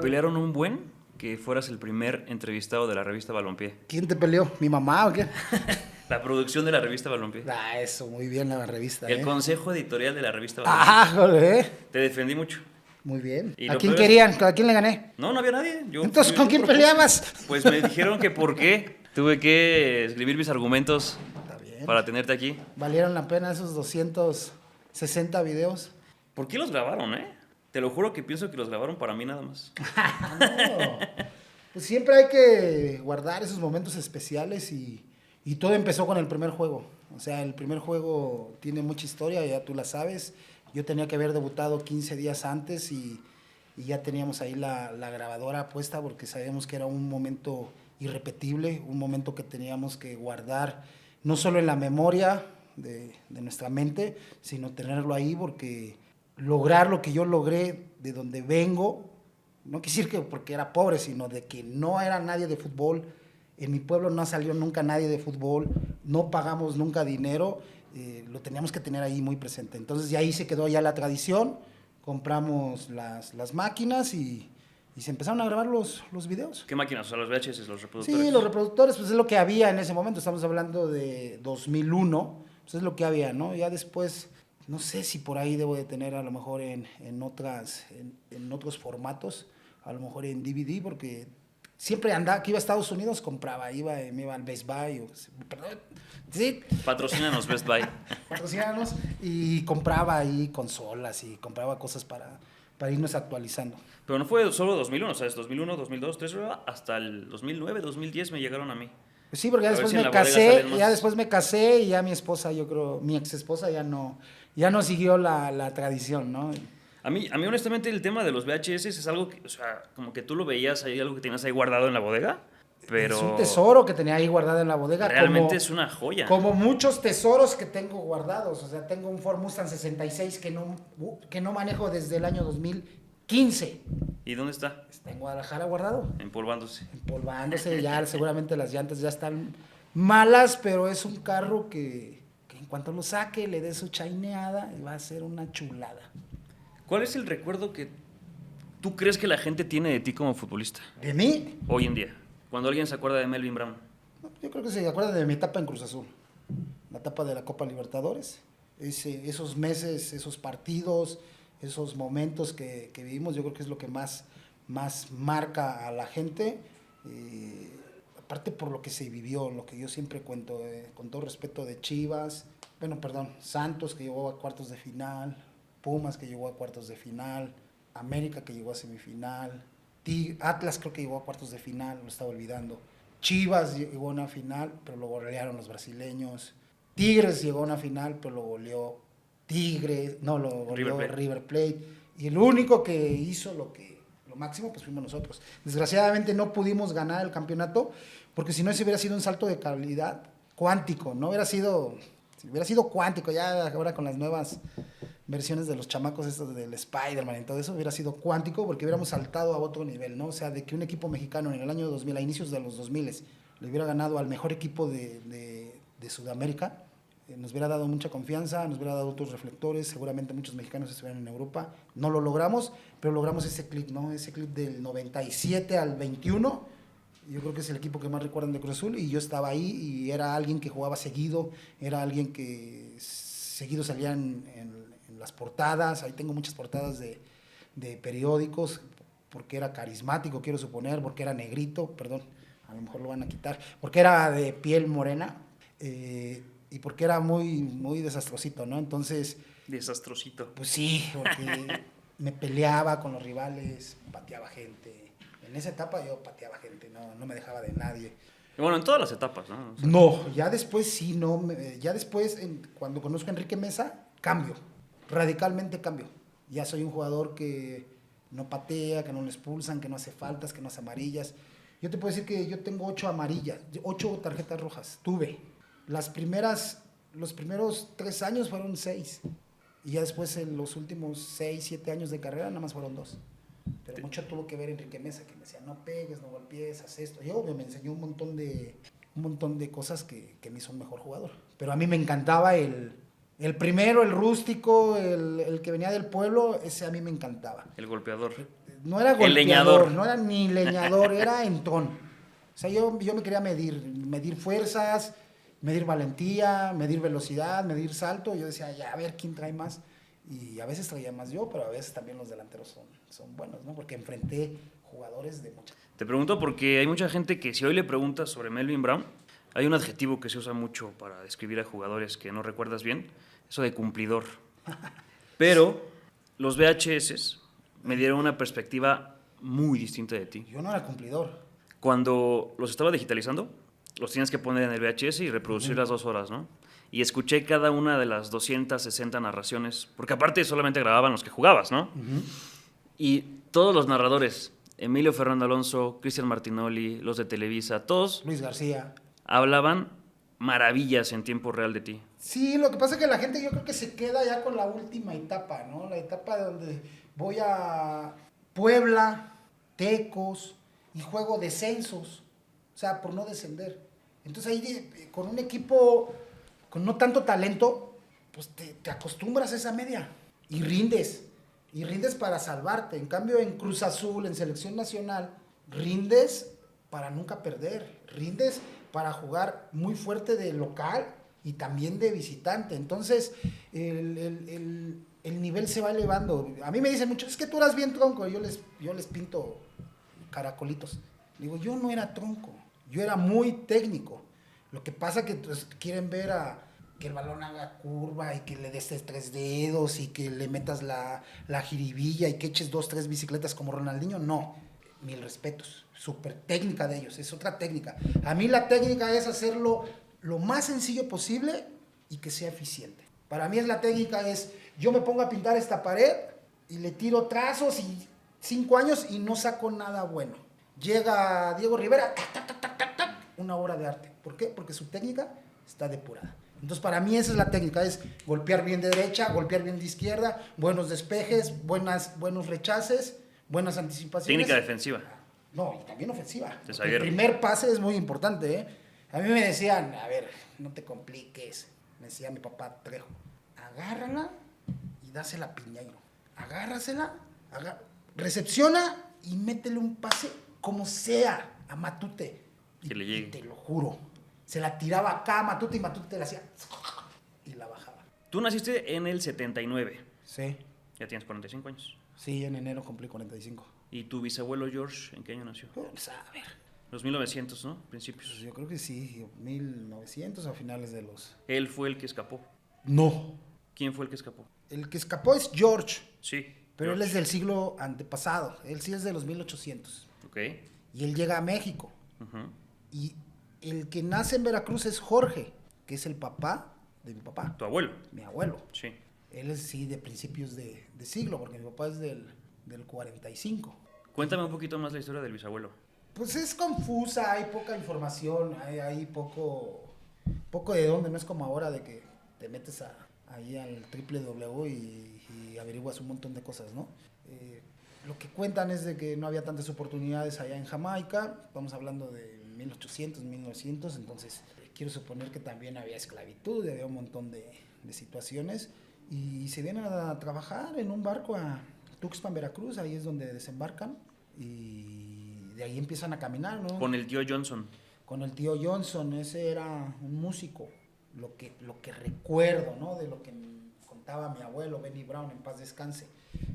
pelearon un buen que fueras el primer entrevistado de la revista Balompié. ¿Quién te peleó? ¿Mi mamá o qué? La producción de la revista Balompié. Eso, muy bien la revista, El consejo editorial de la revista Balompié. Joder. Te defendí mucho. Muy bien. Y ¿A lo quién peor es- querían? ¿A quién le gané? No había nadie. Entonces, ¿con quién propuse. peleabas? Pues me dijeron que por qué. Tuve que escribir mis argumentos Está bien. para tenerte aquí. ¿Valieron la pena esos 260 videos? ¿Por qué los grabaron, Te lo juro que pienso que los grabaron para mí nada más. No. Pues siempre hay que guardar esos momentos especiales y todo empezó con el primer juego. O sea, el primer juego tiene mucha historia, ya tú la sabes. Yo tenía que haber debutado 15 días antes y ya teníamos ahí la grabadora puesta porque sabíamos que era un momento irrepetible, un momento que teníamos que guardar no solo en la memoria de nuestra mente, sino tenerlo ahí porque lograr lo que yo logré de donde vengo, no quisiera que porque era pobre, sino de que no era nadie de fútbol, en mi pueblo no salió nunca nadie de fútbol, no pagamos nunca dinero, lo teníamos que tener ahí muy presente. Entonces ya ahí se quedó ya la tradición, compramos las máquinas y se empezaron a grabar los videos. ¿Qué máquinas? O sea, los VHS, los reproductores. Sí, los reproductores, pues es lo que había en ese momento, estamos hablando de 2001, pues es lo que había, ¿no? Ya después, no sé si por ahí debo de tener a lo mejor en otros formatos, a lo mejor en DVD, porque siempre andaba, que iba a Estados Unidos, compraba, me iba al Best Buy, perdón, sí. Patrocínanos Best Buy. Patrocínanos, y compraba ahí consolas y compraba cosas para irnos actualizando. Pero no fue solo 2001, o sea, es 2001, 2002, 2003, hasta el 2009, 2010 me llegaron a mí. Pues sí, porque ya después me casé y ya mi esposa, yo creo, mi ex esposa ya no siguió la tradición, ¿no? A mí honestamente el tema de los VHS es algo que, o sea, como que tú lo veías ahí, algo que tenías ahí guardado en la bodega, pero... Es un tesoro que tenía ahí guardado en la bodega. Realmente es una joya. Como muchos tesoros que tengo guardados, o sea, tengo un Ford Mustang 66 que no manejo desde el año 2015. ¿Y dónde está? Está en Guadalajara guardado. Empolvándose. Empolvándose, ya seguramente las llantas ya están malas, pero es un carro que en cuanto lo saque, le dé su chaineada, va a ser una chulada. ¿Cuál es el recuerdo que tú crees que la gente tiene de ti como futbolista? ¿De mí? Hoy en día, cuando alguien se acuerda de Melvin Brown. Yo creo que se acuerdan de mi etapa en Cruz Azul, la etapa de la Copa Libertadores, esos meses, esos partidos, esos momentos que vivimos, yo creo que es lo que más marca a la gente, aparte por lo que se vivió, lo que yo siempre cuento, con todo respeto de Chivas, Santos que llegó a cuartos de final, Pumas que llegó a cuartos de final, América que llegó a semifinal, Atlas creo que llegó a cuartos de final, lo estaba olvidando, Chivas llegó a una final, pero lo golearon los brasileños, Tigres llegó a una final, pero lo goleó River Plate, y el único que hizo lo máximo pues fuimos nosotros. Desgraciadamente no pudimos ganar el campeonato, porque si no ese hubiera sido un salto de calidad cuántico, si hubiera sido cuántico, ya ahora con las nuevas versiones de los chamacos estos del Spider-Man y todo eso, hubiera sido cuántico porque hubiéramos saltado a otro nivel, ¿no? O sea, de que un equipo mexicano en el año 2000, a inicios de los 2000, le hubiera ganado al mejor equipo de Sudamérica, nos hubiera dado mucha confianza, nos hubiera dado otros reflectores, seguramente muchos mexicanos estuvieran en Europa, no lo logramos, pero logramos ese clip, ¿no? Ese clip del 97 al 21, yo creo que es el equipo que más recuerdan de Cruz Azul, y yo estaba ahí y era alguien que jugaba seguido, era alguien que seguido salía en las portadas, ahí tengo muchas portadas de periódicos, porque era carismático, quiero suponer, porque era negrito, perdón, a lo mejor lo van a quitar, porque era de piel morena, y porque era muy, muy desastrosito, ¿no? Entonces... Desastrosito. Pues sí, porque me peleaba con los rivales, pateaba gente. En esa etapa yo pateaba gente, no me dejaba de nadie. Y bueno, en todas las etapas, ¿no? O sea, no, ya después sí, ya después, cuando conozco a Enrique Mesa, radicalmente cambio. Ya soy un jugador que no patea, que no le expulsan, que no hace faltas, que no hace amarillas. Yo te puedo decir que yo tengo 8 amarillas, 8 tarjetas rojas, tuve. Los primeros 3 años fueron 6. Y ya después, en los últimos 6, 7 años de carrera, nada más fueron 2. Pero mucho tuvo que ver Enrique Mesa, que me decía, no pegues, no golpees, haz esto. Yo me enseñó un montón de cosas que me hizo un mejor jugador. Pero a mí me encantaba el primero, el rústico, el que venía del pueblo, ese a mí me encantaba. el golpeador. no era El golpeador, leñador. no era ni leñador, era entón. O sea, yo me quería medir fuerzas, medir valentía, medir velocidad, medir salto. Yo decía, ya, a ver quién trae más. Y a veces traía más yo, pero a veces también los delanteros son buenos, ¿no? Porque enfrenté jugadores de mucha... Te pregunto porque hay mucha gente que si hoy le preguntas sobre Melvin Brown, hay un adjetivo que se usa mucho para describir a jugadores que no recuerdas bien, eso de cumplidor. Pero los VHS me dieron una perspectiva muy distinta de ti. Yo no era cumplidor. Cuando los estaba digitalizando, los tienes que poner en el VHS y reproducir las 2 horas, ¿no? Y escuché cada una de las 260 narraciones, porque aparte solamente grababan los que jugabas, ¿no? Y todos los narradores, Emilio Fernando Alonso, Cristian Martinoli, los de Televisa, todos Luis García. hablaban maravillas en tiempo real de ti. Sí, lo que pasa es que la gente yo creo que se queda ya con la última etapa, ¿no? La etapa donde voy a Puebla, Tecos y juego descensos, o sea, por no descender. Entonces ahí con un equipo con no tanto talento, pues te acostumbras a esa media y rindes para salvarte. En cambio en Cruz Azul, en Selección Nacional, rindes para nunca perder, rindes para jugar muy fuerte de local y también de visitante. Entonces, el nivel se va elevando. A mí me dicen mucho, es que tú eras bien tronco. Yo les pinto caracolitos. Digo, yo no era tronco, yo era muy técnico. Lo que pasa que pues, quieren ver que el balón haga curva y que le des 3 dedos y que le metas la jiribilla y que eches 2, 3 bicicletas como Ronaldinho. No, mil respetos. Súper técnica de ellos, es otra técnica. A mí la técnica es hacerlo lo más sencillo posible y que sea eficiente. Para mí la técnica es, yo me pongo a pintar esta pared y le tiro trazos y 5 años y no saco nada bueno. Llega Diego Rivera, tac, tac, tac, tac, tac, tac, 1 hora de arte. ¿Por qué? Porque su técnica está depurada. Entonces para mí esa es la técnica, es golpear bien de derecha, golpear bien de izquierda, buenos despejes, buenos rechaces, buenas anticipaciones. Técnica defensiva. No, y también ofensiva. El El primer pase es muy importante, ¿eh? A mí me decían, a ver, no te compliques. Me decía mi papá Trejo, agárrala y dásela a Piñeiro. Agárrasela, recepciona y métele un pase como sea a Matute. Que le llegue. Y te lo juro. Se la tiraba acá a Matute y Matute te la hacía y la bajaba. Tú naciste en el 79. Sí. Ya tienes 45 años. Sí, en enero cumplí 45. ¿Y tu bisabuelo George en qué año nació? Pues, a ver. Los 1900, ¿no? Principios. Pues yo creo que sí, 1900 a finales de los... Él fue el que escapó. No. ¿Quién fue el que escapó? El que escapó es George, Sí. pero George. él es del siglo antepasado. Él sí es de los 1800. Ok. Y él llega a México. Ujú. Y el que nace en Veracruz es Jorge, que es el papá de mi papá, Tu abuelo. mi abuelo. Sí. Él es sí de principios de siglo, porque mi papá es del 45. Cuéntame un poquito más la historia del bisabuelo. Pues es confusa, hay poca información, hay poco de dónde, no es como ahora de que te metes ahí al www y averiguas un montón de cosas, ¿no? Lo que cuentan es de que no había tantas oportunidades allá en Jamaica, estamos hablando de 1800, 1900, entonces quiero suponer que también había esclavitud, había un montón de situaciones, y se vienen a trabajar en un barco a Tuxpan, Veracruz, ahí es donde desembarcan, y de ahí empiezan a caminar, ¿no? Con el tío Johnson. Con el tío Johnson, ese era un músico, lo que recuerdo, ¿no? De lo que contaba mi abuelo, Benny Brown, en paz descanse,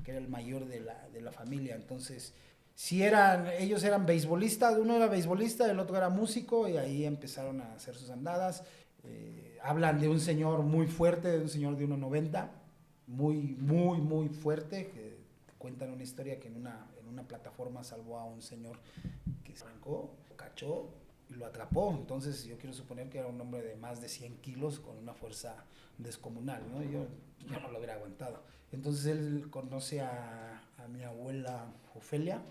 que era el mayor de la familia. Entonces, ellos eran beisbolistas, uno era beisbolista, el otro era músico, y ahí empezaron a hacer sus andadas. Hablan de un señor muy fuerte, de un señor de 1.90, muy, muy, muy fuerte, que cuentan una historia que en una plataforma salvó a un señor que se arrancó, lo cachó y lo atrapó. Entonces yo quiero suponer que era un hombre de más de 100 kilos con una fuerza descomunal, ¿no? Yo no lo hubiera aguantado. Entonces él conoce a mi abuela Ofelia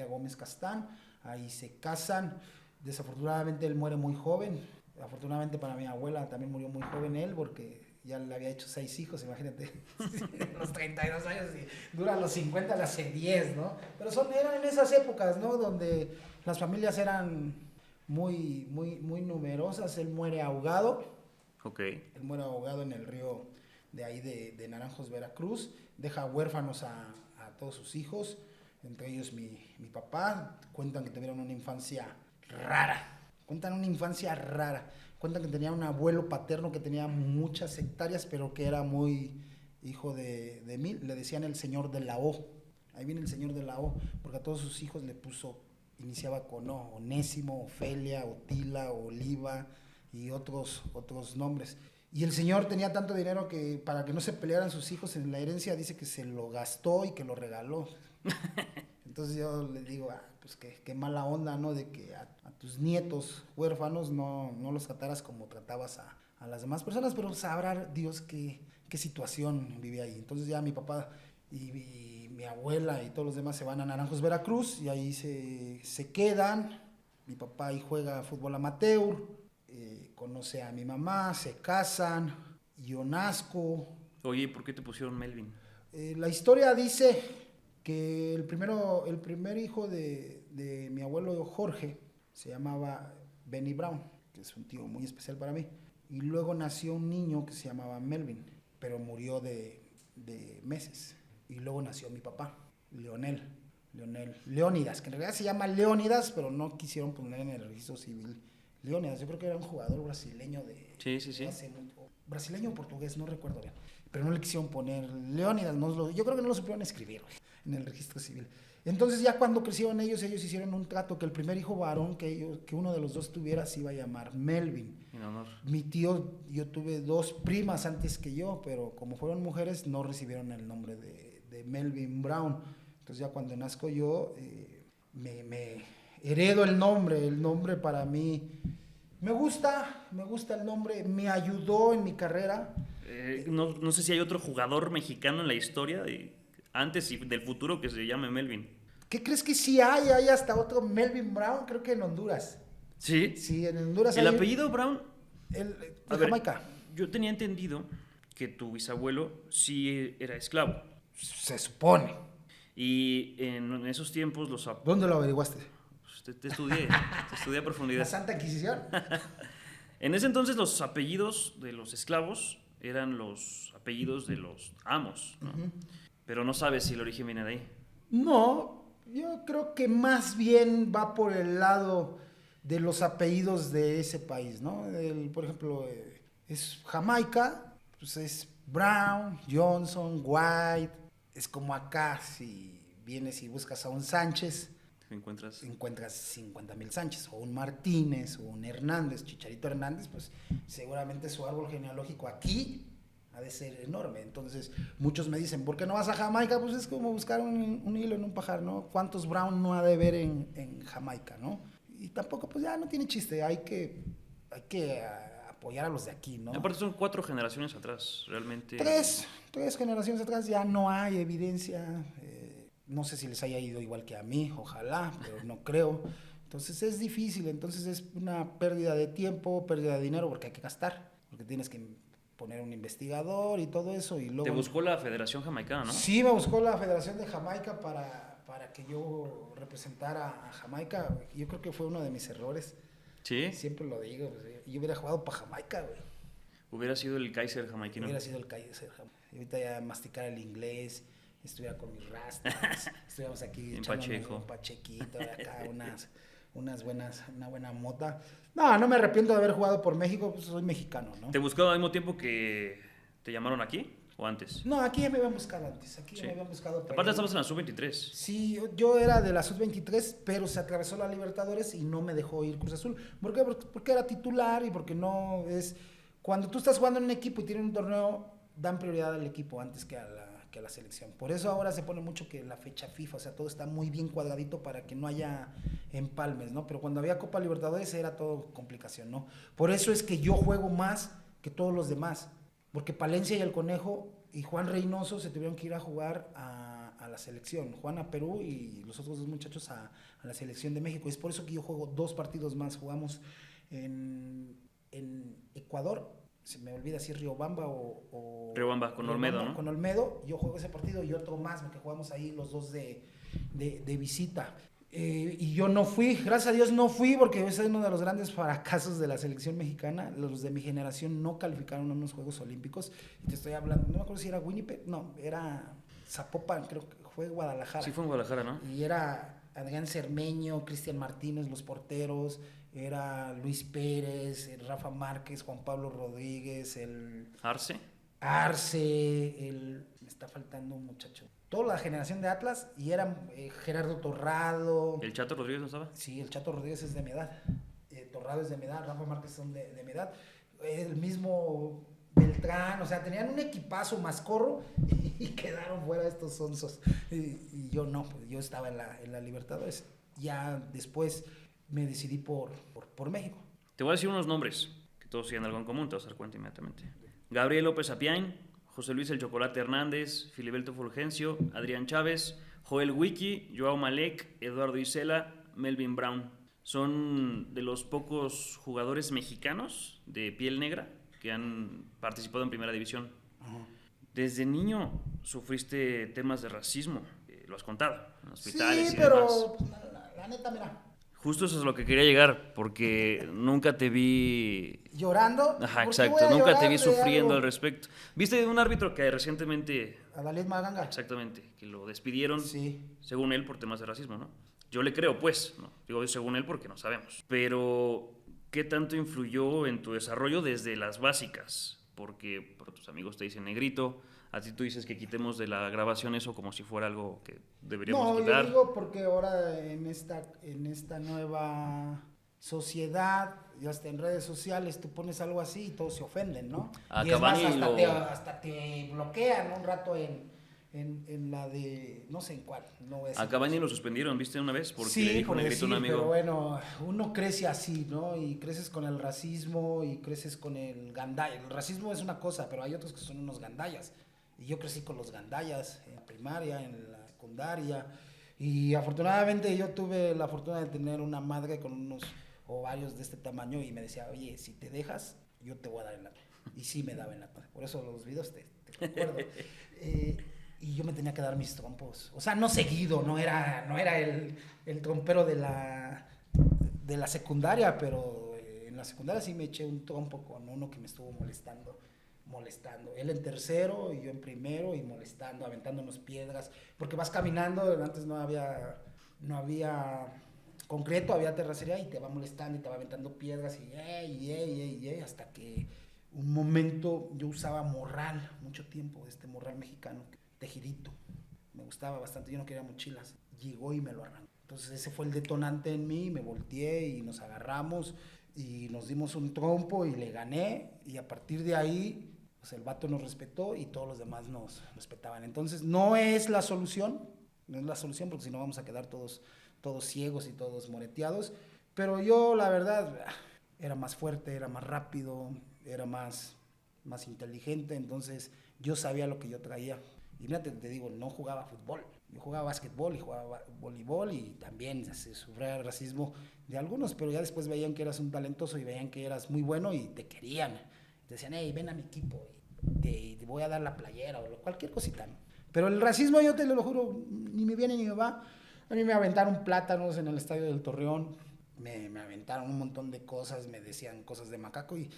Gómez Castán, ahí se casan. Desafortunadamente él muere muy joven. Afortunadamente para mi abuela también murió muy joven él, porque ya le había hecho 6 hijos, imagínate, los 32 años y dura los 50, le hace 10, ¿no? Pero eran en esas épocas, ¿no? Donde las familias eran muy, muy, muy numerosas. Él muere ahogado. Ok. Él muere ahogado en el río de ahí de Naranjos, Veracruz. Deja huérfanos a todos sus hijos. entre ellos mi papá. Cuentan que tuvieron una infancia rara. Cuentan que tenía un abuelo paterno que tenía muchas hectáreas, pero que era muy hijo de mil. Le decían el señor de la O. Ahí viene el señor de la O, porque a todos sus hijos le puso, iniciaba con O, Onésimo, Ofelia, Otila, Oliva y otros nombres. Y el señor tenía tanto dinero que para que no se pelearan sus hijos en la herencia, dice que se lo gastó y que lo regaló. Entonces yo le digo, pues qué mala onda, ¿no? De que a tus nietos huérfanos no los trataras como tratabas a las demás personas, pero sabrá Dios qué situación vivía ahí. Entonces ya mi papá y mi abuela y todos los demás se van a Naranjos, Veracruz, y ahí se quedan. Mi papá ahí juega fútbol amateur, conoce a mi mamá, se casan, yo nazco. Oye, ¿por qué te pusieron Melvin? La historia dice que el primer hijo de mi abuelo Jorge se llamaba Benny Brown, que es un tío muy especial para mí. Y luego nació un niño que se llamaba Melvin, pero murió de meses. Y luego nació mi papá, Leónidas, que en realidad se llama Leónidas, pero no quisieron poner en el registro civil Leónidas. Yo creo que era un jugador brasileño de... Sí. Brasileño o portugués, no recuerdo bien. Pero no le quisieron poner Leónidas. Yo creo que no lo supieron escribir en el registro civil. Entonces ya cuando crecieron ellos hicieron un trato que el primer hijo varón que uno de los dos tuviera se iba a llamar Melvin. En honor. Mi tío, yo tuve 2 primas antes que yo, pero como fueron mujeres no recibieron el nombre de Melvin Brown. Entonces ya cuando nazco yo me heredo el nombre para mí me gusta el nombre, me ayudó en mi carrera. No sé si hay otro jugador mexicano en la historia antes y del futuro que se llame Melvin. ¿Qué crees que sí hay hasta otro Melvin Brown? Creo que en Honduras. ¿Sí? Sí, en Honduras. ¿El apellido Brown? De Jamaica. Yo tenía entendido que tu bisabuelo sí era esclavo. Se supone. Y en esos tiempos ¿Dónde lo averiguaste? Te estudié a profundidad. ¿La Santa Inquisición? En ese entonces los apellidos de los esclavos eran los apellidos de los amos, ¿no? Uh-huh. Pero no sabes si el origen viene de ahí. No, yo creo que más bien va por el lado de los apellidos de ese país, ¿no? Por ejemplo, es Jamaica, pues es Brown, Johnson, White. Es como acá, si vienes y buscas a un Sánchez, encuentras 50,000 Sánchez, o un Martínez, o un Hernández, Chicharito Hernández, pues seguramente su árbol genealógico aquí ha de ser enorme. Entonces muchos me dicen, ¿por qué no vas a Jamaica? Pues es como buscar un hilo en un pajar, ¿no? ¿Cuántos Brown no ha de haber en Jamaica, no? Y tampoco, pues ya no tiene chiste, hay que apoyar a los de aquí, ¿no? Aparte son 4 generaciones atrás, realmente. 3 generaciones atrás ya no hay evidencia. No sé si les haya ido igual que a mí, ojalá, pero no creo. Entonces es difícil, entonces es una pérdida de tiempo, pérdida de dinero, porque hay que gastar, porque tienes que poner un investigador y todo eso. Y luego, te buscó la Federación Jamaicana, ¿no? Sí, me buscó la Federación de Jamaica para que yo representara a Jamaica. Yo creo que fue uno de mis errores. ¿Sí? Siempre lo digo, pues, yo hubiera jugado para Jamaica, güey. Hubiera sido el Kaiser jamaiquino. Hubiera sido el Kaiser jamaiquino. Y ahorita ya masticar el inglés, estuviera con mis rastas, estuviéramos aquí en Pacheco. Un pachequito, acá una buena mota. No me arrepiento de haber jugado por México, pues soy mexicano, ¿no? ¿Te buscó al mismo tiempo que te llamaron aquí o antes? No, aquí ya me habían buscado antes, ya me habían buscado. Aparte estabas en la Sub-23. Sí, yo era de la Sub-23, pero se atravesó la Libertadores y no me dejó ir Cruz Azul. ¿Por qué? Porque era titular y porque no es... Cuando tú estás jugando en un equipo y tienen un torneo, dan prioridad al equipo antes que a la selección. Por eso ahora se pone mucho que la fecha FIFA, o sea, todo está muy bien cuadradito para que no haya empalmes, ¿no? Pero cuando había Copa Libertadores era todo complicación, ¿no? Por eso es que yo juego más que todos los demás, porque Palencia y el Conejo y Juan Reynoso se tuvieron que ir a jugar a la selección, Juan a Perú y los otros 2 muchachos a la selección de México. Es por eso que yo juego 2 partidos más. Jugamos en Ecuador, se me olvida si es Riobamba o Riobamba con Olmedo, ¿no? Con Olmedo, yo juego ese partido y otro más, porque jugamos ahí los 2 de visita. Y yo no fui, gracias a Dios no fui, porque ese es uno de los grandes fracasos de la selección mexicana. Los de mi generación no calificaron a unos Juegos Olímpicos. Y te estoy hablando, no me acuerdo si era Winnipeg, no, era Zapopan, creo que fue Guadalajara. Sí, fue en Guadalajara, ¿no? Y era Adrián Cermeño, Cristian Martínez, los porteros, era Luis Pérez, el Rafa Márquez, Juan Pablo Rodríguez, el Arce. me está faltando un muchacho. Toda la generación de Atlas, y eran Gerardo Torrado. ¿El Chato Rodríguez no estaba? Sí, el Chato Rodríguez es de mi edad. Torrado es de mi edad, Rafa Márquez son de mi edad. El mismo Beltrán, o sea, tenían un equipazo Mascorro y quedaron fuera estos onzos. Y yo no, pues yo estaba en la Libertadores. Ya después me decidí por México. Te voy a decir unos nombres que todos tienen algo en común, te vas a dar cuenta inmediatamente. Gabriel López Apiain, José Luis El Chocolate Hernández, Filiberto Fulgencio, Adrián Chávez, Joel Wiki, Joao Malek, Eduardo Isela, Melvin Brown. Son de los pocos jugadores mexicanos de piel negra que han participado en Primera División. Ajá. Desde niño sufriste temas de racismo, lo has contado, en hospitales Sí, y pero demás. pues, la neta, mira, Justo eso es lo que quería llegar, porque nunca te vi... llorando. Ajá, ¿por qué exacto, voy a nunca te llorar vi de sufriendo algo? al respecto. ¿Viste de un árbitro que recientemente, A Dalit Maganga. exactamente, que lo despidieron, Sí. según él, por temas de racismo, ¿no? Yo le creo, pues, ¿no? Digo según él porque no sabemos. Pero, ¿qué tanto influyó en tu desarrollo desde las básicas? Porque por tus amigos te dicen negrito, a ti tú dices que quitemos de la grabación eso como si fuera algo que deberíamos No, quitar. yo digo porque ahora en esta nueva sociedad y hasta en redes sociales tú pones algo así y todos se ofenden, ¿no? A Y es más, Cavani hasta te bloquean un rato en la de, no sé en cuál, no voy a decir. A Cavani lo suspendieron, ¿viste una vez? Porque Sí, le dijo por negrito a un decir, amigo. pero bueno, uno crece así, ¿no? Y creces con el racismo y creces con el gandaya. El racismo es una cosa, pero hay otros que son unos gandayas. Y yo crecí con los gandayas en primaria, en la secundaria. Y afortunadamente yo tuve la fortuna de tener una madre con unos ovarios de este tamaño y me decía, oye, si te dejas, yo te voy a dar en la... Y sí me daba en la... Por eso los videos te recuerdo. Y yo me tenía que dar mis trompos. O sea, no seguido, no era el trompero de la secundaria, pero en la secundaria sí me eché un trompo con uno que me estuvo molestando. Él en tercero y yo en primero y molestando, aventándonos piedras. Porque vas caminando, antes no había concreto, había terracería y te va molestando y te va aventando piedras y hasta que un momento yo usaba morral, mucho tiempo, morral mexicano, tejidito. Me gustaba bastante, yo no quería mochilas. Llegó y me lo arrancó. Entonces ese fue el detonante en mí, me volteé y nos agarramos y nos dimos un trompo y le gané y a partir de ahí pues el vato nos respetó y todos los demás nos respetaban. Entonces no es la solución porque si no vamos a quedar todos ciegos y todos moreteados, pero yo la verdad era más fuerte, era más rápido, era más inteligente, entonces yo sabía lo que yo traía. Y mira, te digo, no jugaba fútbol, yo jugaba básquetbol y jugaba voleibol y también se sufría el racismo de algunos, pero ya después veían que eras un talentoso y veían que eras muy bueno y te querían. Te decían, hey, ven a mi equipo y te voy a dar la playera o cualquier cosita, ¿no? Pero el racismo, yo te lo juro, ni me viene ni me va. A mí me aventaron plátanos en el estadio del Torreón, me aventaron un montón de cosas, me decían cosas de macaco y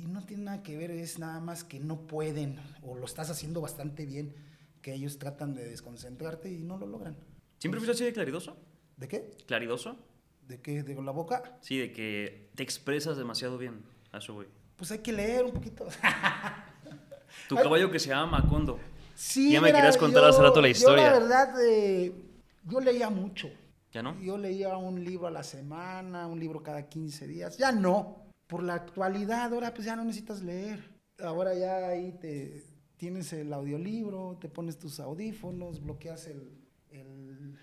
no tiene nada que ver, es nada más que no pueden o lo estás haciendo bastante bien, que ellos tratan de desconcentrarte y no lo logran. ¿Siempre fuiste así de claridoso? ¿De qué? ¿Claridoso? ¿De qué? ¿De la boca? Sí, de que te expresas demasiado bien. A eso voy. Pues hay que leer un poquito. Tu caballo que se llama Macondo. Sí, Ya me mira, querías contar hace rato la historia. Yo la verdad, yo leía mucho. ¿Ya no? Yo leía un libro a la semana, un libro cada 15 días. Ya no. Por la actualidad, ahora pues ya no necesitas leer. Ahora ya ahí tienes el audiolibro, te pones tus audífonos, bloqueas el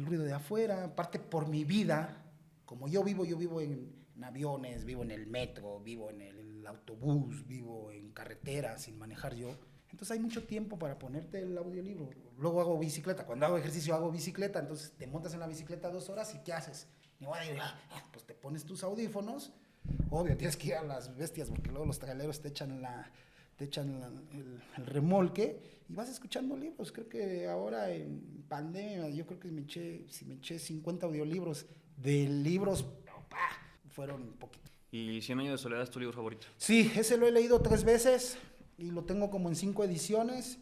ruido de afuera. Aparte, por mi vida, como yo vivo en aviones, vivo en el metro, vivo en el autobús, vivo en carretera sin manejar yo. Entonces hay mucho tiempo para ponerte el audiolibro. Luego hago bicicleta. Cuando hago ejercicio hago bicicleta. Entonces te montas en la bicicleta 2 horas y ¿qué haces? Y pues te pones tus audífonos. Obvio, tienes que ir a las bestias porque luego los traileros te echan el remolque y vas escuchando libros. Creo que ahora en pandemia yo creo que me eché 50 audiolibros de libros. Fueron un poquito. ¿Y 100 años de soledad es tu libro favorito? Sí, ese lo he leído 3 veces y lo tengo como en 5 ediciones.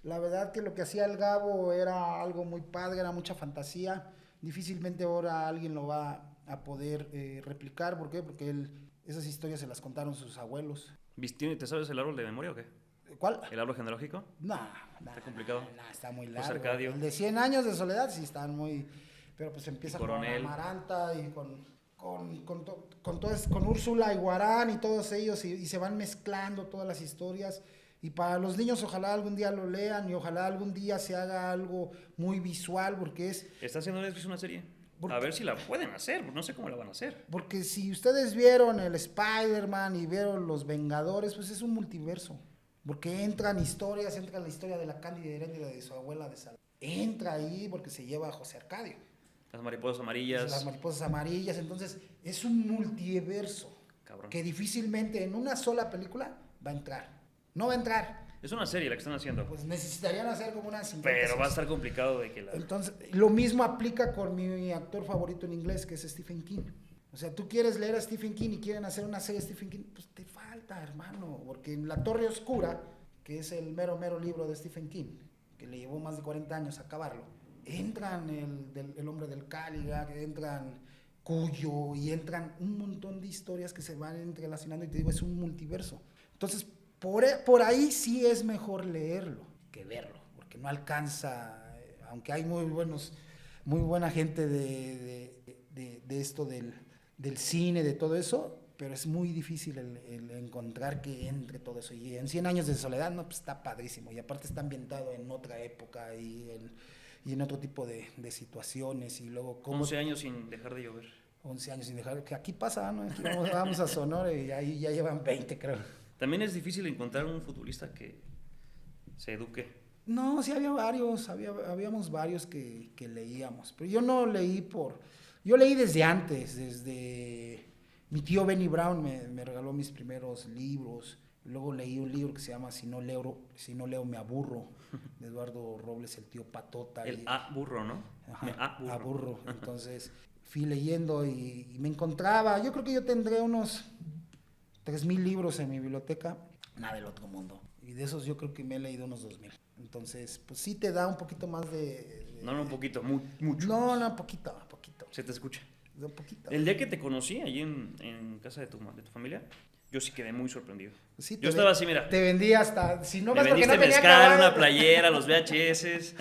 La verdad que lo que hacía el Gabo era algo muy padre, era mucha fantasía. Difícilmente ahora alguien lo va a poder replicar. ¿Por qué? Porque esas historias se las contaron sus abuelos. ¿Te sabes el árbol de memoria o qué? ¿Cuál? ¿El árbol genealógico? No, Está complicado. está muy José largo. Arcadio. El de 100 años de soledad sí están muy... Pero pues empieza Y con Coronel. Amaranta y con Úrsula y Guarán y todos ellos y se van mezclando todas las historias. Y para los niños ojalá algún día lo lean y ojalá algún día se haga algo muy visual porque Está haciendo Netflix una serie. ¿Por A qué? ver si la pueden hacer, no sé cómo la van a hacer. Porque si ustedes vieron el Spider-Man y vieron los Vengadores, pues es un multiverso. Porque entran historias, entra la historia de la Cándida Heréndira de su abuela de Sal. Entra ahí porque se lleva a José Arcadio. Las mariposas amarillas. Las mariposas amarillas. Entonces es un multiverso. Cabrón. Que difícilmente en una sola película va a entrar. No va a entrar. Es una serie la que están haciendo. Pues necesitarían hacer como unas 50. Pero va a estar complicado de que la... Entonces, lo mismo aplica con mi actor favorito en inglés, que es Stephen King. O sea, tú quieres leer a Stephen King y quieren hacer una serie de Stephen King, pues te falta, hermano. Porque en La Torre Oscura, que es el mero libro de Stephen King, que le llevó más de 40 años acabarlo, entran el hombre del Cáliga, entran Cuyo, y entran un montón de historias que se van entrelacionando, y te digo, es un multiverso. Entonces, por ahí sí es mejor leerlo que verlo, porque no alcanza, aunque hay muy buena gente de esto del cine, de todo eso, pero es muy difícil el encontrar que entre todo eso. Y en 100 años de soledad, no, pues está padrísimo, y aparte está ambientado en otra época y en otro tipo de situaciones, y luego... 11 años sin dejar de llover. 11 años sin dejar, que aquí pasa, ¿no? Aquí vamos a Sonora y ahí ya llevan 20, creo. También es difícil encontrar un futbolista que se eduque. No, sí había varios, habíamos varios que leíamos, pero yo no leí yo leí desde antes, desde mi tío Benny Brown me regaló mis primeros libros, luego leí un libro que se llama Si no leo me aburro, de Eduardo Robles, el tío Patota. El burro, ¿no? Ajá, aburro. Entonces fui leyendo y me encontraba, yo creo que yo tendré unos 3,000 libros en mi biblioteca, nada del otro mundo. Y de esos yo creo que me he leído unos 2,000. Entonces, pues sí te da un poquito más de... No, un poquito, mucho. No, poquito. Se te escucha. Un poquito. El día que te conocí, allí en casa de tu familia, yo sí quedé muy sorprendido. Sí, yo estaba así, mira. Te vendí hasta... Si no me vas porque vendiste no tenía mezcal, caballo. una playera, los VHS.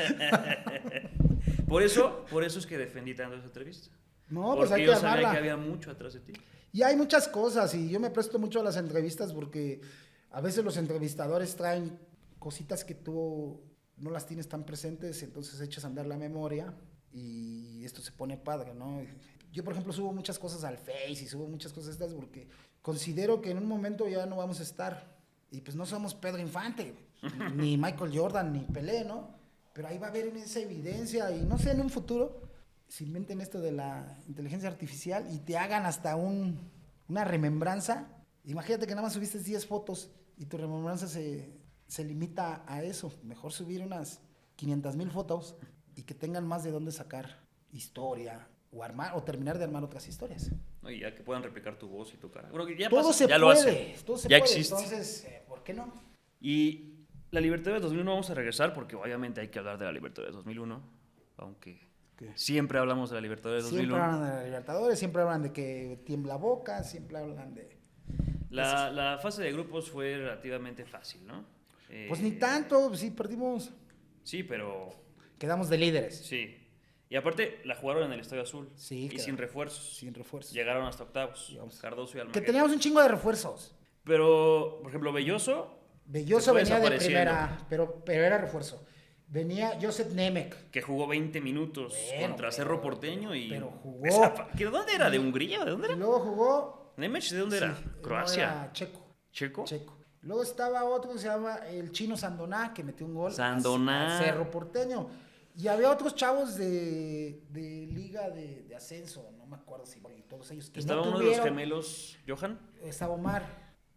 Por eso es que defendí tanto esa entrevista. No, pues hay porque que yo sabía amarla. que había mucho atrás de ti. Y hay muchas cosas, y yo me presto mucho a las entrevistas porque a veces los entrevistadores traen cositas que tú no las tienes tan presentes, entonces echas a andar la memoria y esto se pone padre, ¿no? Yo, por ejemplo, subo muchas cosas al Face y subo muchas cosas estas porque considero que en un momento ya no vamos a estar. Y pues no somos Pedro Infante, ni Michael Jordan, ni Pelé, ¿no? Pero ahí va a haber esa evidencia y no sé, en un futuro se inventen esto de la inteligencia artificial y te hagan hasta una remembranza. Imagínate que nada más subiste 10 fotos y tu remembranza se limita a eso. Mejor subir unas 500,000 fotos y que tengan más de dónde sacar historia o armar o terminar de armar otras historias. No, y ya que puedan replicar tu voz y tu cara. Bueno, ya Todo pasa, se ya puede, lo hacen. todo se Ya puede. existe. Entonces, ¿por qué no? Y la Libertadores 2001 vamos a regresar porque obviamente hay que hablar de la Libertadores 2001, aunque ¿Qué? siempre hablamos de la Libertadores Siempre 2001. hablan de la Libertadores, siempre hablan de que tiembla boca, siempre hablan de... La fase de grupos fue relativamente fácil, ¿no? Pues ni tanto, sí, perdimos. Sí, pero Quedamos de líderes. sí. Y aparte la jugaron en el Estadio Azul Sí, y claro. sin refuerzos. Sin refuerzos. Llegaron hasta octavos. Llegamos. Cardoso y Que Almaguer. teníamos un chingo de refuerzos. Pero, por ejemplo, Belloso Belloso fue venía de desapareciendo. primera, pero era refuerzo. Venía Joseph Nemec. que jugó 20 minutos Bueno, contra pero- Cerro Porteño y... pero jugó. ¿De dónde era? ¿De Hungría? ¿De dónde Y era? luego jugó... ¿Nemec de dónde era? sí, ¿Croacia? no, era checo. ¿Checo? Checo. Luego estaba otro que se llama el Chino Sandoná, que metió un gol Sandoná. a Cerro Porteño. Y había otros chavos de liga de ascenso, no me acuerdo si todos ellos que Estaba no uno de los tuvieron. gemelos, Johan. Estaba Omar.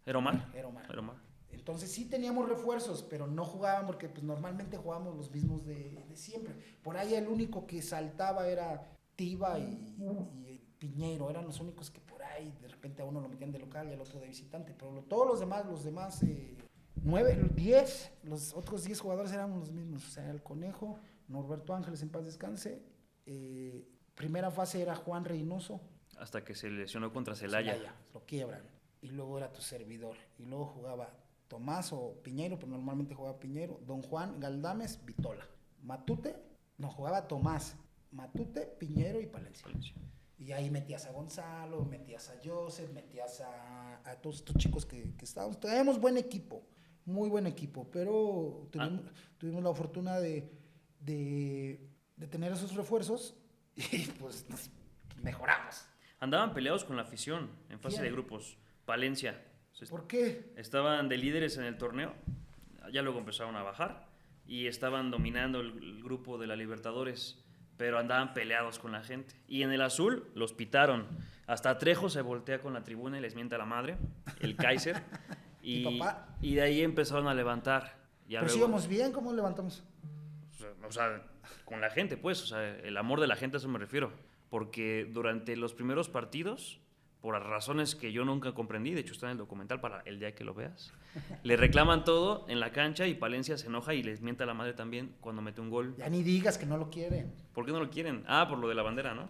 ¿Era Omar? Era Omar. Era Omar. Entonces sí teníamos refuerzos, pero no jugaban porque pues normalmente jugábamos los mismos de siempre. Por ahí el único que saltaba era Tiva y Piñeiro, eran los únicos que por ahí de repente a uno lo metían de local y al otro de visitante, pero todos los demás 9, 10, los otros 10 jugadores eran los mismos. O sea, el Conejo, Norberto Ángeles, en paz descanse. Primera fase era Juan Reynoso. Hasta que se lesionó contra Celaya. Lo quiebran. Y luego era tu servidor. Y luego jugaba Tomás o Piñeiro, pero normalmente jugaba Piñeiro. Don Juan, Galdames, Vitola. Jugaba Tomás, Matute, Piñeiro y Palencia. Y ahí metías a Gonzalo, metías a Joseph, metías a todos estos chicos que estábamos. Traíamos buen equipo, muy buen equipo, pero tuvimos la fortuna de tener esos refuerzos y pues nos mejoramos. Andaban peleados con la afición en fase de grupos. Palencia. ¿Por qué? Estaban de líderes en el torneo, ya luego empezaron a bajar y estaban dominando el grupo de la Libertadores, pero andaban peleados con la gente. Y en el azul los pitaron. Hasta Trejo se voltea con la tribuna y les mienta la madre, el Kaiser. y de ahí empezaron a levantar. Pero si íbamos bien, ¿cómo levantamos? O sea, con la gente, pues. O sea, el amor de la gente, a eso me refiero. Porque durante los primeros partidos, por razones que yo nunca comprendí, de hecho está en el documental para el día que lo veas, le reclaman todo en la cancha y Palencia se enoja y les mienta la madre también cuando mete un gol. Ya ni digas que no lo quieren. ¿Por qué no lo quieren? Por lo de la bandera, ¿no?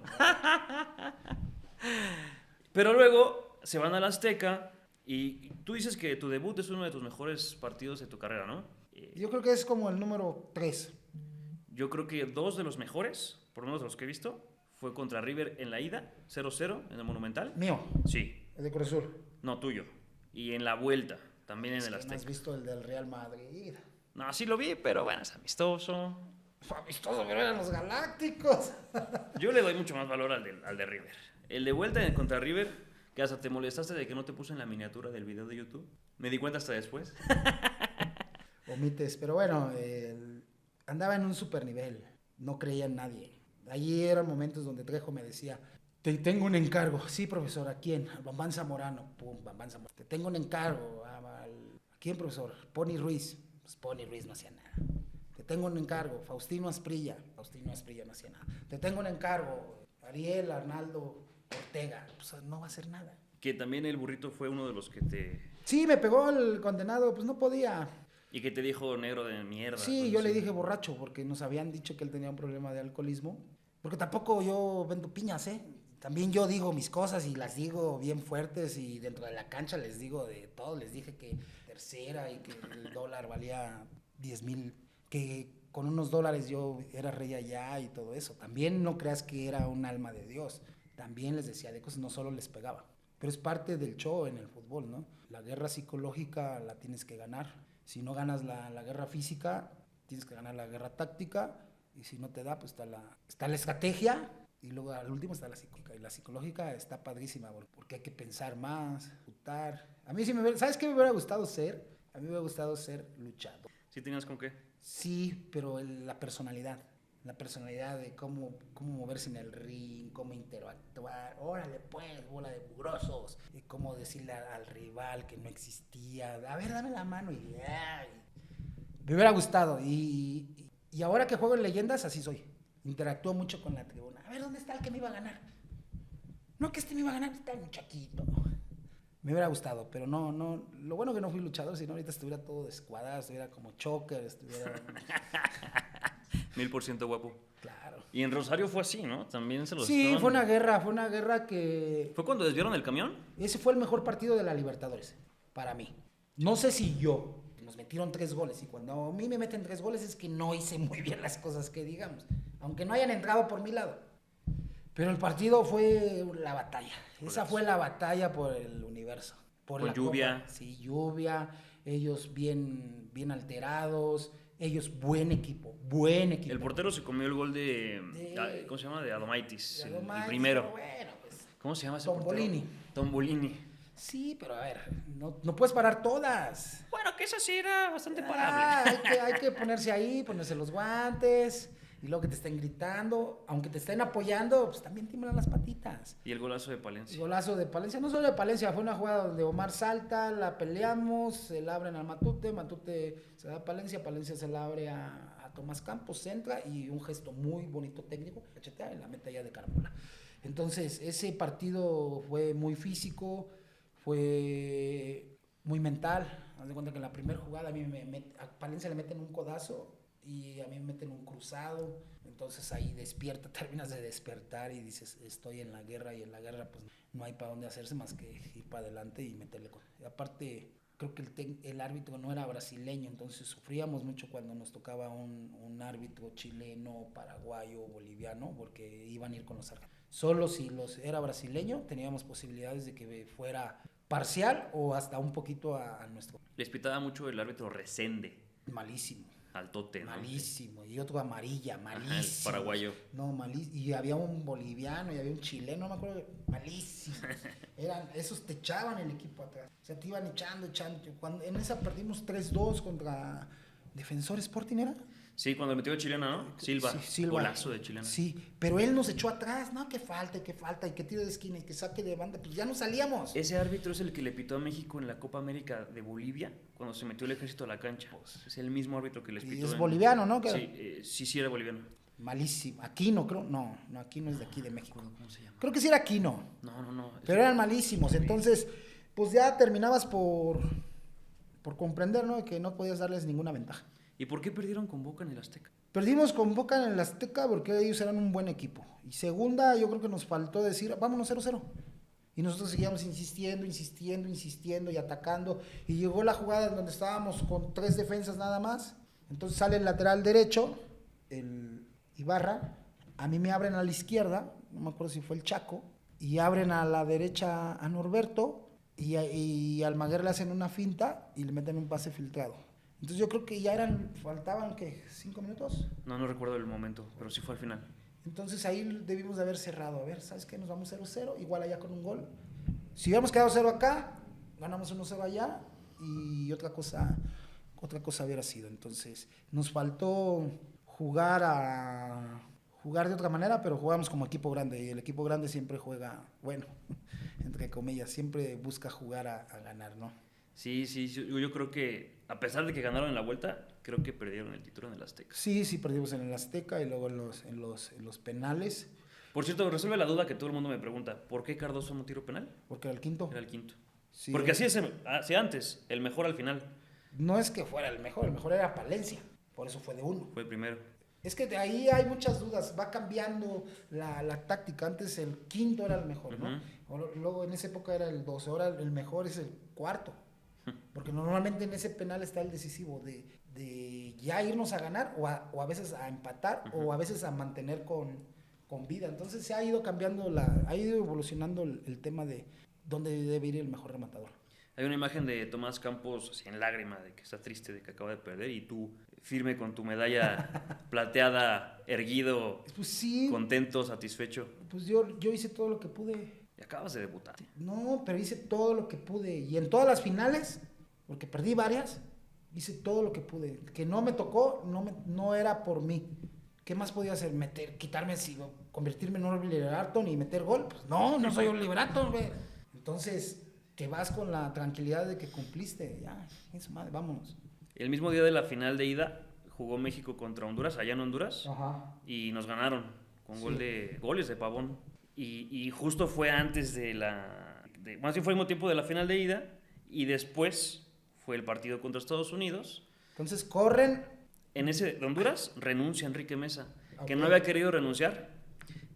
Pero luego se van al Azteca y tú dices que tu debut es uno de tus mejores partidos de tu carrera, ¿no? Yo creo que es como el número 3. Yo creo que 2 de los mejores, por lo menos de los que he visto, fue contra River en la ida, 0-0 en el Monumental. ¿Mío? Sí. ¿El de Cruz Azul? No, tuyo. Y en la vuelta, también en el Azteca. ¿No has visto el del Real Madrid? No, sí lo vi, pero bueno, es amistoso. Fue amistoso, pero eran los Galácticos. Yo le doy mucho más valor al de River. El de vuelta contra River, que hasta te molestaste de que no te puse en la miniatura del video de YouTube. Me di cuenta hasta después. Omites, pero bueno, andaba en un super nivel. No creía en nadie. Allí eran momentos donde Trejo me decía, te tengo un encargo. Sí, profesor, ¿a quién? Al Bambán Zamorano. Pum, Bambán Zamorano. Te tengo un encargo. ¿A quién, profesor? Pony Ruiz. Pues Pony Ruiz no hacía nada. Te tengo un encargo. Faustino Asprilla. Faustino Asprilla no hacía nada. Te tengo un encargo. Ariel, Arnaldo, Ortega. Pues no va a hacer nada. Que también el burrito fue uno de los que te... Sí, me pegó el condenado. Pues no podía. Y que te dijo negro de mierda. Sí, yo le dije borracho porque nos habían dicho que él tenía un problema de alcoholismo. Porque tampoco yo vendo piñas, ¿eh? También yo digo mis cosas y las digo bien fuertes y dentro de la cancha les digo de todo. Les dije que tercera y que el dólar valía 10,000, que con unos dólares yo era rey allá y todo eso. También no creas que era un alma de Dios. También les decía de cosas, no solo les pegaba. Pero es parte del show en el fútbol, ¿no? La guerra psicológica la tienes que ganar. Si no ganas la guerra física, tienes que ganar la guerra táctica. Y si no te da, pues está la estrategia. Y luego al último está la psicológica. Y la psicológica está padrísima, porque hay que pensar más, luchar. A mí sí ¿sabes qué me hubiera gustado ser? A mí me hubiera gustado ser luchador. ¿Sí tenías con qué? Sí, pero la personalidad. La personalidad de cómo moverse en el ring, cómo interactuar. Órale, pues, bola de mugrosos. Y cómo decirle al rival que no existía. A ver, dame la mano. Y me hubiera gustado. Y ahora que juego en Leyendas, así soy. Interactúo mucho con la tribuna. A ver, ¿dónde está el que me iba a ganar? No, que este me iba a ganar, está el muchachito. Me hubiera gustado, pero no. Lo bueno que no fui luchador, si no ahorita estuviera todo descuadrado, estuviera como choker, estuviera... 1000% guapo. Claro. Y en Rosario fue así, ¿no? También se los Sí, estaban... fue una guerra que... ¿Fue cuando desviaron el camión? Ese fue el mejor partido de la Libertadores, para mí. No sé si yo, nos metieron 3 goles, y cuando a mí me meten 3 goles es que no hice muy bien las cosas que digamos, aunque no hayan entrado por mi lado. Pero el partido fue la batalla. Esa fue la batalla por el universo. Con lluvia. Copa. Sí, lluvia. Ellos bien alterados. Ellos buen equipo. El portero se comió el gol de ¿cómo se llama? De Adomaitis. El primero. Bueno, pues, ¿Cómo se llama ese Tombolini. portero? Tombolini. Sí, pero a ver, no puedes parar todas. Bueno, que esa sí era bastante parable. Hay que ponerse ahí, ponerse los guantes, y luego que te estén gritando, aunque te estén apoyando, pues también tiemblan las patitas. Y el golazo de Palencia. El golazo de Palencia, no solo de Palencia, fue una jugada donde Omar salta, la peleamos, se la abren al Matute se da a Palencia se la abre a Tomás Campos, entra y un gesto muy bonito técnico, cachetea y la mete ya de carambola. Entonces, ese partido fue muy físico, fue muy mental. Haz de cuenta que en la primera jugada a Palencia le meten un codazo y a mí me meten un cruzado. Entonces ahí terminas de despertar y dices, estoy en la guerra, y en la guerra pues no hay para dónde hacerse más que ir para adelante y meterle. Y aparte, creo que el árbitro no era brasileño, entonces sufríamos mucho cuando nos tocaba un árbitro chileno, paraguayo, boliviano, porque iban a ir con los argentinos. Solo si era brasileño teníamos posibilidades de que fuera parcial o hasta un poquito a nuestro. Les pitaba mucho el árbitro Resende. Malísimo. Altote, ¿no? Malísimo. Y otro amarilla, malísimo. Ajá, el paraguayo. No, malísimo. Y había un boliviano y había un chileno, no me acuerdo. Malísimos. Esos te echaban el equipo atrás. O sea, te iban echando. En esa perdimos 3-2 contra Defensor Sporting, ¿era? Sí, cuando metió chilena, ¿no? Silva. Sí, Silva. Golazo de chilena. Sí, pero él nos echó atrás. No, que falta, y que tire de esquina, y que saque de banda. Pues ya no salíamos. Ese árbitro es el que le pitó a México en la Copa América de Bolivia, cuando se metió el ejército a la cancha. Es el mismo árbitro que les pitó. Y es boliviano, ¿no? Sí, era boliviano. Malísimo. Aquino, creo. No, Aquino es de aquí, de México. ¿Cómo se llama? Creo que sí era Aquino. No. Pero eran malísimos. Entonces, pues ya terminabas por comprender, ¿no? Que no podías darles ninguna ventaja. ¿Y por qué perdieron con Boca en el Azteca? Perdimos con Boca en el Azteca porque ellos eran un buen equipo. Y segunda, yo creo que nos faltó decir, vámonos 0-0. Y nosotros seguíamos insistiendo y atacando. Y llegó la jugada en donde estábamos con 3 defensas nada más. Entonces sale el lateral derecho, el Ibarra. A mí me abren a la izquierda, no me acuerdo si fue el Chaco. Y abren a la derecha a Norberto. Y al Maguer le hacen una finta y le meten un pase filtrado. Entonces yo creo que faltaban, ¿qué? ¿5 minutos? No recuerdo el momento, pero sí fue al final. Entonces ahí debimos de haber cerrado. A ver, ¿sabes qué? Nos vamos 0-0, igual allá con un gol. Si hubiéramos quedado 0 acá, ganamos 1-0 allá y otra cosa hubiera sido. Entonces nos faltó jugar de otra manera, pero jugamos como equipo grande. Y el equipo grande siempre juega, bueno, entre comillas, siempre busca jugar a ganar, ¿no? Sí, yo creo que a pesar de que ganaron en la vuelta, creo que perdieron el título en el Azteca. Sí, perdimos en el Azteca y luego en los penales. Por cierto, resuelve la duda que todo el mundo me pregunta, ¿por qué Cardoso no tiró penal? Porque era el quinto. Era el quinto. Sí, porque así antes, el mejor al final. No es que fuera el mejor era Palencia, por eso fue de 1. Fue el primero. Es que de ahí hay muchas dudas, va cambiando la táctica. Antes el quinto era el mejor, ¿no? Luego en esa época era el 12, ahora el mejor es el cuarto. Porque normalmente en ese penal está el decisivo de ya irnos a ganar o a veces a empatar o a veces a mantener con vida. Entonces se ha ido cambiando, ha ido evolucionando el tema de dónde debe ir el mejor rematador. Hay una imagen de Tomás Campos así en lágrima, de que está triste, de que acaba de perder, y tú firme con tu medalla plateada, erguido, pues sí, contento, satisfecho. Pues yo hice todo lo que pude. Y acabas de debutar. No, pero hice todo lo que pude. Y en todas las finales, porque perdí varias, hice todo lo que pude. Que no me tocó, no era por mí. ¿Qué más podía hacer? Convertirme en Oliver Atom y meter gol. Pues no soy Oliver Atom, güey. Entonces, te vas con la tranquilidad de que cumpliste. Ya, es madre, vámonos. El mismo día de la final de ida, jugó México contra Honduras, allá en Honduras. Ajá. Y nos ganaron con goles de Pavón. Y justo fue antes más bien fue al mismo tiempo de la final de ida, y después fue el partido contra Estados Unidos. Entonces corren. En ese de Honduras renuncia Enrique Mesa, Okay. que no había querido renunciar.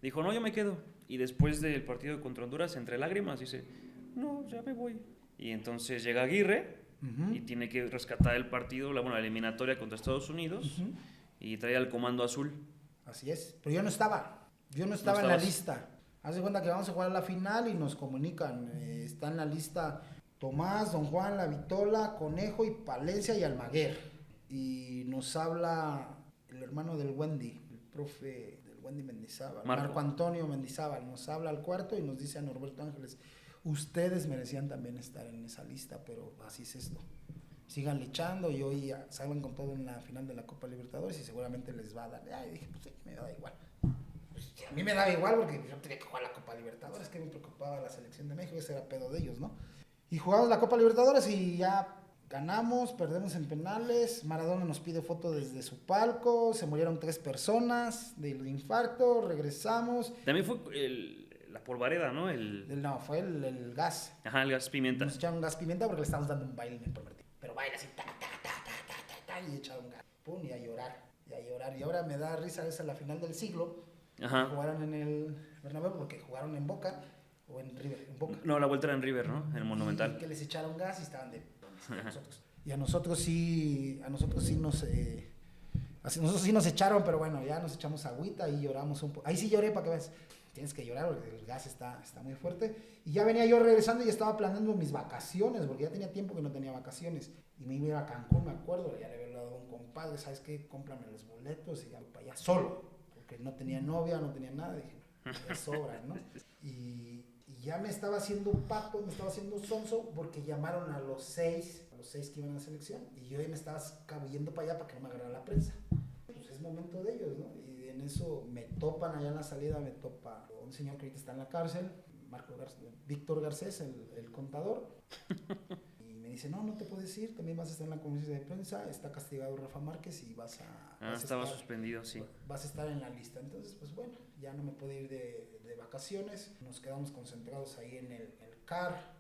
Dijo, no, yo me quedo. Y después del partido contra Honduras, entre lágrimas, dice, no, ya me voy. Y entonces llega Aguirre y tiene que rescatar el partido, la eliminatoria contra Estados Unidos, y trae al comando azul. Así es, pero yo no estaba en la lista. Haz de cuenta que vamos a jugar la final y nos comunican. Está en la lista Tomás, Don Juan, La Vitola, Conejo y Palencia y Almaguer. Y nos habla el hermano del Wendy, el profe del Wendy Mendizábal, Marco Antonio Mendizábal. Nos habla al cuarto y nos dice a Norberto Ángeles, ustedes merecían también estar en esa lista, pero así es esto. Sigan luchando y hoy salgan con todo en la final de la Copa Libertadores y seguramente les va a dar. Y dije, pues sí, me da igual. Pues, a mí me daba igual porque yo tenía que jugar la Copa Libertadores, que me preocupaba la selección de México, ese era pedo de ellos, ¿no? Y jugamos la Copa Libertadores y ya ganamos, perdemos en penales. Maradona nos pide foto desde su palco, se murieron 3 personas del infarto, regresamos. También fue la polvareda, ¿no? No, fue el gas. Ajá, el gas pimienta. Nos echaron gas pimienta porque le estábamos dando un baile en el primer tiempo. Pero baila así, ta, ta, ta, ta, ta, ta, y echaron gas. Pum, y a llorar, y a llorar. Y ahora me da risa esa la final del siglo. Ajá. Jugaron en el Bernabéu porque jugaron en Boca o en River, en Boca. No, la vuelta era en River, ¿no? En el Monumental. Y que les echaron gas y estaban de nosotros. Y a nosotros sí nos echaron, pero bueno, ya nos echamos agüita y lloramos un poco. Ahí sí lloré para que veas. Tienes que llorar porque el gas está muy fuerte. Y ya venía yo regresando y estaba planeando mis vacaciones, porque ya tenía tiempo que no tenía vacaciones. Y me iba a ir a Cancún, me acuerdo, ya le había hablado a un compadre, ¿sabes qué? Cómprame los boletos y ya voy para allá solo, porque no tenía novia, no tenía nada. Dije, ya sobra, ¿no? Y ya me estaba haciendo un pato, me estaba haciendo sonso, porque llamaron a los seis que iban a la selección. Y yo ya me estaba escabullendo para allá para que no me agarrara la prensa. Pues es momento de ellos, ¿no? Y en eso me topan allá en la salida, me topa un señor que ahorita está en la cárcel, Víctor Garcés, el contador, y me dice, no te puedes ir, también vas a estar en la conferencia de prensa, está castigado Rafa Márquez y vas a estaba estar, suspendido, sí. Vas a estar en la lista. Entonces, pues bueno, ya no me puedo ir de vacaciones, nos quedamos concentrados ahí en el CAR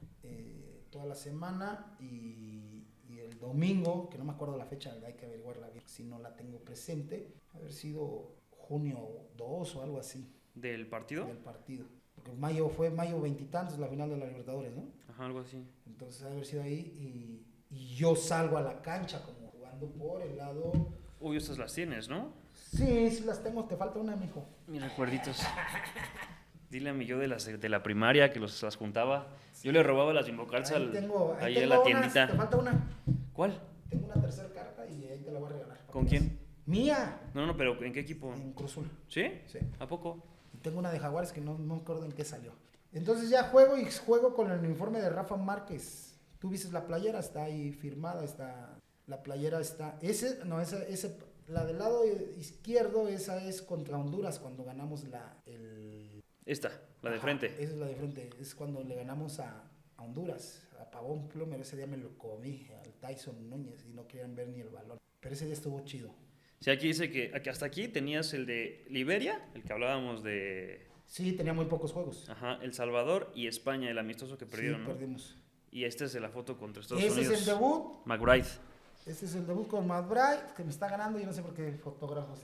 toda la semana y el domingo, que no me acuerdo la fecha, hay que averiguarla bien, si no la tengo presente, haber sido junio 2 o algo así. ¿Del partido? Del partido. Porque fue mayo 20 y tantos la final de la Libertadores, ¿no? Ajá, algo así. Entonces haber sido ahí y yo salgo a la cancha como jugando por el lado... Uy, estas las tienes, ¿no? Sí las tengo, te falta una, mijo. Mis recuerditos. Dile a mi yo de la primaria que las juntaba. Yo le robaba las Bimbocalza ahí en la tiendita. Te falta una. ¿Cuál? Tengo una tercera carta y ahí te la voy a regalar. ¿Con quién? ¡Mía! No, pero ¿en qué equipo? En Cruzul. ¿Sí? Sí. ¿A poco? Y tengo una de Jaguares que no me acuerdo en qué salió. Entonces ya juego con el uniforme de Rafa Márquez. Tú viste la playera, está ahí firmada, la playera está... la del lado izquierdo, esa es contra Honduras cuando ganamos Esta, la de frente. Esa es la de frente, es cuando le ganamos a Honduras, a Pavón Plomer. Ese día me lo comí al Tyson Núñez y no querían ver ni el balón. Pero ese día estuvo chido. Sí, aquí dice que hasta aquí tenías el de Liberia, el que hablábamos de... Sí, tenía muy pocos juegos. Ajá, El Salvador y España, el amistoso que perdieron, sí, ¿no? perdimos. Y este es de la foto contra Estados Ese Unidos. es el debut. McBride. Este es el debut con McBride, que me está ganando. Yo no sé por qué fotógrafos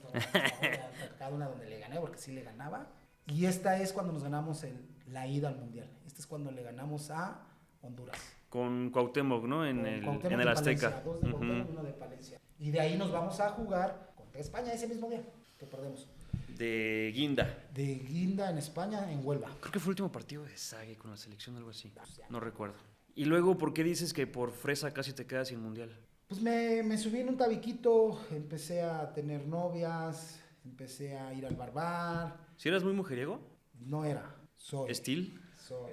cada una donde le gané, porque sí le ganaba. Y esta es cuando nos ganamos la ida al Mundial. Esta es cuando le ganamos a Honduras. Con Cuauhtémoc, ¿no? En el Azteca. Palencia, 2 de Cuauhtémoc y 1 de Palencia. Y de ahí nos vamos a jugar contra España ese mismo día, que perdemos. De Guinda. De Guinda en España, en Huelva. Creo que fue el último partido de Sague con la selección, algo así. No recuerdo. Y luego, ¿por qué dices que por fresa casi te quedas sin mundial? Pues me subí en un tabiquito, empecé a tener novias, empecé a ir al barbar. ¿Si eras muy mujeriego? No era, soy. ¿Estil? Soy.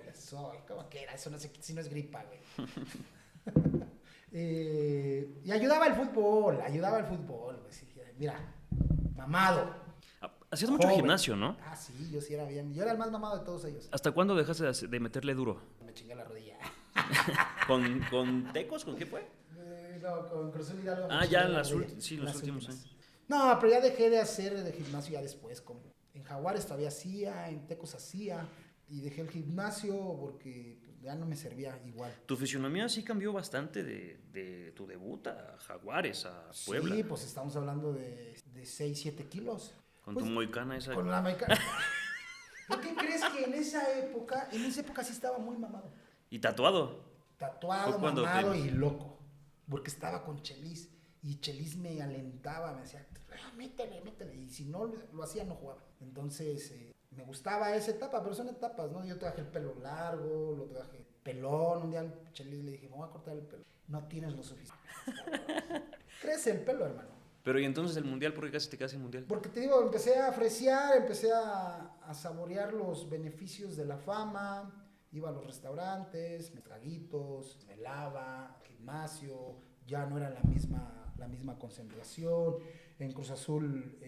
¿Cómo que era? Eso no sé si no es gripa, güey. Y ayudaba al fútbol, güey. Sí, mira, mamado. Hacías mucho joven. Gimnasio, ¿no? Ah, sí, yo sí era bien. Yo era el más mamado de todos ellos. ¿Hasta cuándo dejaste de meterle duro? Me chingué la rodilla. ¿Con Tecos? ¿Con qué fue? No, con Cruzul Hidalgo. Ya en los últimos años. No, pero ya dejé de hacer de gimnasio ya después. Como en Jaguares todavía hacía, en Tecos hacía. Y dejé el gimnasio porque ya no me servía igual. Tu fisionomía sí cambió bastante de tu debut a Jaguares, a Puebla. Sí, pues estamos hablando de 6, 7 kilos. Con pues, tu moicana esa. Con la moicana. ¿Por qué crees que en esa época sí estaba muy mamado? ¿Y tatuado? Tatuado, mamado y loco. Porque estaba con Chelis. Y Chelis me alentaba, me decía, métele. Y si no lo hacía, no jugaba. Entonces, me gustaba esa etapa, pero son etapas, ¿no? Yo traje el pelo largo, lo traje pelón. Un día al Chelis le dije, me voy a cortar el pelo. No tienes lo suficiente. Crece el pelo, hermano. Pero ¿y entonces el mundial? ¿Por qué casi te quedas sin mundial? Porque te digo, empecé a apreciar, empecé a saborear los beneficios de la fama. Iba a los restaurantes, me traguitos, me lava, gimnasio. Ya no era la misma concentración. En Cruz Azul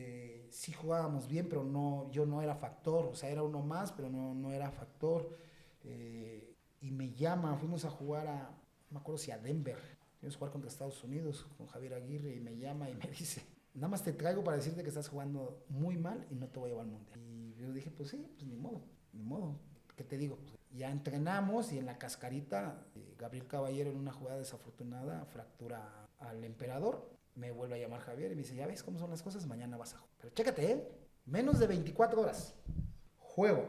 sí jugábamos bien, pero yo no era factor. O sea, era uno más, pero no era factor. Y me llama, fuimos a jugar no me acuerdo si a Denver. Fuimos a jugar contra Estados Unidos con Javier Aguirre y me llama y me dice, nada más te traigo para decirte que estás jugando muy mal y no te voy a llevar al mundial. Y yo dije, pues sí, pues ni modo. ¿qué te digo? Pues, ya entrenamos y en la cascarita, Gabriel Caballero en una jugada desafortunada fractura al emperador. Me vuelve a llamar Javier y me dice, ya ves cómo son las cosas, mañana vas a jugar. Pero chécate, menos de 24 horas. Juego.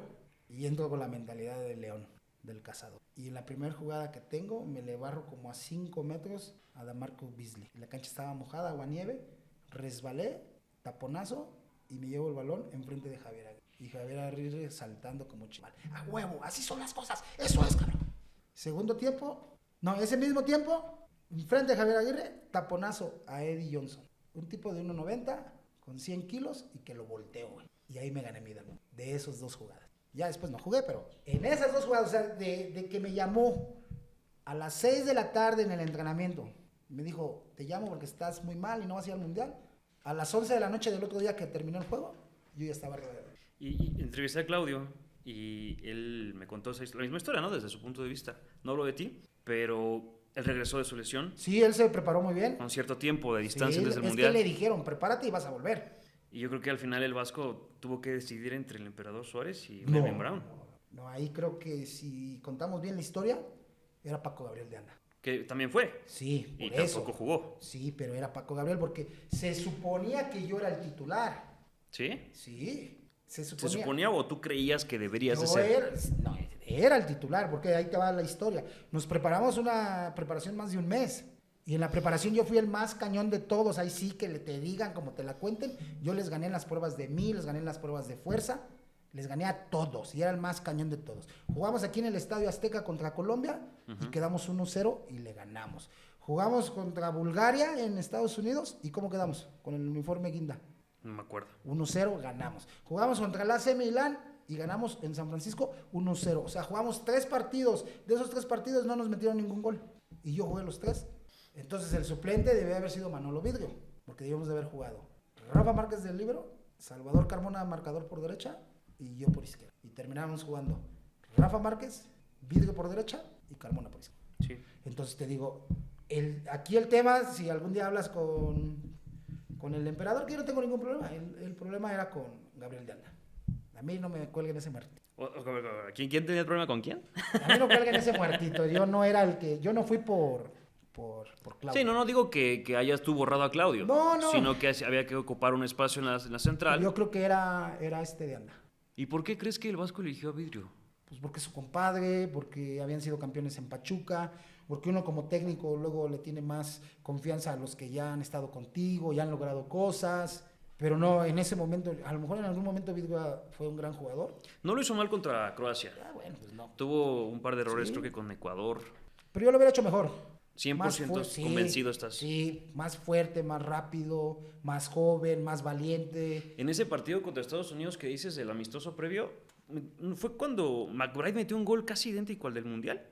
Y entro con la mentalidad del león, del cazador. Y en la primera jugada que tengo, me le barro como a 5 metros a Damarco Beasley. La cancha estaba mojada, agua nieve, resbalé, taponazo, y me llevo el balón enfrente de Javier Aguirre. Y Javier Aguirre saltando como chival. ¡A huevo! ¡Así son las cosas! ¡Eso es, cabrón! Segundo tiempo, no, ese mismo tiempo, enfrente de Javier Aguirre, taponazo a Eddie Johnson. Un tipo de 1.90 con 100 kilos y que lo volteo, güey. Y ahí me gané mi medalla de esos 2 jugadas. Ya después no jugué, pero en esas 2 jugadas, o sea, de que me llamó a las 6 de la tarde en el entrenamiento, me dijo, te llamo porque estás muy mal y no vas a ir al mundial. A las 11 de la noche del otro día que terminó el juego, yo ya estaba rodeado. Y entrevisté a Claudio y él me contó la misma historia, ¿no? Desde su punto de vista. No hablo de ti, pero él regresó de su lesión. Sí, él se preparó muy bien. Con cierto tiempo de distancia sí, desde el es mundial. Que le dijeron, prepárate y vas a volver. Y yo creo que al final el Vasco tuvo que decidir entre el Emperador Suárez y Memo Brown. No, ahí creo que si contamos bien la historia, era Paco Gabriel de Anda. Que también fue. Sí, por y eso. tampoco jugó. Sí, pero era Paco Gabriel porque se suponía que yo era el titular. ¿Sí? Sí, ¿Se suponía o tú creías que deberías de no ser? Era el titular, porque ahí te va la historia. Nos preparamos una preparación más de un mes. Y en la preparación yo fui el más cañón de todos. Ahí sí que te digan, como te la cuenten. Yo les gané en las pruebas de 1000, les gané en las pruebas de fuerza. Les gané a todos y era el más cañón de todos. Jugamos aquí en el Estadio Azteca contra Colombia y quedamos 1-0 y le ganamos. Jugamos contra Bulgaria en Estados Unidos y ¿cómo quedamos? Con el uniforme guinda. No me acuerdo. 1-0 ganamos. Jugamos contra el AC Milán y ganamos en San Francisco 1-0. O sea, jugamos 3 partidos. De esos 3 partidos no nos metieron ningún gol. Y yo jugué los 3. Entonces el suplente debe haber sido Manolo Vidrio, porque debíamos de haber jugado Rafa Márquez del Libro, Salvador Carmona, marcador por derecha, y yo por izquierda. Y terminamos jugando Rafa Márquez, Vidrio por derecha y Carmona por izquierda. Sí. Entonces te digo, aquí el tema, si algún día hablas con el emperador, que yo no tengo ningún problema, el problema era con Gabriel de Anda. A mí no me cuelguen ese muertito. ¿Quién tenía el problema con quién? A mí no cuelguen ese muertito. Yo no fui por Claudio. Sí, no digo que hayas tú borrado a Claudio. No. Sino que había que ocupar un espacio en la central. Yo creo que era de Anda. ¿Y por qué crees que el Vasco eligió a Vidrio? Pues porque es su compadre, porque habían sido campeones en Pachuca, porque uno como técnico luego le tiene más confianza a los que ya han estado contigo, ya han logrado cosas. Pero no, en ese momento, a lo mejor en algún momento Vidrio fue un gran jugador. No lo hizo mal contra Croacia. Bueno, pues no. Tuvo un par de errores, creo que con Ecuador. Pero yo lo hubiera hecho mejor. 100% convencido estás. Sí, más fuerte, más rápido, más joven, más valiente. En ese partido contra Estados Unidos que dices del amistoso previo, ¿fue cuando McBride metió un gol casi idéntico al del Mundial?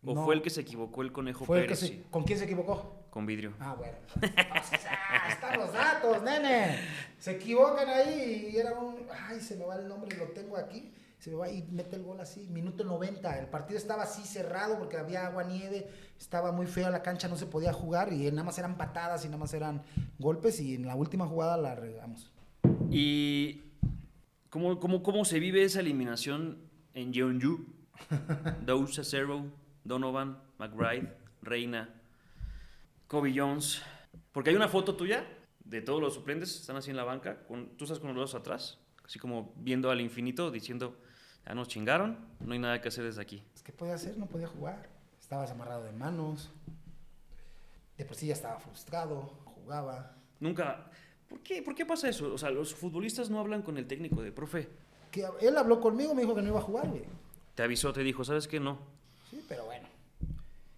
¿O no, fue el que se equivocó el Conejo fue Pérez? El que ¿Con quién se equivocó? Con Vidrio. Ah, bueno. Entonces, están los datos, nene. Se equivocan ahí y era un... Ay, se me va el nombre, lo tengo aquí. Se me va y mete el gol así, minuto 90. El partido estaba así cerrado porque había agua, nieve, estaba muy fea la cancha, no se podía jugar y nada más eran patadas y nada más eran golpes y en la última jugada la regamos. ¿Y cómo se vive esa eliminación en Jeonju? 2-0, Donovan, McBride, Reina, Kobe Jones. Porque hay una foto tuya de todos los suplentes, están así en la banca, tú estás con los brazos atrás, así como viendo al infinito, diciendo... Ya nos chingaron, no hay nada que hacer desde aquí. ¿Qué podía hacer? No podía jugar. Estabas amarrado de manos. De por sí ya estaba frustrado, jugaba. Nunca... ¿Por qué pasa eso? O sea, los futbolistas no hablan con el técnico de profe. Que él habló conmigo, me dijo que no iba a jugar, güey. Te avisó, te dijo, ¿sabes qué? No. Sí, pero bueno.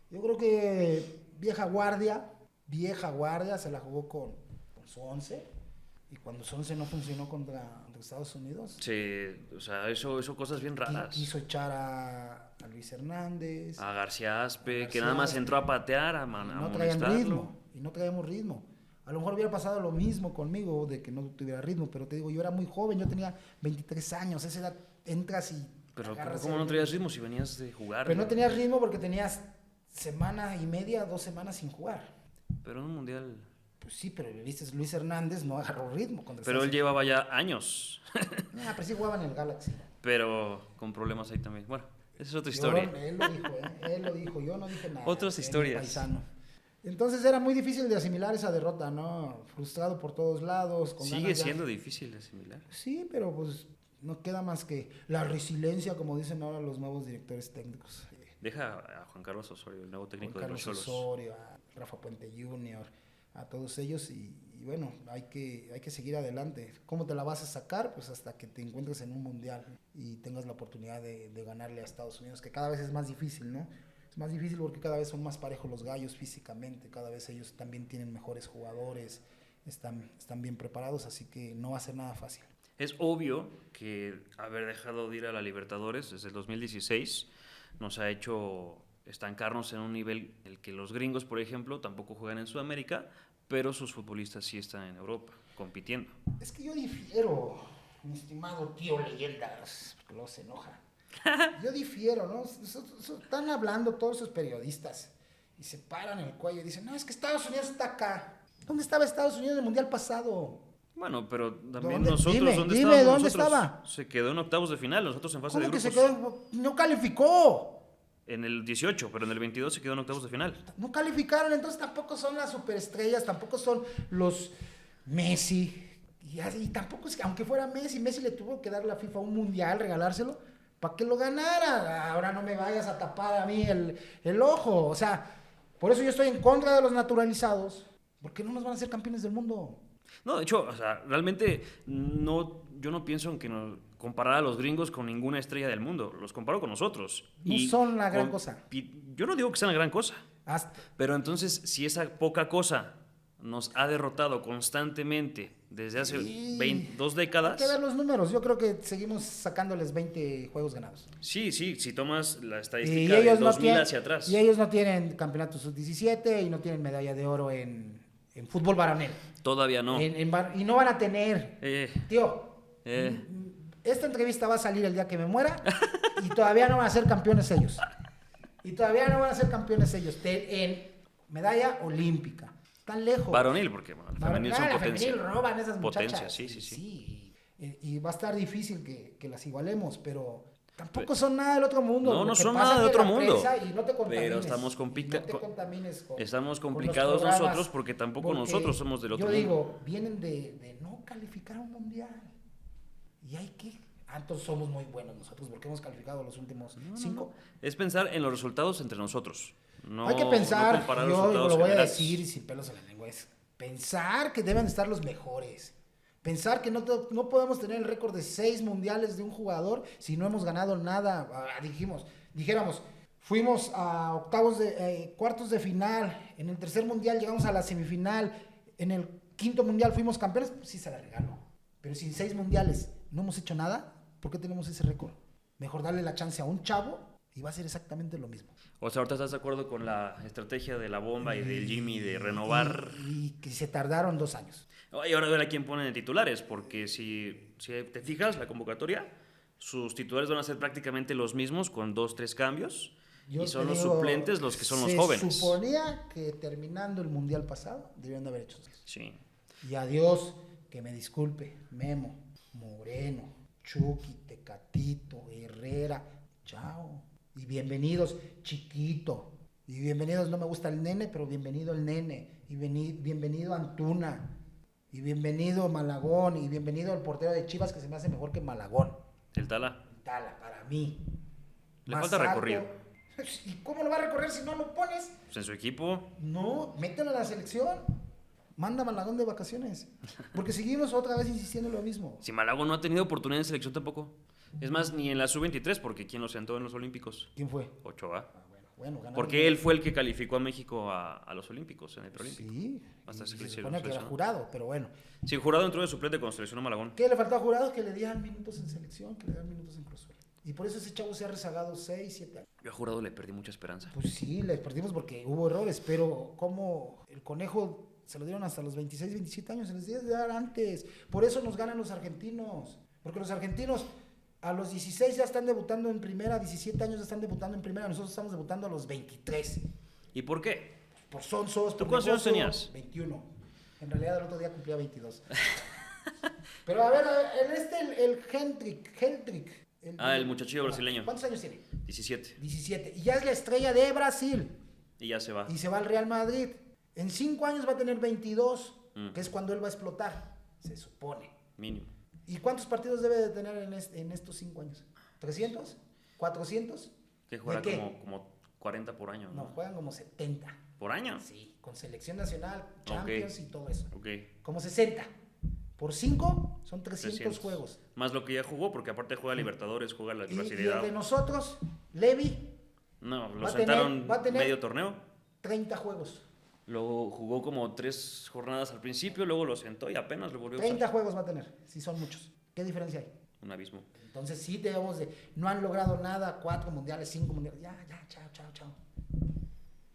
Yo creo que vieja guardia, se la jugó con su 11. Y cuando su 11 no funcionó contra Estados Unidos. Sí, o sea, eso cosas bien raras. Quiso echar a Luis Hernández. A García Aspe, que nada más entró a patear, a no traían ritmo, y no traíamos ritmo. A lo mejor hubiera pasado lo mismo conmigo, de que no tuviera ritmo, pero te digo, yo era muy joven, yo tenía 23 años, a esa edad entras y... Pero ¿cómo no traías ritmo si venías de jugar? Pero no tenías ritmo porque tenías semana y media, 2 semanas sin jugar. Pero en un mundial... Pues sí, pero viste, Luis Hernández no agarró ritmo. Pero él llevaba ya años. Pero sí jugaba en el Galaxy. Pero con problemas ahí también. Bueno, Esa es otra historia. Él lo dijo, él lo dijo, yo no dije nada. Otras historias. Paisano. Entonces era muy difícil de asimilar esa derrota, ¿no? Frustrado por todos lados. Sigue siendo difícil de asimilar. Sí, pero pues no queda más que la resiliencia, como dicen ahora los nuevos directores técnicos. Deja a Juan Carlos Osorio, el nuevo técnico Juan de los Carlos Xolos. Osorio, a Rafa Puente Jr., a todos ellos y bueno, hay que seguir adelante. ¿Cómo te la vas a sacar? Pues hasta que te encuentres en un mundial y tengas la oportunidad de ganarle a Estados Unidos, que cada vez es más difícil, ¿no? Es más difícil porque cada vez son más parejos los gallos físicamente, cada vez ellos también tienen mejores jugadores, están bien preparados, así que no va a ser nada fácil. Es obvio que haber dejado de ir a la Libertadores desde el 2016 nos ha hecho estancarnos en un nivel en el que los gringos, por ejemplo, tampoco juegan en Sudamérica, pero sus futbolistas sí están en Europa, compitiendo. Es que yo difiero, mi estimado tío Leyendas, porque luego se enoja. Yo difiero, ¿no? Están hablando todos esos periodistas y se paran el cuello y dicen, no, es que Estados Unidos está acá. ¿Dónde estaba Estados Unidos en el Mundial pasado? Bueno, pero también ¿Dónde? nosotros, Dime, ¿dónde dime, estábamos ¿dónde nosotros? estaba? Se quedó en octavos de final, nosotros en fase de ¿Cómo que grupos. se quedó? No calificó. En el 18, pero en el 22 se quedó en octavos de final. No calificaron, entonces tampoco son las superestrellas, tampoco son los Messi. Y tampoco es que, aunque fuera Messi le tuvo que dar a la FIFA un mundial, regalárselo, para que lo ganara. Ahora no me vayas a tapar a mí el ojo. O sea, por eso yo estoy en contra de los naturalizados, porque no nos van a hacer campeones del mundo. No, de hecho, o sea, realmente yo no pienso en que nos comparar a los gringos con ninguna estrella del mundo. Los comparo con nosotros. No son la gran cosa. Yo no digo que sean la gran cosa. Hasta. Pero entonces, si esa poca cosa nos ha derrotado constantemente desde hace 2 décadas... Hay que ver los números. Yo creo que seguimos sacándoles 20 juegos ganados. Sí, si tomas la estadística de 2000 hacia atrás. Y ellos no tienen campeonato sub-17 y no tienen medalla de oro en fútbol varonil. Todavía no. Y no van a tener. Tío, esta entrevista va a salir el día que me muera y todavía no van a ser campeones ellos. En medalla olímpica. Tan lejos. Varonil, porque bueno, el femenil son potencia. Femenil roban esas muchachas. Potencia, sí. Y va a estar difícil que las igualemos, pero tampoco son nada del otro mundo. No son nada del otro mundo. Y no te pero estamos complicados con nosotros porque tampoco nosotros somos del otro mundo. Yo digo, vienen de no calificar a un mundial. Y hay que... Entonces somos muy buenos nosotros porque hemos calificado los últimos 5. Es pensar en los resultados entre nosotros. No, hay que pensar, no comparar yo resultados lo voy generales. a decir sin pelos en la lengua, es pensar que deben estar los mejores. Pensar que no podemos tener el récord de 6 mundiales de un jugador si no hemos ganado nada. Dijéramos, fuimos a cuartos de final, en el tercer mundial llegamos a la semifinal, en el quinto mundial fuimos campeones, pues sí se la regalo. Pero si en 6 mundiales no hemos hecho nada, ¿por qué tenemos ese récord? Mejor darle la chance a un chavo y va a ser exactamente lo mismo. O sea, ahorita estás de acuerdo con la estrategia de la bomba y del Jimmy de renovar. Y que se tardaron 2 años. Y ahora ver a quién ponen de titulares, porque si te fijas, la convocatoria, sus titulares van a ser prácticamente los mismos con 2-3 cambios. Y son los suplentes los que son los jóvenes. Se suponía que terminando el mundial pasado debían de haber hecho eso. Sí. Y adiós, que me disculpe, Memo, Moreno, Chucky, Tecatito, Herrera, chao. Y bienvenidos, Chiquito. Y bienvenidos, no me gusta el nene, pero bienvenido el nene. Y bienvenido Antuna. Y bienvenido Malagón. Y bienvenido el portero de Chivas, que se me hace mejor que Malagón. El Tala. Para mí. Le falta recorrido. ¿Y cómo lo va a recorrer si no lo pones? Pues en su equipo. No, mételo a la selección. Manda a Malagón de vacaciones. Porque seguimos otra vez insistiendo en lo mismo. Si Malagón no ha tenido oportunidad en selección tampoco. Es más, ni en la sub-23, porque ¿quién lo sentó en los Olímpicos? ¿Quién fue? Ochoa. Bueno, porque él fue el que calificó a México a los Olímpicos, en el preolímpico. Sí. Hasta se supone que era Jurado, pero bueno. Sí, Jurado entró de suplente con selección a Malagón. ¿Qué le faltó a Jurado? Que le dieran minutos en selección, que le dieran minutos en Cruz Azul. Y por eso ese chavo se ha rezagado 6, 7 años. Yo a Jurado le perdí mucha esperanza. Pues sí, le perdimos porque hubo errores, pero como el Conejo se lo dieron hasta los 26, 27 años, se les debe dar antes. Por eso nos ganan los argentinos. Porque los argentinos a los 16 ya están debutando en primera, 17 años ya están debutando en primera, nosotros estamos debutando a los 23. ¿Y por qué? Por sonsos. ¿Tú cuántos años tenías? 21. En realidad el otro día cumplía 22. Pero a ver, el Hendrick, El muchachillo brasileño. ¿Cuántos años tiene? 17. 17. Y ya es la estrella de Brasil. Y ya se va. Y se va al Real Madrid. En 5 años va a tener 22, que es cuando él va a explotar, se supone. Mínimo. ¿Y cuántos partidos debe de tener en estos 5 años? ¿300? ¿400? Que juega como 40 por año, ¿no? No, juegan como 70. ¿Por año? Sí, con selección nacional, Champions y todo eso. Ok. Como 60. Por 5 son 300 juegos. Más lo que ya jugó, porque aparte juega Libertadores, juega la Y el Clasicidad. de nosotros, Levi, No, lo va a sentaron tener medio torneo. 30 juegos. Luego jugó como 3 jornadas al principio, luego lo sentó y apenas lo volvió a 30 usar. juegos va a tener, si son muchos. ¿Qué diferencia hay? Un abismo. Entonces sí debemos de... No han logrado nada, 4 mundiales, 5 mundiales. Ya, chao.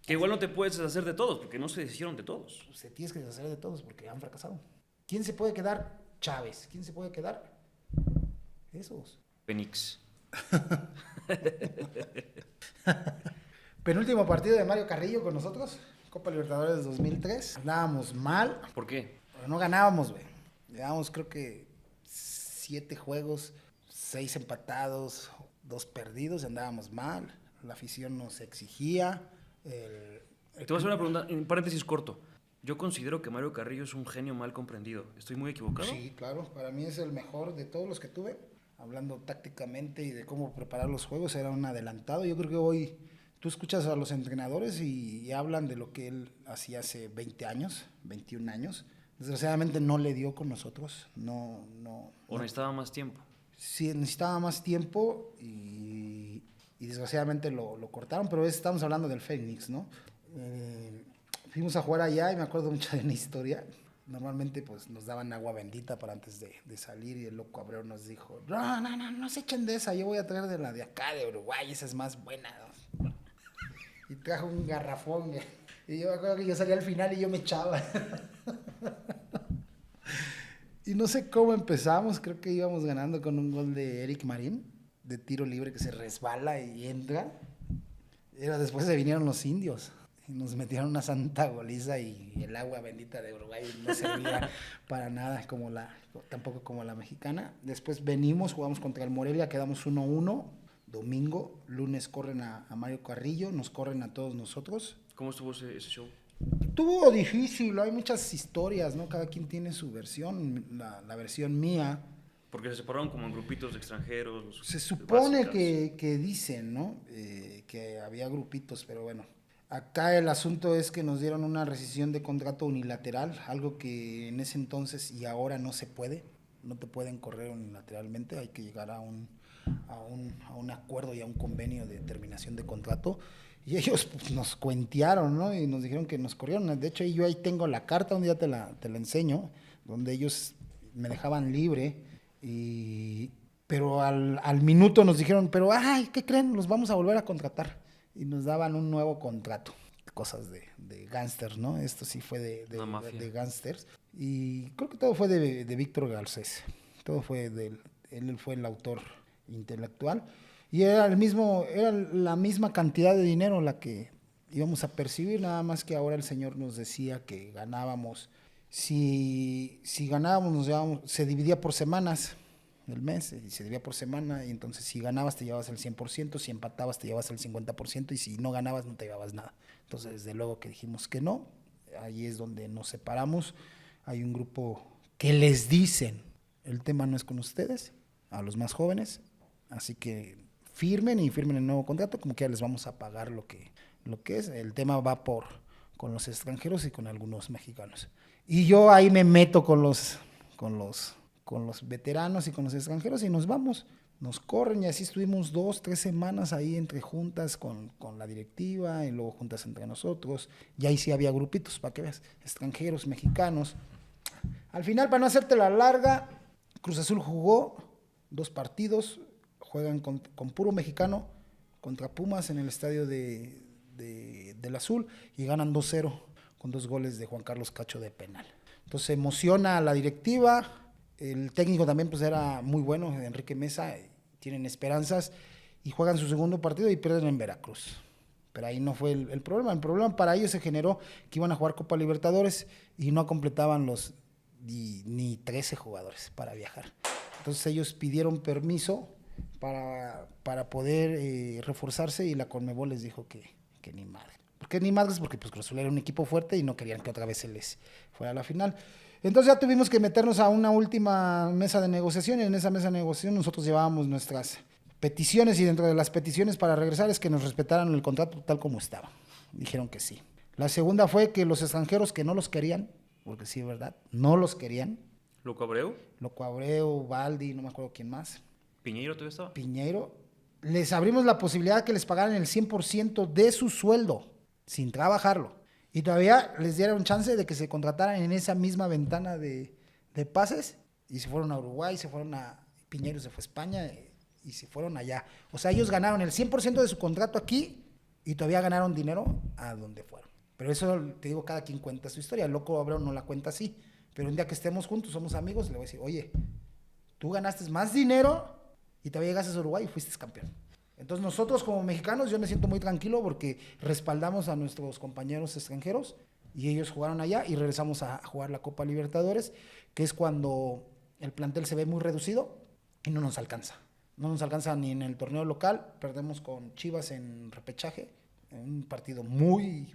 Que igual no te puedes deshacer de todos, porque no se deshicieron de todos. Pues te tienes que deshacer de todos porque han fracasado. ¿Quién se puede quedar? Chávez. ¿Quién se puede quedar? Esos. Penix. Penúltimo partido de Mario Carrillo con nosotros. Copa Libertadores 2003. Andábamos mal. ¿Por qué? Pero no ganábamos, güey. Llevábamos creo que 7 juegos, 6 empatados, 2 perdidos. Andábamos mal. La afición nos exigía. Te voy a hacer una pregunta, en paréntesis corto. Yo considero que Mario Carrillo es un genio mal comprendido. ¿Estoy muy equivocado? Sí, claro. Para mí es el mejor de todos los que tuve. Hablando tácticamente y de cómo preparar los juegos, era un adelantado. Yo creo que hoy tú escuchas a los entrenadores y hablan de lo que él hacía hace 20 años, 21 años. Desgraciadamente no le dio con nosotros. No. Necesitaba más tiempo? Sí, necesitaba más tiempo y desgraciadamente lo cortaron, pero estamos hablando del Fénix, ¿no? Fuimos a jugar allá y me acuerdo mucho de una historia. Normalmente pues nos daban agua bendita para antes de salir y el loco Abreu nos dijo, no se echen de esa, yo voy a traer de la de acá de Uruguay, esa es más buena, ¿no? Y trajo un garrafón, güey. Y yo me acuerdo que yo salía al final y yo me echaba. Y no sé cómo empezamos, creo que íbamos ganando con un gol de Eric Marín, de tiro libre que se resbala y entra. Después se vinieron los indios. Nos metieron una santa goliza y el agua bendita de Uruguay no servía para nada, tampoco como la mexicana. Después jugamos contra el Morelia, quedamos 1-1. Domingo, lunes corren a Mario Carrillo, nos corren a todos nosotros. ¿Cómo estuvo ese show? Estuvo difícil, hay muchas historias, ¿no? Cada quien tiene su versión, la versión mía. Porque se separaron como en grupitos de extranjeros. Se supone que dicen, ¿no? Que había grupitos, pero bueno. Acá el asunto es que nos dieron una rescisión de contrato unilateral, algo que en ese entonces y ahora no se puede. No te pueden correr unilateralmente, hay que llegar a un acuerdo y a un convenio de terminación de contrato. Y ellos pues, nos cuentearon, ¿no? Y nos dijeron que nos corrieron. De hecho, yo ahí tengo la carta, un día te la enseño, donde ellos me dejaban libre. Pero al minuto nos dijeron, pero, ¿qué creen? Los vamos a volver a contratar. Y nos daban un nuevo contrato. Cosas de gángsters, ¿no? Esto sí fue de gángsters. Y creo que todo fue de Víctor Garcés. Todo fue de él. Él fue el autor intelectual. Y era la misma cantidad de dinero la que íbamos a percibir, nada más que ahora el señor nos decía que ganábamos. Si ganábamos, se dividía por semanas del mes, y se dividía por semana, y entonces si ganabas te llevabas el 100%, si empatabas te llevabas el 50%, y si no ganabas no te llevabas nada. Entonces, desde luego que dijimos que no, ahí es donde nos separamos. Hay un grupo que les dicen, el tema no es con ustedes, a los más jóvenes, así que firmen el nuevo contrato, como que ya les vamos a pagar lo que es. El tema va con los extranjeros y con algunos mexicanos. Y yo ahí me meto con los veteranos y con los extranjeros y nos vamos. Nos corren y así estuvimos 2-3 semanas ahí entre juntas con la directiva y luego juntas entre nosotros. Y ahí sí había grupitos, para que veas, extranjeros, mexicanos. Al final, para no hacerte la larga, Cruz Azul jugó 2 partidos, juegan con puro mexicano contra Pumas en el estadio del Azul y ganan 2-0 con 2 goles de Juan Carlos Cacho de penal. Entonces se emociona a la directiva, el técnico también pues era muy bueno, Enrique Mesa, tienen esperanzas y juegan su segundo partido y pierden en Veracruz. Pero ahí no fue el problema. El problema para ellos se generó que iban a jugar Copa Libertadores y no completaban ni 13 jugadores para viajar. Entonces ellos pidieron permiso para poder reforzarse, y la Conmebol les dijo que ni madre. ¿Por qué ni madres? Porque pues Cruz Azul era un equipo fuerte y no querían que otra vez se les fuera a la final. Entonces ya tuvimos que meternos a una última mesa de negociación, y en esa mesa de negociación nosotros llevábamos nuestras peticiones, y dentro de las peticiones para regresar es que nos respetaran el contrato tal como estaba. Dijeron que sí. La segunda fue que los extranjeros que no los querían, porque sí, ¿verdad? No los querían. ¿Loco Abreu? Loco Abreu, Baldi, no me acuerdo quién más. ¿Piñeiro todavía estaba? Piñeiro. Les abrimos la posibilidad de que les pagaran el 100% de su sueldo, sin trabajarlo. Y todavía les dieron chance de que se contrataran en esa misma ventana de pases, y se fueron a Uruguay, Piñeiro se fue a España, y se fueron allá. O sea, ellos ganaron el 100% de su contrato aquí, y todavía ganaron dinero a donde fueron. Pero eso, te digo, cada quien cuenta su historia. El Loco Abreu no la cuenta así. Pero un día que estemos juntos, somos amigos, le voy a decir, oye, tú ganaste más dinero y todavía llegaste a Uruguay y fuiste campeón. Entonces nosotros como mexicanos, yo me siento muy tranquilo porque respaldamos a nuestros compañeros extranjeros, y ellos jugaron allá, y regresamos a jugar la Copa Libertadores, que es cuando el plantel se ve muy reducido y no nos alcanza. No nos alcanza ni en el torneo local. Perdemos con Chivas en repechaje, en un partido muy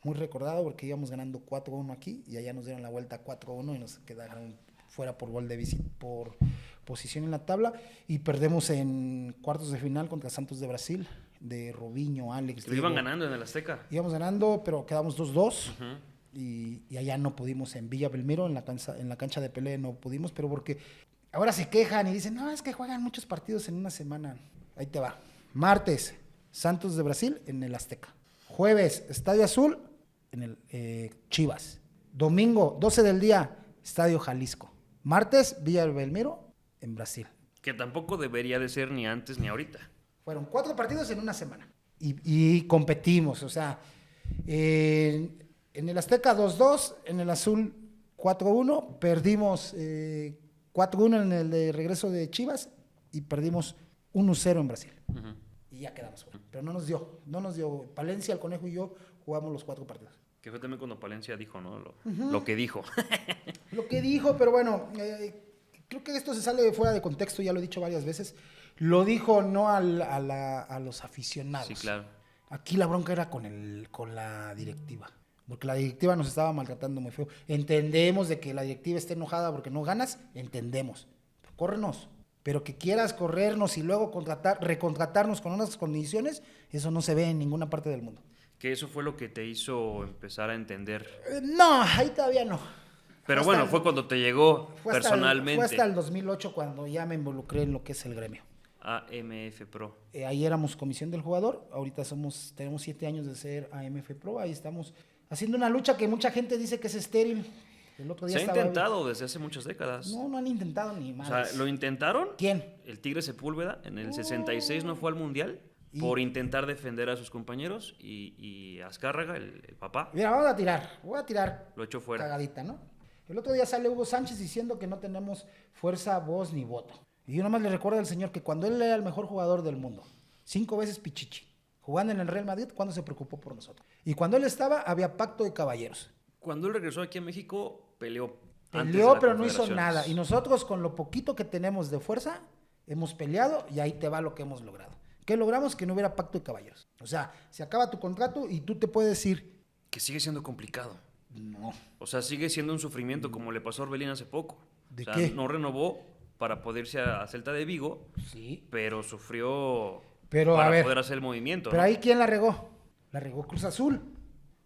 recordado, porque íbamos ganando 4-1 aquí, y allá nos dieron la vuelta 4-1 y nos quedaron fuera por gol de visita, por posición en la tabla, y perdemos en cuartos de final contra Santos de Brasil, de Robinho, Alex. Lo iban ganando en el Azteca. Íbamos ganando, pero quedamos 2-2. Y allá no pudimos, en Villa Belmiro, en la cancha de Pelé no pudimos, pero porque ahora se quejan y dicen, no, es que juegan muchos partidos en una semana. Ahí te va. Martes, Santos de Brasil en el Azteca. Jueves, Estadio Azul en el Chivas. Domingo, 12 del día, Estadio Jalisco. Martes, Villa Belmiro en Brasil. Que tampoco debería de ser ni antes ni ahorita. Fueron 4 partidos en una semana. Y competimos, o sea, en el Azteca 2-2, en el Azul 4-1, perdimos 4-1 en el de regreso de Chivas, y perdimos 1-0 en Brasil. Y ya quedamos fuera. Pero no nos dio. Palencia, el Conejo y yo jugamos los 4 partidos. Que fue también cuando Palencia dijo, ¿no? Lo que dijo. Lo que dijo, pero bueno, creo que esto se sale fuera de contexto, ya lo he dicho varias veces. Lo dijo no a los aficionados. Sí, claro. Aquí la bronca era con la directiva, porque la directiva nos estaba maltratando muy feo. Entendemos de que la directiva esté enojada porque no ganas, entendemos. Córrenos. Pero que quieras corrernos y luego recontratarnos con unas condiciones, eso no se ve en ninguna parte del mundo. Que eso fue lo que te hizo empezar a entender. No, ahí todavía no. Pero bueno, fue cuando te llegó personalmente. Fue hasta el 2008 cuando ya me involucré en lo que es el gremio. AMF Pro. Ahí éramos comisión del jugador, ahorita tenemos 7 años de ser AMF Pro, ahí estamos haciendo una lucha que mucha gente dice que es estéril. El otro día se ha intentado desde hace muchas décadas. No han intentado ni más. O sea, ¿lo intentaron? ¿Quién? El Tigre Sepúlveda en el 66 no fue al Mundial por intentar defender a sus compañeros, y Azcárraga, el papá. Mira, voy a tirar. Lo echó fuera. Cagadita, ¿no? El otro día sale Hugo Sánchez diciendo que no tenemos fuerza, voz ni voto. Y yo nomás le recuerdo al señor que cuando él era el mejor jugador del mundo, 5 veces Pichichi, jugando en el Real Madrid, ¿cuándo se preocupó por nosotros? Y cuando él estaba, había pacto de caballeros. Cuando él regresó aquí a México, peleó, pero no hizo nada. Y nosotros, con lo poquito que tenemos de fuerza, hemos peleado, y ahí te va lo que hemos logrado. ¿Qué logramos? Que no hubiera pacto de caballeros. O sea, se acaba tu contrato y tú te puedes ir. Que sigue siendo complicado. No. O sea, sigue siendo un sufrimiento, como le pasó a Orbelín hace poco. ¿De o sea, qué? no renovó para poder irse a Celta de Vigo, Sí. pero sufrió para poder hacer el movimiento. Pero ¿no? ahí, ¿quién la regó? La regó Cruz Azul.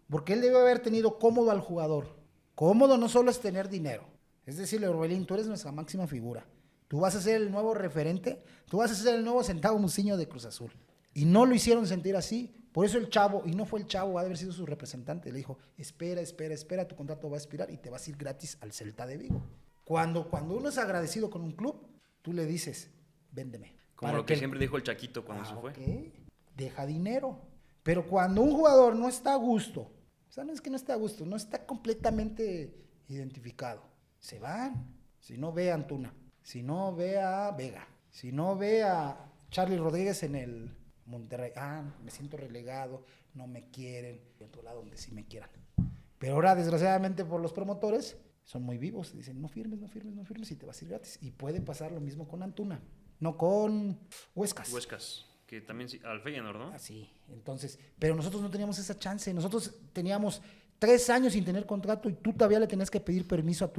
Porque él debe haber tenido cómodo al jugador. Cómodo no solo es tener dinero. Es decirle, Orbelín, tú eres nuestra máxima figura. Tú vas a ser el nuevo referente. Tú vas a ser el nuevo Centavo Muciño de Cruz Azul. Y no lo hicieron sentir así. Por eso el chavo, y no fue el chavo, ha de haber sido su representante, le dijo, espera, tu contrato va a expirar y te vas a ir gratis al Celta de Vigo. Cuando uno es agradecido con un club, tú le dices, véndeme. Como lo que siempre dijo el Chaquito cuando se fue. Okay. Deja dinero. Pero cuando un jugador no está a gusto, o sea, no es que no esté a gusto, no está completamente identificado, se van. Si no, ve a Antuna, si no, ve a Vega, si no, ve a Charly Rodríguez en el Monterrey. Me siento relegado, no me quieren. De otro lado donde sí me quieran. Pero ahora, desgraciadamente, por los promotores, son muy vivos. Dicen, no firmes y te vas a ir gratis. Y puede pasar lo mismo con Antuna. No, con Huescas. Huescas, que también al Feyenoord, ¿no? Así, entonces, pero nosotros no teníamos esa chance. Nosotros teníamos 3 años sin tener contrato y tú todavía le tenías que pedir permiso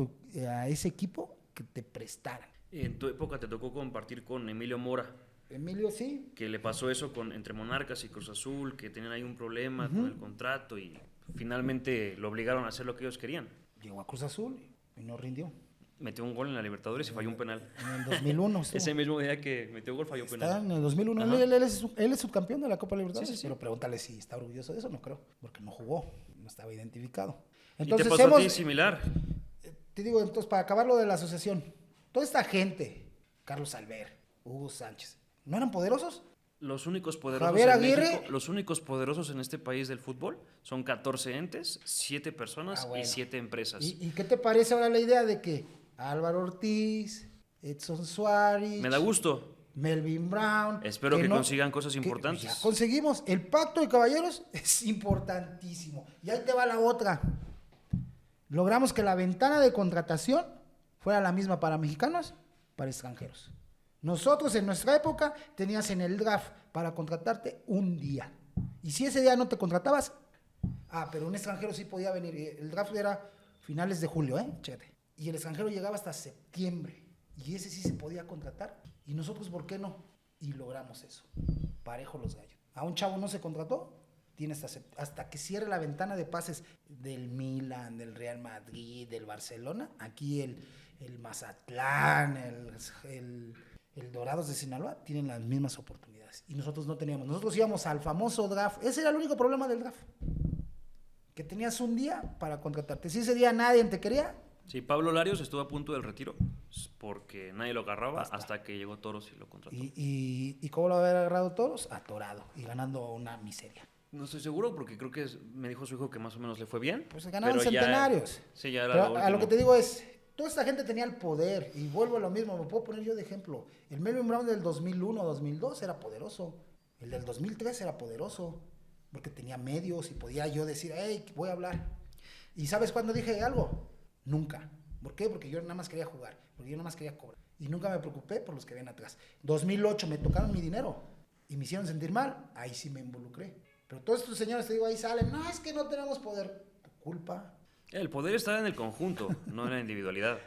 a ese equipo que te prestaran. En tu época te tocó compartir con Emilio Mora, Emilio, sí. que le pasó eso entre Monarcas y Cruz Azul, que tenían ahí un problema con el contrato y finalmente lo obligaron a hacer lo que ellos querían. Llegó a Cruz Azul y no rindió. Metió un gol en la Libertadores y falló un penal. En el 2001 estuvo. Ese mismo día que metió gol falló penal. Está en el 2001. Él es subcampeón de la Copa Libertadores. Sí. Pero pregúntale si está orgulloso de eso, no creo. Porque no jugó, no estaba identificado. Entonces, ¿y te pasó a ti similar? Te digo, entonces, para acabar lo de la asociación, toda esta gente, Carlos Alver, Hugo Sánchez, ¿no eran poderosos? Los únicos poderosos Javier en Aguirre. México, los únicos poderosos en este país del fútbol son 14 entes, 7 personas Bueno. y 7 empresas. ¿Y qué te parece ahora la idea de que Álvaro Ortiz, Edson Suárez, Me da gusto. Melvin Brown... Espero que consigan cosas importantes. Ya conseguimos. El pacto de caballeros es importantísimo. Y ahí te va la otra. Logramos que la ventana de contratación fuera la misma para mexicanos, para extranjeros. Nosotros en nuestra época tenías en el draft para contratarte un día. Y si ese día no te contratabas, pero un extranjero sí podía venir. El draft era finales de julio, chécate. Y el extranjero llegaba hasta septiembre. Y ese sí se podía contratar. Y nosotros, ¿por qué no? Y logramos eso. Parejo los gallos. A un chavo no se contrató, tiene hasta que cierre la ventana de pases del Milan, del Real Madrid, del Barcelona. Aquí el Mazatlán, el Dorados de Sinaloa tienen las mismas oportunidades. Y nosotros no teníamos. Nosotros íbamos al famoso draft. Ese era el único problema del draft. Que tenías un día para contratarte. Si ese día nadie te quería. Sí, Pablo Larios estuvo a punto del retiro porque nadie lo agarraba hasta que llegó Toros y lo contrató. ¿Y cómo lo había agarrado Toros? Atorado y ganando una miseria. No estoy seguro porque creo que me dijo su hijo que más o menos le fue bien. Pues ganaron pero centenarios. Sí, ya era pero a lo que te digo es, toda esta gente tenía el poder y vuelvo a lo mismo, me puedo poner yo de ejemplo. El Melvin Brown del 2001-2002 era poderoso. El del 2003 era poderoso porque tenía medios y podía yo decir, hey, voy a hablar. ¿Y sabes cuándo dije algo? Nunca. ¿Por qué? Porque yo nada más quería jugar, porque yo nada más quería cobrar. Y nunca me preocupé por los que ven atrás. 2008 me tocaron mi dinero y me hicieron sentir mal, ahí sí me involucré. Pero todos estos señores, te digo, ahí salen, no, es que no tenemos poder. Tu culpa. El poder está en el conjunto, no en la individualidad.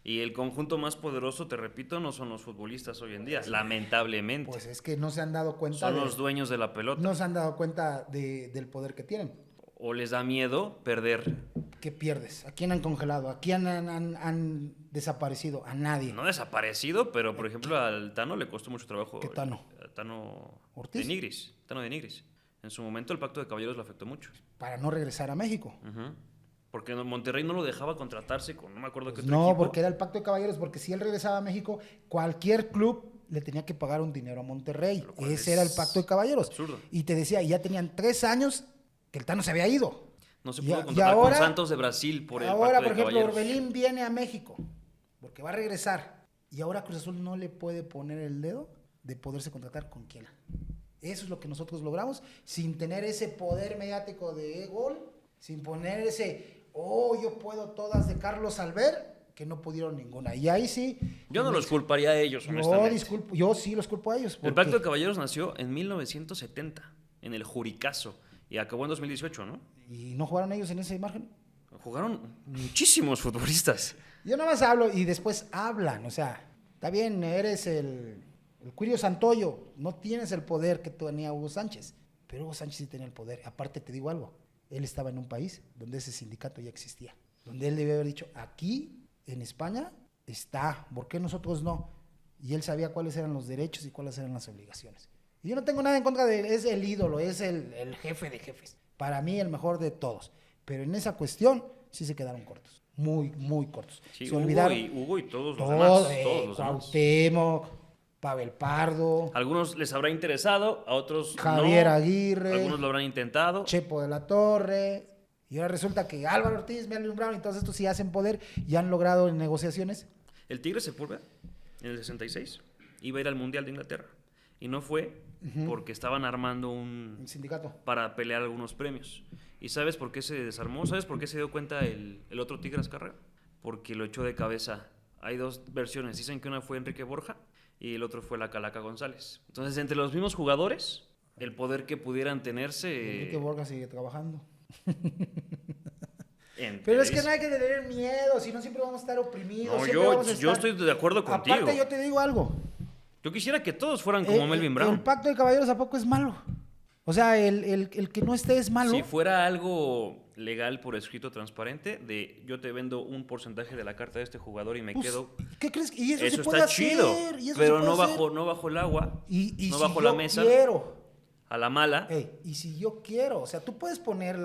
Y el conjunto más poderoso, te repito, no son los futbolistas hoy en día, lamentablemente. Pues es que no se han dado cuenta. Son los dueños de la pelota. No se han dado cuenta del poder que tienen. O les da miedo perder. ¿Qué pierdes? ¿A quién han congelado? ¿A quién han desaparecido? A nadie. No desaparecido, pero por ejemplo al Tano le costó mucho trabajo. ¿Qué Tano? Al Tano ¿Ortiz? de Nigris. Tano de Nigris. En su momento el pacto de caballeros le afectó mucho. Para no regresar a México. Porque Monterrey no lo dejaba contratarse con no me acuerdo qué otro No, equipo. porque era el pacto de caballeros, porque si él regresaba a México, cualquier club le tenía que pagar un dinero a Monterrey. Ese era el pacto de caballeros. Absurdo. Y te decía, ya tenían 3 años que el Tano se había ido. No se Y pudo a- y contratar ahora- con Santos de Brasil por el Ahora, pacto de por ejemplo, caballeros. Orbelín viene a México, porque va a regresar. Y ahora Cruz Azul no le puede poner el dedo de poderse contratar con quien. Eso es lo que nosotros logramos, sin tener ese poder mediático de gol, sin poner ese, yo puedo todas de Carlos Alver, que no pudieron ninguna. Y ahí sí. Yo no los culparía a ellos, honestamente. Yo sí los culpo a ellos. El porque- pacto de caballeros nació en 1970, en el Juricazo, y acabó en 2018, ¿no? ¿Y no jugaron ellos en esa imagen? Jugaron muchísimos futbolistas. Yo nada más hablo y después hablan, o sea, está bien, eres el Cuirio Santoyo, no tienes el poder que tenía Hugo Sánchez, pero Hugo Sánchez sí tenía el poder. Aparte te digo algo, él estaba en un país donde ese sindicato ya existía, donde él debía haber dicho, aquí en España está, ¿por qué nosotros no? Y él sabía cuáles eran los derechos y cuáles eran las obligaciones. Y yo no tengo nada en contra de él, es el ídolo, es el jefe de jefes, para mí el mejor de todos, pero en esa cuestión sí se quedaron cortos. Muy, muy cortos. Sí, Se Hugo olvidaron. Hugo y todos los Todo, demás. Todos los demás. Cuauhtémoc, Pavel Pardo, A algunos les habrá interesado, a otros Javier no. Aguirre, Algunos lo habrán intentado. Chepo de la Torre. Y ahora resulta que Álvaro Ortiz, Melvin Brown y todos estos sí hacen poder y han logrado en negociaciones. El Tigre Sepúlveda, en el 66, iba a ir al Mundial de Inglaterra. Y no fue porque estaban armando Un sindicato. para pelear algunos premios. ¿Y sabes por qué se desarmó? ¿Sabes por qué se dio cuenta el otro Tigre Azcárraga? Porque lo echó de cabeza. Hay dos versiones. Dicen que una fue Enrique Borja y el otro fue la Calaca González. Entonces, entre los mismos jugadores, el poder que pudieran tenerse... Enrique Borja sigue trabajando. en Pero es que Televisa. no hay que tener miedo, si no siempre vamos a estar oprimidos. No, siempre vamos a yo estar- estoy de acuerdo contigo. Aparte, yo te digo algo. Yo quisiera que todos fueran como Melvin El Brown. pacto de caballeros ¿a poco es malo? O sea, el que no esté es malo. Si fuera algo legal por escrito transparente, de yo te vendo un porcentaje de la carta de este jugador y me Pues, quedo... ¿qué crees? Y eso, Eso se puede está chido, hacer. Y eso pero se puede no hacer. bajo el agua, Y no si bajo yo la mesa, quiero. a la mala. Y si yo quiero. O sea, tú puedes poner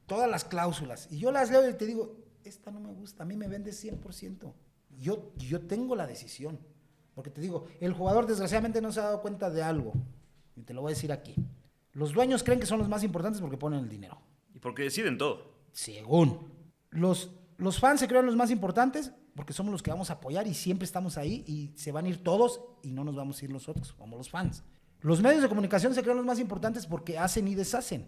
todas las cláusulas. Y yo las leo y te digo, esta no me gusta. A mí me vende 100%. Yo tengo la decisión. Porque te digo, el jugador desgraciadamente no se ha dado cuenta de algo. Y te lo voy a decir aquí. Los dueños creen que son los más importantes porque ponen el dinero. Y porque deciden todo. Según. Los fans se creen los más importantes porque somos los que vamos a apoyar y siempre estamos ahí y se van a ir todos y no nos vamos a ir los otros, como los fans. Los medios de comunicación se creen los más importantes porque hacen y deshacen.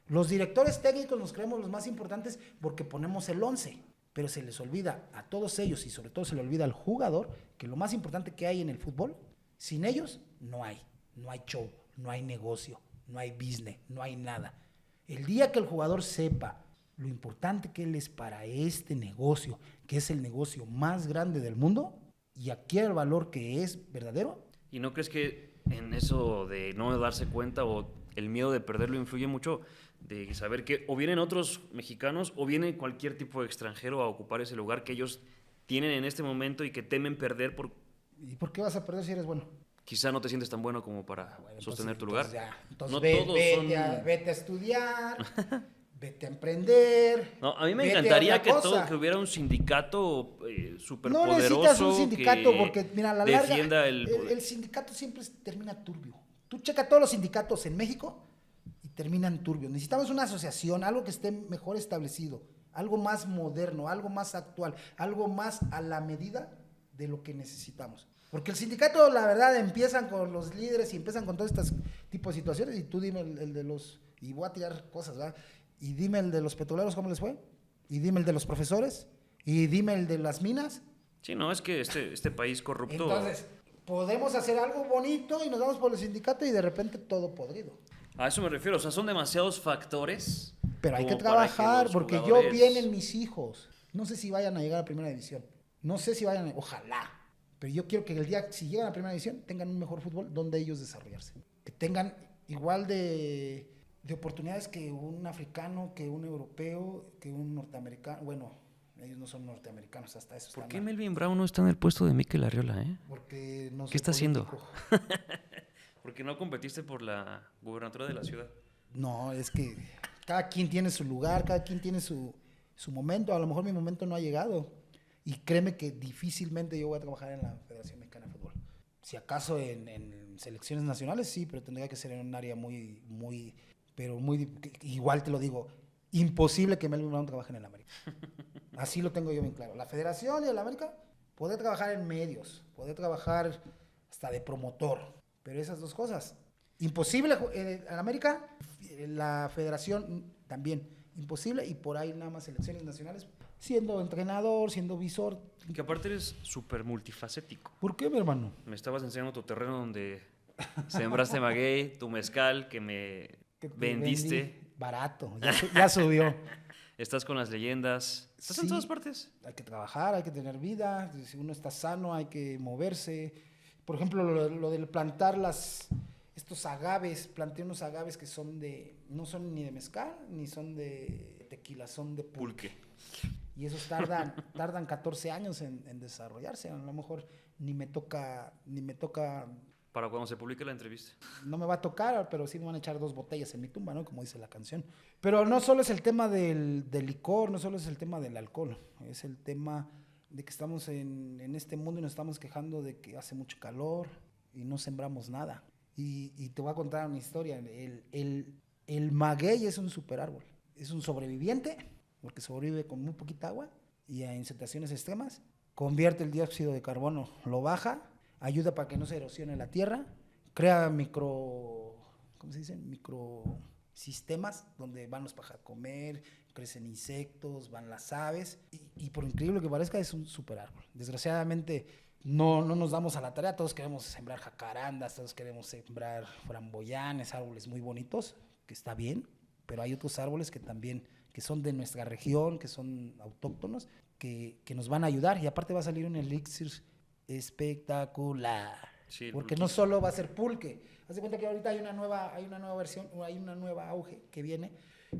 Los directores técnicos nos creemos los más importantes porque ponemos el 11. Pero se les olvida a todos ellos y sobre todo se le olvida al jugador que lo más importante que hay en el fútbol, sin ellos no hay. No hay show, no hay negocio, no hay business, no hay nada. El día que el jugador sepa lo importante que él es para este negocio, que es el negocio más grande del mundo, y adquiere el valor que es verdadero. ¿Y no crees que en eso de no darse cuenta o el miedo de perderlo influye mucho de saber que o vienen otros mexicanos o viene cualquier tipo de extranjero a ocupar ese lugar que ellos tienen en este momento y que temen perder por ¿Y por qué vas a perder si eres bueno? quizá no te sientes tan bueno como para Bueno, sostener tu lugar? Entonces No ve- todos vete, son... vete a estudiar, vete a emprender. No, a mí me vete a encantaría otra que cosa. que hubiera un sindicato súper No poderoso necesitas un sindicato que porque, mira, a la larga, defienda el sindicato siempre termina turbio. Tú checa todos los sindicatos en México y terminan turbios. Necesitamos una asociación, algo que esté mejor establecido, algo más moderno, algo más actual, algo más a la medida de lo que necesitamos. Porque el sindicato, la verdad, empiezan con los líderes y empiezan con todo este tipo de situaciones. Y tú dime el de los... Y voy a tirar cosas, ¿verdad? Y dime el de los petroleros, ¿cómo les fue? Y dime el de los profesores. Y dime el de las minas. Sí, no, es que este país corrupto... Entonces, podemos hacer algo bonito y nos vamos por el sindicato y de repente todo podrido. A eso me refiero, o sea, son demasiados factores. Pero hay que como para trabajar, los porque jugadores- yo vienen mis hijos. No sé si vayan a llegar a primera división. No sé si vayan, ojalá. Pero yo quiero que el día, si llegan a primera división, tengan un mejor fútbol donde ellos desarrollarse. Que tengan igual de oportunidades que un africano, que un europeo, que un norteamericano. Bueno, ellos no son norteamericanos, hasta eso. ¿Por están qué mal. Melvin Brown no está en el puesto de Mikel Arriola, Porque no ¿Qué soy está haciendo? político. Porque no competiste por la gubernatura de la ciudad. No, es que cada quien tiene su lugar, cada quien tiene su momento. A lo mejor mi momento no ha llegado. Y créeme que difícilmente yo voy a trabajar en la Federación Mexicana de Fútbol. Si acaso en selecciones nacionales, sí, pero tendría que ser en un área pero muy, igual te lo digo, imposible que Melvin Brown trabaje en el América. Así lo tengo yo bien claro. La Federación y el América, poder trabajar en medios, poder trabajar hasta de promotor, pero esas dos cosas, imposible en América, la Federación también, imposible, y por ahí nada más selecciones nacionales, siendo entrenador, siendo visor. Que aparte eres súper multifacético. ¿Por qué, mi hermano? Me estabas enseñando tu terreno donde sembraste maguey, tu mezcal que me Que te vendiste. vendí barato, ya subió. Estás con las leyendas. Estás en Sí, todas partes. Hay que trabajar, hay que tener vida. Si uno está sano, hay que moverse. Por ejemplo, lo del plantar estos agaves, planté unos agaves que no son ni de mezcal, ni son de tequila, son de pulque. Y esos tardan 14 años en desarrollarse. A lo mejor ni me toca, Para cuando se publique la entrevista. no me va a tocar, pero sí me van a echar 2 botellas en mi tumba, ¿no? Como dice la canción. Pero no solo es el tema del licor, no solo es el tema del alcohol, es el tema de que estamos en este mundo y nos estamos quejando de que hace mucho calor y no sembramos nada. Y te voy a contar una historia. El maguey es un super árbol, es un sobreviviente, porque sobrevive con muy poquita agua y en situaciones extremas, convierte el dióxido de carbono, lo baja, ayuda para que no se erosione la tierra, crea microsistemas donde van los pájaros a comer, crecen insectos, van las aves y por increíble que parezca es un super árbol. Desgraciadamente no nos damos a la tarea, todos queremos sembrar jacarandas, todos queremos sembrar framboyanes, árboles muy bonitos, que está bien, pero hay otros árboles que también, que son de nuestra región, que son autóctonos, que nos van a ayudar, y aparte va a salir un elixir espectacular, Sí, porque no solo va a ser pulque, haz de cuenta que ahorita hay una nueva versión, hay una nueva auge que viene,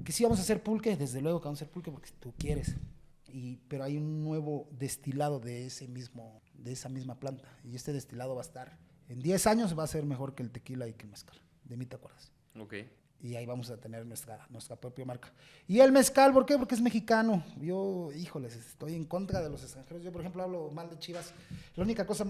que sí vamos a hacer pulque, desde luego que vamos a hacer pulque porque tú quieres, pero hay un nuevo destilado de esa misma planta. Y este destilado va a estar, en 10 años va a ser mejor que el tequila y que el mezcal. De mí te acuerdas. Ok. Y ahí vamos a tener nuestra propia marca. Y el mezcal, ¿por qué? Porque es mexicano. Yo, híjoles, estoy en contra de los extranjeros. Yo, por ejemplo, hablo mal de Chivas. La única cosa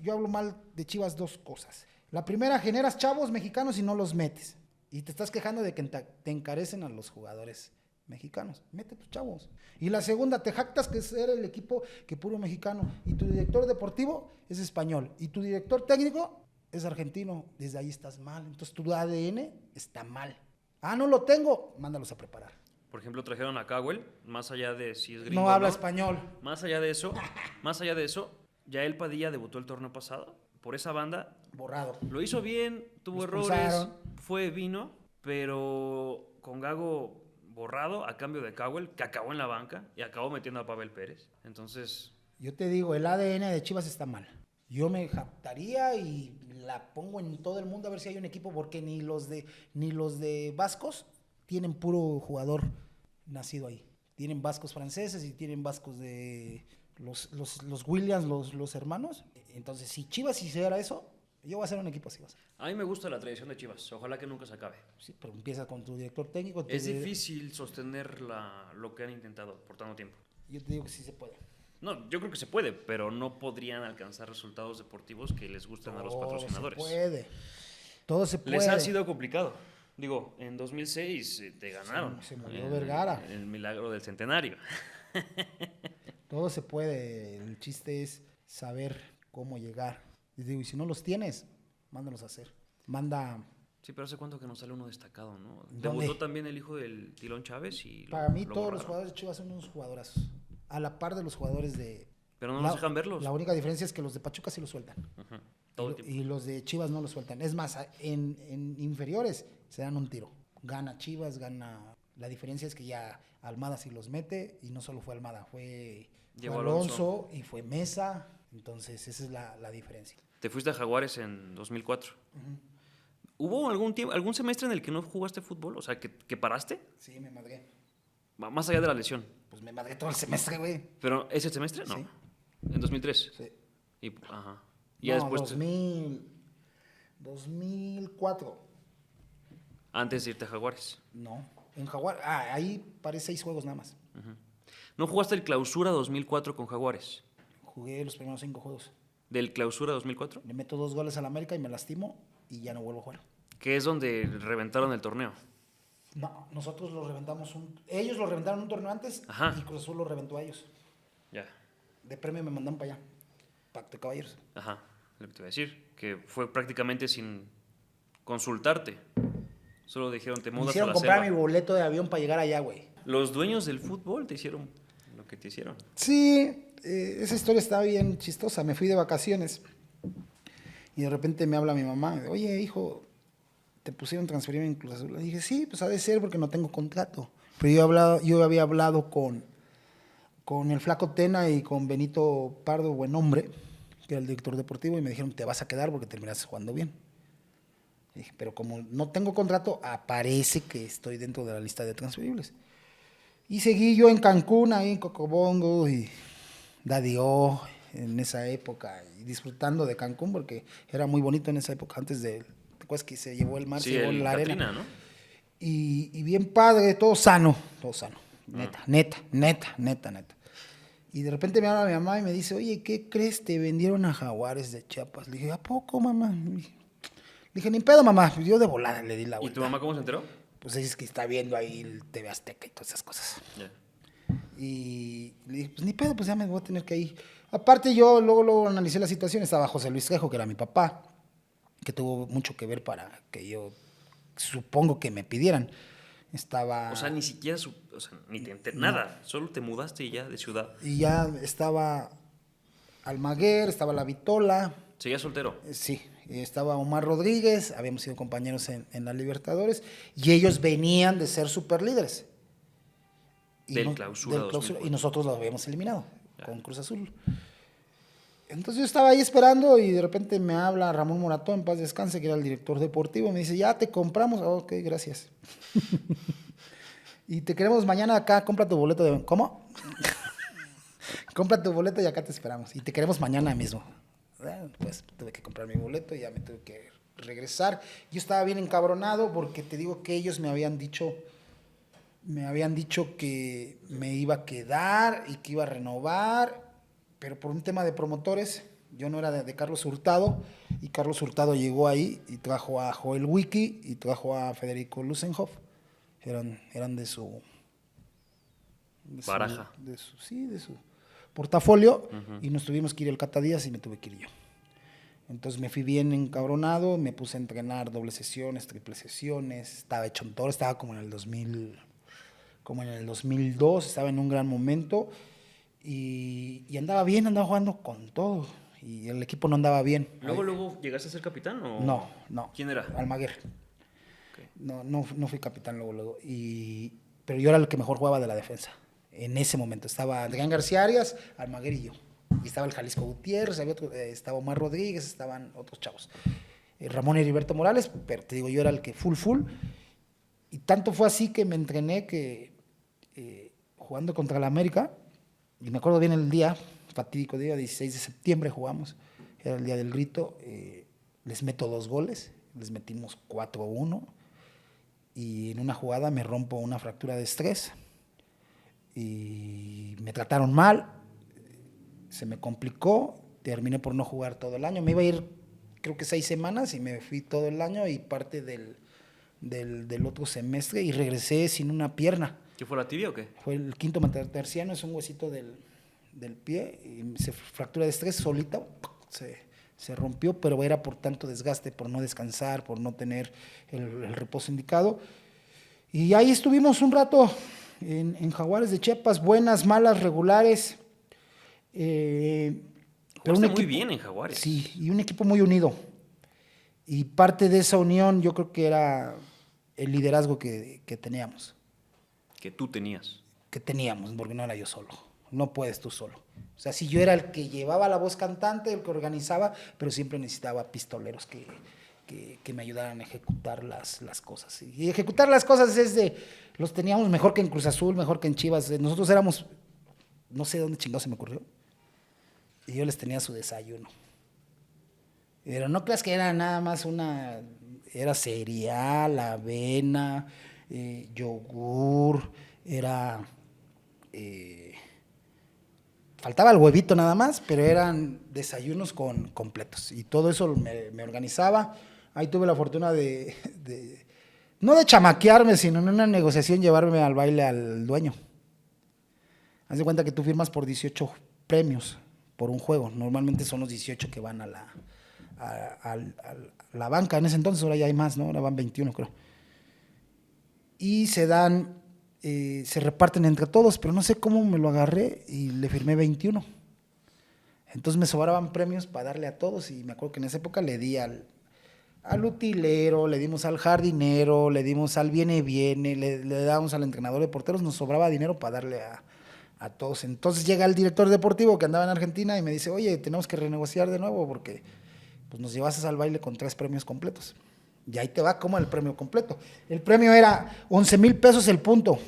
yo hablo mal de Chivas 2 cosas. La primera, generas chavos mexicanos y no los metes. Y te estás quejando de que te encarecen a los jugadores mexicanos. Mete tus chavos. Y la segunda, te jactas que ser el equipo que puro mexicano. Y tu director deportivo es español. Y tu director técnico es argentino. Desde ahí estás mal. Entonces tu ADN está mal. Ah, no lo tengo. Mándalos a preparar. Por ejemplo, trajeron a Cowell, más allá de si es gringo No habla español. Más allá de eso, Yael Padilla debutó el torneo pasado. Por esa banda. Borrado. Lo hizo bien, tuvo errores, fue vino, pero con Gago borrado a cambio de Cowell, que acabó en la banca y acabó metiendo a Pavel Pérez. Entonces... Yo te digo, el ADN de Chivas está mal. Yo me jactaría y la pongo en todo el mundo a ver si hay un equipo, porque ni los de vascos tienen puro jugador nacido ahí. Tienen vascos franceses y tienen vascos de los Williams, los hermanos. Entonces, si Chivas hiciera eso, yo voy a hacer un equipo así. A mí me gusta la tradición de Chivas, ojalá que nunca se acabe. Sí, pero empieza con tu director técnico. Es difícil sostener lo que han intentado por tanto tiempo. Yo te digo que sí se puede. No, yo creo que se puede, pero no podrían alcanzar resultados deportivos que les gusten a los patrocinadores. Todo se puede. Les ha sido complicado. Digo, en 2006 te ganaron. Se murió Vergara. El milagro del centenario. Todo se puede. El chiste es saber cómo llegar. Y digo, y si no los tienes, mándalos a hacer. Sí, pero ¿hace cuánto que nos sale uno destacado, no? ¿Dónde? Debutó también el hijo del Tilón Chávez y Para mí todos los jugadores de Chivas son unos jugadorazos. A la par de los jugadores de... Pero no nos dejan verlos. La única diferencia es que los de Pachuca sí los sueltan. Uh-huh. Todo el tiempo. Y los de Chivas no los sueltan. Es más, en inferiores se dan un tiro. Gana Chivas, gana... La diferencia es que ya Almada sí los mete, y no solo fue Almada, fue Alonso y fue Mesa. Entonces esa es la diferencia. Te fuiste a Jaguares en 2004. Uh-huh. ¿Hubo algún semestre en el que no jugaste fútbol? O sea, ¿que paraste? Sí, me madré. Más allá de la lesión. Pues me madré todo el semestre, güey. ¿Pero ese semestre? No. Sí. ¿En 2003? Sí. Ajá. Y ya después 2004. Antes de irte a Jaguares. No. En Jaguares. Ahí paré 6 juegos nada más. Uh-huh. ¿No jugaste el Clausura 2004 con Jaguares? Jugué los primeros 5 juegos. ¿Del Clausura 2004? Le meto 2 goles al América y me lastimo y ya no vuelvo a jugar. Que es donde reventaron el torneo. No, nosotros lo reventamos ellos lo reventaron un torneo antes. Ajá. Y Cruz Azul lo reventó a ellos. Ya. De premio me mandan para allá. Pacto de caballeros. Ajá, lo que te iba a decir, que fue prácticamente sin consultarte. Solo dijeron, te Me mudas a hicieron la comprar selva. mi boleto de avión para llegar allá, güey. Los dueños del fútbol te hicieron lo que te hicieron. Sí, esa historia está bien chistosa. Me fui de vacaciones y de repente me habla mi mamá. Oye, hijo, ¿te pusieron transferirme en Cruz Azul? Le dije, sí, pues ha de ser porque no tengo contrato. Pero yo había hablado con el Flaco Tena y con Benito Pardo, buen hombre, que era el director deportivo, y me dijeron, te vas a quedar porque terminaste jugando bien. Y dije, pero como no tengo contrato, aparece que estoy dentro de la lista de transferibles. Y seguí yo en Cancún, ahí en Cocobongo y Daddy O en esa época, y disfrutando de Cancún porque era muy bonito en esa época, antes de, ¿te acuerdas que se llevó el mar, Sí, se llevó el la Katrina, arena? ¿no? Y bien padre, todo sano, neta. Y de repente me habla mi mamá y me dice, oye, ¿qué crees? Te vendieron a Jaguares de Chiapas. Le dije, ¿a poco, mamá? Le dije, ni pedo, mamá. Pues yo de volada le di la vuelta. ¿Y tu mamá cómo se enteró? Pues es que está viendo ahí el TV Azteca y todas esas cosas. Yeah. Y le dije, pues ni pedo, pues ya me voy a tener que ir. Aparte yo luego analicé la situación. Estaba José Luis Trejo, que era mi papá, que tuvo mucho que ver para que yo, supongo que me pidieran. Estaba... O sea, ni siquiera, ni te nada, solo te mudaste y ya de ciudad. Y ya estaba Almaguer, estaba La Vitola. ¿Seguías soltero? Sí, estaba Omar Rodríguez, habíamos sido compañeros en la Libertadores, y ellos venían de ser superlíderes. Del Clausura 2004. Y nosotros los habíamos eliminado Ya. con Cruz Azul. Entonces yo estaba ahí esperando y de repente me habla Ramón Morató, en paz descanse, que era el director deportivo, me dice, ya te compramos. Oh, ok, gracias. Y te queremos mañana acá, compra tu boleto de... ¿Cómo? Compra tu boleto y acá te esperamos. Y te queremos mañana mismo. Bueno, pues tuve que comprar mi boleto y ya me tuve que regresar. Yo estaba bien encabronado porque te digo que ellos me habían dicho que me iba a quedar y que iba a renovar, pero por un tema de promotores, yo no era de Carlos Hurtado, y Carlos Hurtado llegó ahí y trajo a Joel Wiki y trajo a Federico Lusenhoff. Eran de su Baraja. de su portafolio, y nos tuvimos que ir el Cata Díaz y me tuve que ir yo. Entonces me fui bien encabronado, me puse a entrenar dobles sesiones, triples sesiones, estaba hecho un toro, estaba como en el 2002, estaba en un gran momento y andaba bien, andaba jugando con todo, y el equipo no andaba bien. ¿Luego llegaste a ser capitán o...? No. ¿Quién era? Almaguer. Okay. No fui capitán luego. Pero yo era el que mejor jugaba de la defensa. En ese momento estaba Adrián García Arias, Almaguer y yo. Y estaba el Jalisco Gutiérrez, estaba Omar Rodríguez, estaban otros chavos. Ramón Heriberto Morales, pero te digo, yo era el que full. Y tanto fue así que me entrené que jugando contra la América, y me acuerdo bien el día, fatídico día, 16 de septiembre jugamos, era el día del grito, les meto 2 goles, les metimos 4-1, y en una jugada me rompo una fractura de estrés, y me trataron mal, se me complicó, terminé por no jugar todo el año, me iba a ir creo que 6 semanas y me fui todo el año y parte del otro semestre, y regresé sin una pierna. ¿Qué fue, la tibia o qué? Fue el quinto metatarsiano, es un huesito del pie, y se fractura de estrés solita, se rompió, pero era por tanto desgaste, por no descansar, por no tener el reposo indicado. Y ahí estuvimos un rato en Jaguares de Chiapas, buenas, malas, regulares. Pero un equipo muy bien en Jaguares. Sí, y un equipo muy unido. Y parte de esa unión yo creo que era el liderazgo que teníamos. Que tú tenías. Que teníamos, porque no era yo solo. No puedes tú solo. O sea, si yo era el que llevaba la voz cantante, el que organizaba, pero siempre necesitaba pistoleros que me ayudaran a ejecutar las cosas. Y ejecutar las cosas los teníamos mejor que en Cruz Azul, mejor que en Chivas. Nosotros éramos, no sé de dónde chingado se me ocurrió, y yo les tenía su desayuno. Pero no creas que era nada más era cereal, avena, yogur, faltaba el huevito nada más, pero eran desayunos completos. Y todo eso me organizaba. Ahí tuve la fortuna no de chamaquearme, sino en una negociación llevarme al baile al dueño. Haz de cuenta que tú firmas por 18 premios por un juego. Normalmente son los 18 que van a la banca. En ese entonces, ahora ya hay más, ¿no? Ahora van 21, creo. Y se reparten entre todos, pero no sé cómo me lo agarré y le firmé 21. Entonces me sobraban premios para darle a todos, y me acuerdo que en esa época le di al utilero, le dimos al jardinero, le dimos al viene, le dábamos al entrenador de porteros, nos sobraba dinero para darle a todos. Entonces llega el director deportivo que andaba en Argentina y me dice, oye, tenemos que renegociar de nuevo porque pues nos llevaste al baile con 3 premios completos. Y ahí te va como el premio completo. El premio era 11,000 pesos el punto.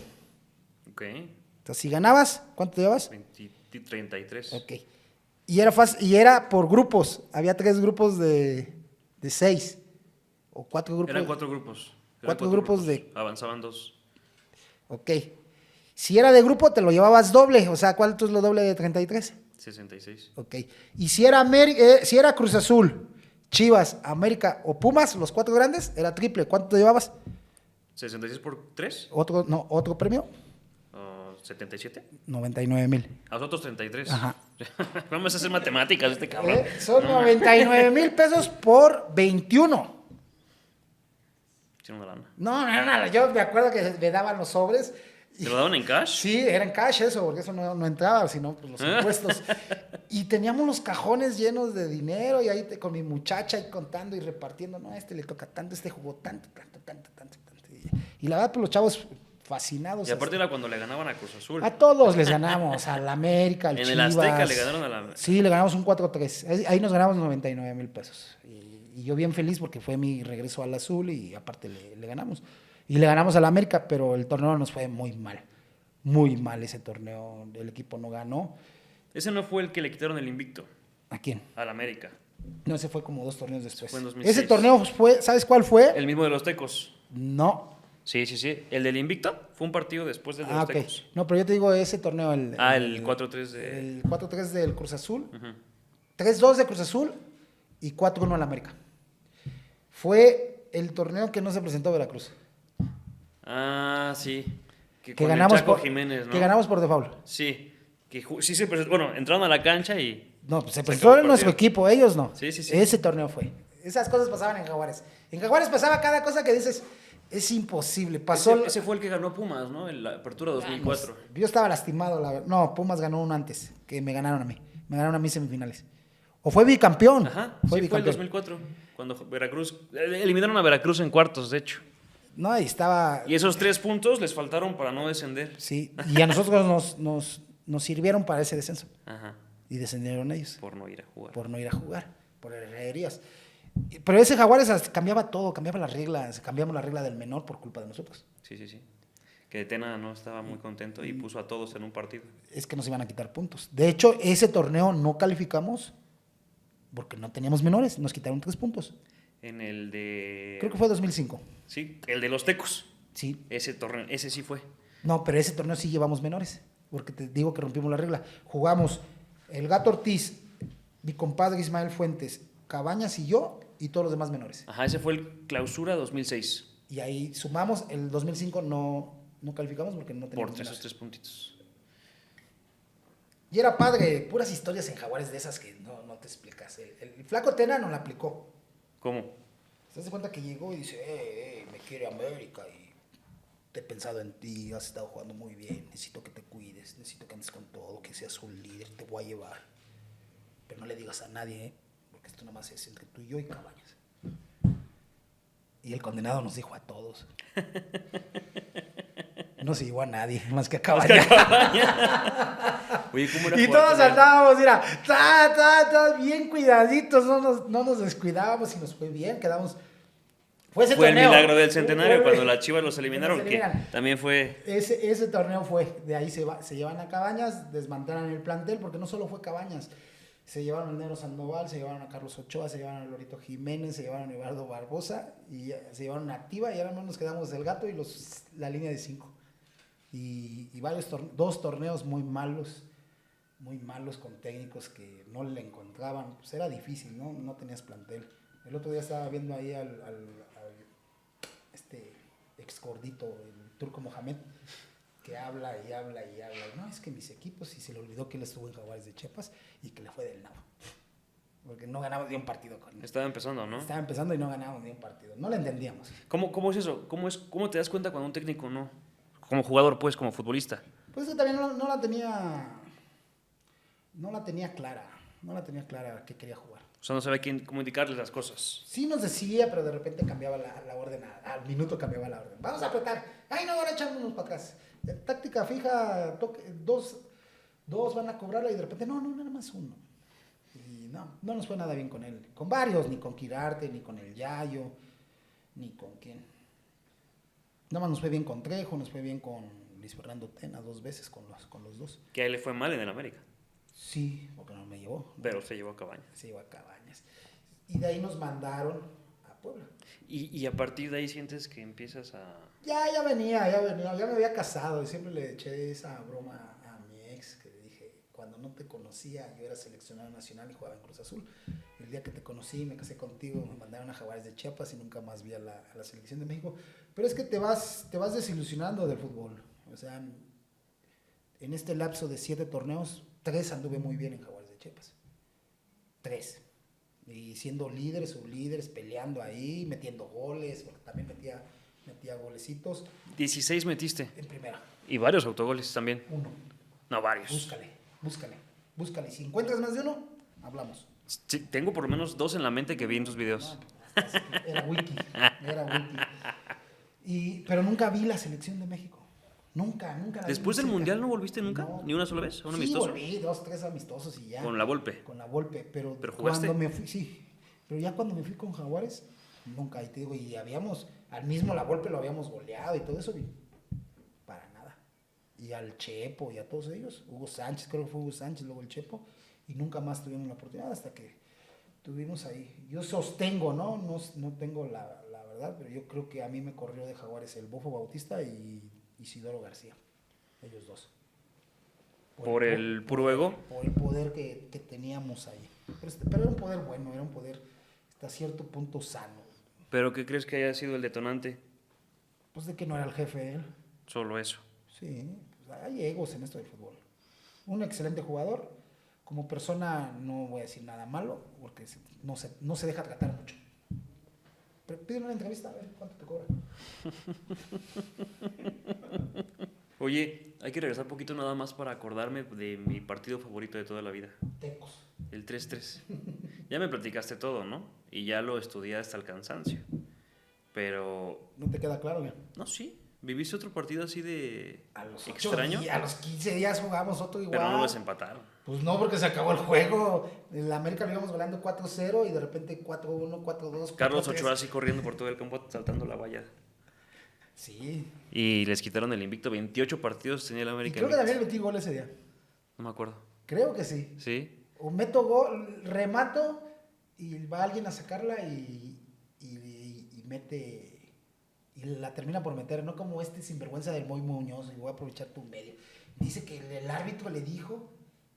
Ok. Entonces, si ganabas, ¿cuánto te llevabas? 33. Ok. Y era fácil, y era por grupos. Había 3 grupos de 6. O 4 grupos. Eran 4 grupos. 4 grupos de... Avanzaban 2. Ok. Si era de grupo, te lo llevabas doble. O sea, ¿cuánto es lo doble de 33? 66. Ok. Y si era Cruz Azul, Chivas, América o Pumas, los 4 grandes, era triple. ¿Cuánto te llevabas? 66 por 3. ¿Otro premio? 77. 99,000. A los otros 33. Ajá. Vamos a hacer matemáticas este cabrón. Son 99,000 pesos por 21. Tiene una lana. No, yo me acuerdo que me daban los sobres ¿Te lo daban en cash? Sí, era en cash eso, porque eso no entraba, sino pues, los impuestos. Y teníamos los cajones llenos de dinero y ahí con mi muchacha ahí contando y repartiendo. No, a este le toca tanto, este jugó tanto. Y la verdad, pues los chavos fascinados. Y aparte era cuando le ganaban a Cruz Azul. A todos les ganamos, al América, al En Chivas. el Azteca le ganaron a la... Sí, le ganamos un 4-3. Ahí nos ganamos 99,000 pesos. Y yo bien feliz porque fue mi regreso al azul y aparte le ganamos. Y le ganamos al América, pero el torneo nos fue muy mal. Muy mal ese torneo. El equipo no ganó. Ese no fue el que le quitaron el invicto. ¿A quién? Al América. No, ese fue como 2 torneos después. Fue en 2006. Ese torneo fue, ¿sabes cuál fue? El mismo de los Tecos. No. Sí. El del invicto fue un partido después del de los Ok. Tecos. No, pero yo te digo ese torneo. El 4-3 de... El 4-3 del Cruz Azul. Uh-huh. 3-2 de Cruz Azul y 4-1 al América. Fue el torneo que no se presentó Veracruz. Ah, sí. Que con ganamos el Chaco por Jiménez, ¿no? Que ganamos por default. Sí. Sí se presentó. Bueno, entraron a la cancha y... No, pues se Se presentó acabó el en nuestro partido. equipo, ellos no. Sí. Ese torneo fue. Esas cosas pasaban en Jaguares. En Jaguares pasaba cada cosa que dices, es imposible. Pasó. Ese fue el que ganó Pumas, ¿no? En la apertura 2004. Yo estaba lastimado. No, Pumas ganó uno antes, que me ganaron a mí. Me ganaron a mí semifinales. O fue bicampeón. Ajá, Fue sí, fue el bicampeón. 2004, cuando Veracruz... Eliminaron a Veracruz en cuartos, de hecho. No, y estaba. Y esos 3 puntos les faltaron para no descender. Sí, y a nosotros nos sirvieron para ese descenso. Ajá, Y descendieron ellos. por no ir a jugar. Por no ir a jugar, por herrerías. Pero ese Jaguares cambiaba todo, cambiaba las reglas, cambiamos la regla del menor por culpa de nosotros. Sí. Que Tena no estaba muy contento y puso a todos en un partido. Es que nos iban a quitar puntos. De hecho, ese torneo no calificamos porque no teníamos menores, nos quitaron 3 puntos. En el de... Creo que fue 2005. Sí, el de los Tecos. Sí. Ese torneo, ese sí fue. No, pero ese torneo sí llevamos menores, porque te digo que rompimos la regla. Jugamos el Gato Ortiz, mi compadre Ismael Fuentes, Cabañas y yo, y todos los demás menores. Ajá, ese fue el clausura 2006. Y ahí sumamos, el 2005 no calificamos porque no teníamos Por menores. esos 3 puntitos. Y era padre, puras historias en Jaguares de esas que no te explicas. El flaco Tena no la aplicó. ¿Cómo? ¿Te das cuenta que llegó y dice, me quiere América y te he pensado en ti, has estado jugando muy bien, necesito que te cuides, necesito que andes con todo, que seas un líder, te voy a llevar. Pero no le digas a nadie, porque esto nada más es entre tú y yo y Cabañas. Y el condenado nos dijo a todos. No se llevó a nadie, más que a Cabañas. Oye, ¿cómo era Y jugar todos con él? andábamos, mira, bien cuidaditos, no nos descuidábamos y nos fue bien, quedamos. Fue ese Fue el torneo. milagro del centenario Fue- cuando las Chivas los eliminaron, Nos que eliminan. también fue... Ese torneo fue, de ahí se llevan a Cabañas, desmantelan el plantel, porque no solo fue Cabañas, se llevaron al Negro Sandoval, se llevaron a Carlos Ochoa, se llevaron a Lorito Jiménez, se llevaron a Eduardo Barbosa, y se llevaron a Activa, y ahora no nos quedamos el Gato y la línea de 5. Y dos torneos muy malos con técnicos que no le encontraban, pues era difícil, no tenías plantel. El otro día estaba viendo ahí al este ex gordito, el Turco Mohamed, que habla y habla. No, es que mis equipos, y se le olvidó que él estuvo en Jaguares de Chiapas y que le fue del nabo. Porque no ganamos ni un partido con él. Estaba empezando, ¿no? Estaba empezando y no ganábamos ni un partido. No lo entendíamos. ¿Cómo es eso? ¿Cómo te das cuenta cuando un técnico no? Como jugador, pues, como futbolista. Pues que también no la tenía clara. No la tenía clara qué quería jugar. O sea, no sabe cómo indicarles las cosas. Sí nos decía, pero de repente cambiaba la orden, al minuto cambiaba la orden. Vamos a apretar. Ay, no, ahora echámonos para atrás. Táctica fija, dos van a cobrarla y de repente, no, nada más uno. Y no nos fue nada bien con él. Con varios, ni con Quirarte, ni con el Yayo, ni con quién. Nada más nos fue bien con Trejo, nos fue bien con Luis Fernando Tena 2 veces con los dos. Que a él le fue mal en el América. Sí, porque no me llevó. Pero se llevó a Cabañas. Se llevó a Cabañas. Y de ahí nos mandaron a Puebla. Y a partir de ahí sientes que empiezas a... Ya venía, ya me había casado y siempre le eché esa broma a mi ex que le dije, cuando no te conocía, yo era seleccionado nacional y jugaba en Cruz Azul. El día que te conocí, me casé contigo, me mandaron a Jaguares de Chiapas y nunca más vi a la selección de México. Pero es que te vas desilusionando del fútbol. O sea, en este lapso de 7 torneos, 3 anduve muy bien en Jaguares de Chiapas. 3. Y siendo líderes, sublíderes, peleando ahí, metiendo goles, porque también metía golecitos 16 metiste. en primera. Y varios autogoles también. Uno. No, varios. Búscale. Si encuentras más de uno, hablamos. Sí, tengo por lo menos 2 en la mente que vi en tus videos. No, era wiki. Pero nunca vi la selección de México. Nunca la vi. ¿Después del Mundial no volviste nunca? No. ¿Ni una sola vez? ¿Un Sí, amistoso? volví 2, 3 amistosos y ya. Con la Volpe. Pero jugaste? cuando me fui, sí. Pero ya cuando me fui con Jaguares, nunca. Y te digo, al mismo la Volpe lo habíamos goleado y todo eso. Y para nada. Y al Chepo y a todos ellos. Hugo Sánchez, creo que fue Hugo Sánchez, luego el Chepo. Y nunca más tuvimos la oportunidad hasta que tuvimos ahí. Yo sostengo, no tengo la verdad, pero yo creo que a mí me corrió de Jaguares el Bofo Bautista y Isidoro García. Ellos dos. ¿Por el puro ego? Por el poder que teníamos ahí. Pero era un poder bueno, era un poder hasta cierto punto sano. ¿Pero qué crees que haya sido el detonante? Pues de que no era el jefe él. Solo eso. Sí, pues hay egos en esto del fútbol. Un excelente jugador. Como persona no voy a decir nada malo, porque no se deja tratar mucho. Pero pídeme una entrevista, a ver cuánto te cobra. Oye, hay que regresar un poquito nada más para acordarme de mi partido favorito de toda la vida. Tecos. El 3-3. Ya me platicaste todo, ¿no? Y ya lo estudié hasta el cansancio. Pero... ¿No te queda claro bien? No, sí. ¿Viviste otro partido así de A los extraño? a los 15 días jugamos otro igual. Pero no los empataron. Pues no, porque se acabó el juego. En la América lo íbamos ganando 4-0 y de repente 4-1, 4-2. Carlos Ochoa así corriendo por todo el campo saltando la valla. Sí. Y les quitaron el invicto. 28 partidos tenía el Y América. creo que también metí gol ese día. No me acuerdo. Creo que sí. ¿Sí? O meto gol, remato y va alguien a sacarla y mete... Y la termina por meter, no como este sinvergüenza del Moy Muñoz, y voy a aprovechar tu medio. Dice que el árbitro le dijo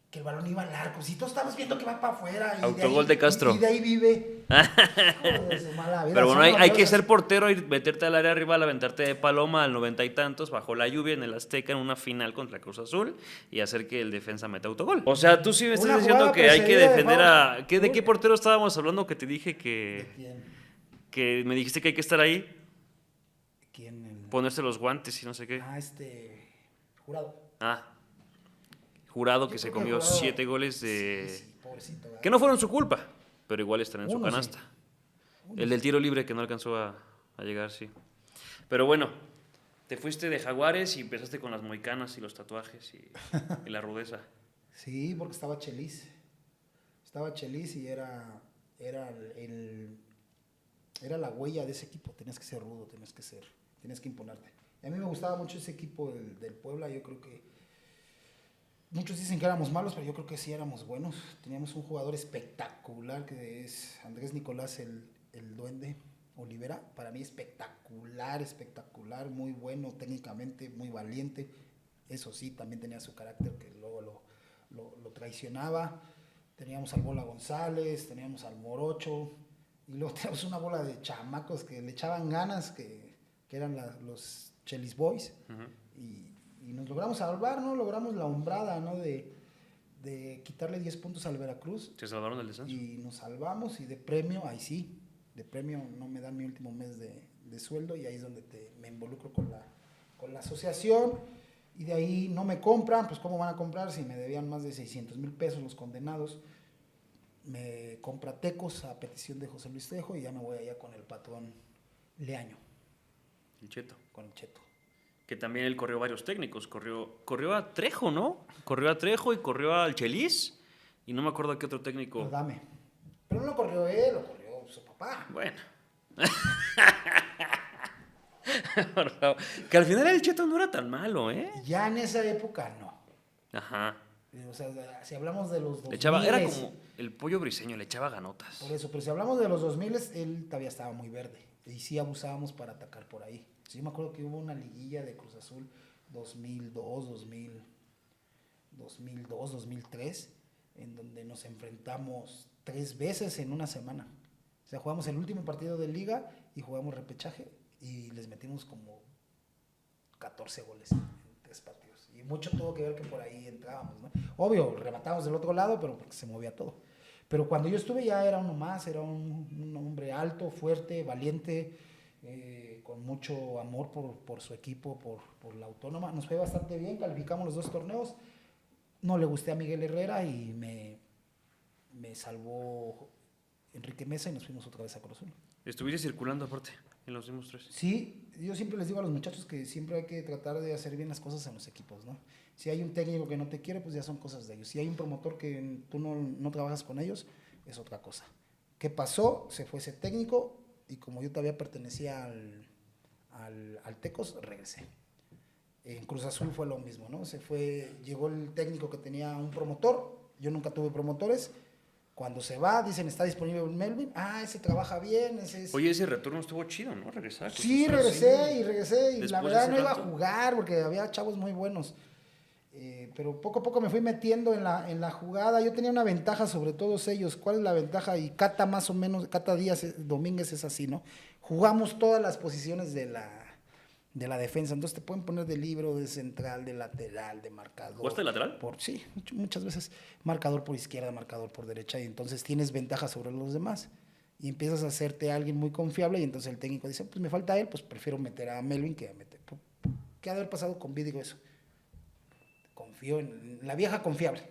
que el balón iba al arco. Si todos estamos viendo que va para afuera. Autogol de Castro. Y de ahí vive. Joder, su mala vida. Pero bueno, Son hay que los ser portero y meterte al área rival, aventarte de paloma al 90 y tantos, bajo la lluvia en el Azteca en una final contra Cruz Azul y hacer que el defensa meta autogol. O sea, tú sí me estás Una diciendo jugada que hay que precedida de defender foul. ¿De qué portero estábamos hablando que te dije ¿De que quién? me dijiste que hay que estar ahí? ¿Quién? Ponerse los guantes y no sé qué. Jurado. Jurado Yo que se creo que comió Jurado- 7 goles de... Sí, pobrecito. ¿verdad? Que no fueron su culpa, pero igual están en su Uno sí. canasta. Uno El del tiro libre que no alcanzó a llegar, sí. Pero bueno, te fuiste de Jaguares y empezaste con las moicanas y los tatuajes y la rudeza. Sí, porque estaba Chelis. Y era la huella de ese equipo. Tenías que ser rudo, tenías que imponerte. Y a mí me gustaba mucho ese equipo del Puebla. Yo creo que muchos dicen que éramos malos, pero yo creo que sí éramos buenos. Teníamos un jugador espectacular que es Andrés Nicolás, el Duende Olivera. Para mí espectacular, muy bueno técnicamente, muy valiente. Eso sí, también tenía su carácter que luego lo traicionaba. Teníamos al Bola González, teníamos al Morocho, y luego teníamos una bola de chamacos que le echaban ganas, que eran los Chelis Boys, y nos logramos salvar, ¿no? Logramos la hombrada, ¿no? De quitarle 10 puntos al Veracruz. ¿Se salvaron del descenso? Y nos salvamos, y de premio, ahí sí, de premio no me dan mi último mes de sueldo, y ahí es donde me involucro con la asociación. Y de ahí no me compran, pues ¿cómo van a comprar si me debían más de 600,000 pesos los condenados? Me compra Tecos a petición de José Luis Trejo y ya me voy allá con el patrón Leaño. El Cheto. Con el Cheto. Que también él corrió varios técnicos. Corrió a Trejo, ¿no? Corrió a Trejo y corrió al Chelis. Y no me acuerdo a qué otro técnico. Pues dame. Pero no lo corrió él, lo corrió su papá. Bueno. Que al final el Cheto no era tan malo, ¿eh? Ya en esa época no. Ajá. O sea, si hablamos de los 2000... Era como el pollo briseño, le echaba ganotas. Por eso, pero si hablamos de los 2000, él todavía estaba muy verde. Y sí abusábamos para atacar por ahí. Sí, yo me acuerdo que hubo una liguilla de Cruz Azul 2003, en donde nos enfrentamos 3 veces en una semana. O sea, jugamos el último partido de liga y jugamos repechaje y les metimos como 14 goles en 3 partidos. Y mucho tuvo que ver que por ahí entrábamos, ¿no? Obvio, rematábamos del otro lado, pero porque se movía todo. Pero cuando yo estuve ya era uno más, era un hombre alto, fuerte, valiente, con mucho amor por su equipo, por la Autónoma. Nos fue bastante bien, calificamos los 2 torneos. No le gusté a Miguel Herrera y me salvó Enrique Mesa y nos fuimos otra vez a Cruz Azul. Estuviste circulando aparte en los últimos 3. Sí, yo siempre les digo a los muchachos que siempre hay que tratar de hacer bien las cosas en los equipos, ¿no? Si hay un técnico que no te quiere, pues ya son cosas de ellos. Si hay un promotor que tú no trabajas con ellos, es otra cosa. ¿Qué pasó? Se fue ese técnico y como yo todavía pertenecía al Tecos, regresé. En Cruz Azul fue lo mismo, ¿no? Llegó el técnico que tenía un promotor, yo nunca tuve promotores. Cuando se va, dicen, está disponible un Melvin. Ese trabaja bien. Oye, ese retorno estuvo chido, ¿no? Regresar. Sí, regresé. Y la verdad no iba a tanto jugar porque había chavos muy buenos. Pero poco a poco me fui metiendo en la jugada. Yo tenía una ventaja sobre todos ellos. ¿Cuál es la ventaja? Y Cata más o menos, Cata Díaz Domínguez es así, ¿no? Jugamos todas las posiciones de la defensa. Entonces te pueden poner de libero, de central, de lateral, de marcador. ¿Jugaste de lateral? Sí, muchas veces. Marcador por izquierda, marcador por derecha. Y entonces tienes ventaja sobre los demás. Y empiezas a hacerte alguien muy confiable. Y entonces el técnico dice, pues me falta él, pues prefiero meter a Melvin que a meter. ¿Qué ha de haber pasado con Vidigo eso? Confío en la vieja confiable.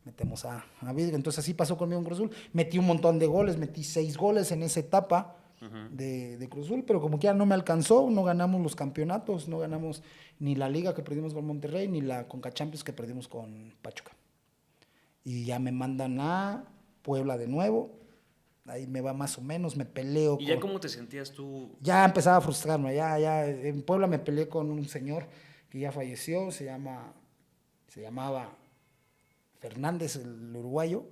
Metemos a Vidigo. Entonces así pasó conmigo en Cruz Azul. Metí un montón de goles, metí 6 goles en esa etapa de Cruz Azul, pero como que ya no me alcanzó, no ganamos los campeonatos, no ganamos ni la liga que perdimos con Monterrey, ni la Conca Champions que perdimos con Pachuca. Y ya me mandan a Puebla de nuevo, ahí me va más o menos, me peleo. ¿Y ya cómo te sentías tú? Ya empezaba a frustrarme, ya en Puebla me peleé con un señor que ya falleció, se llamaba Fernández, el uruguayo,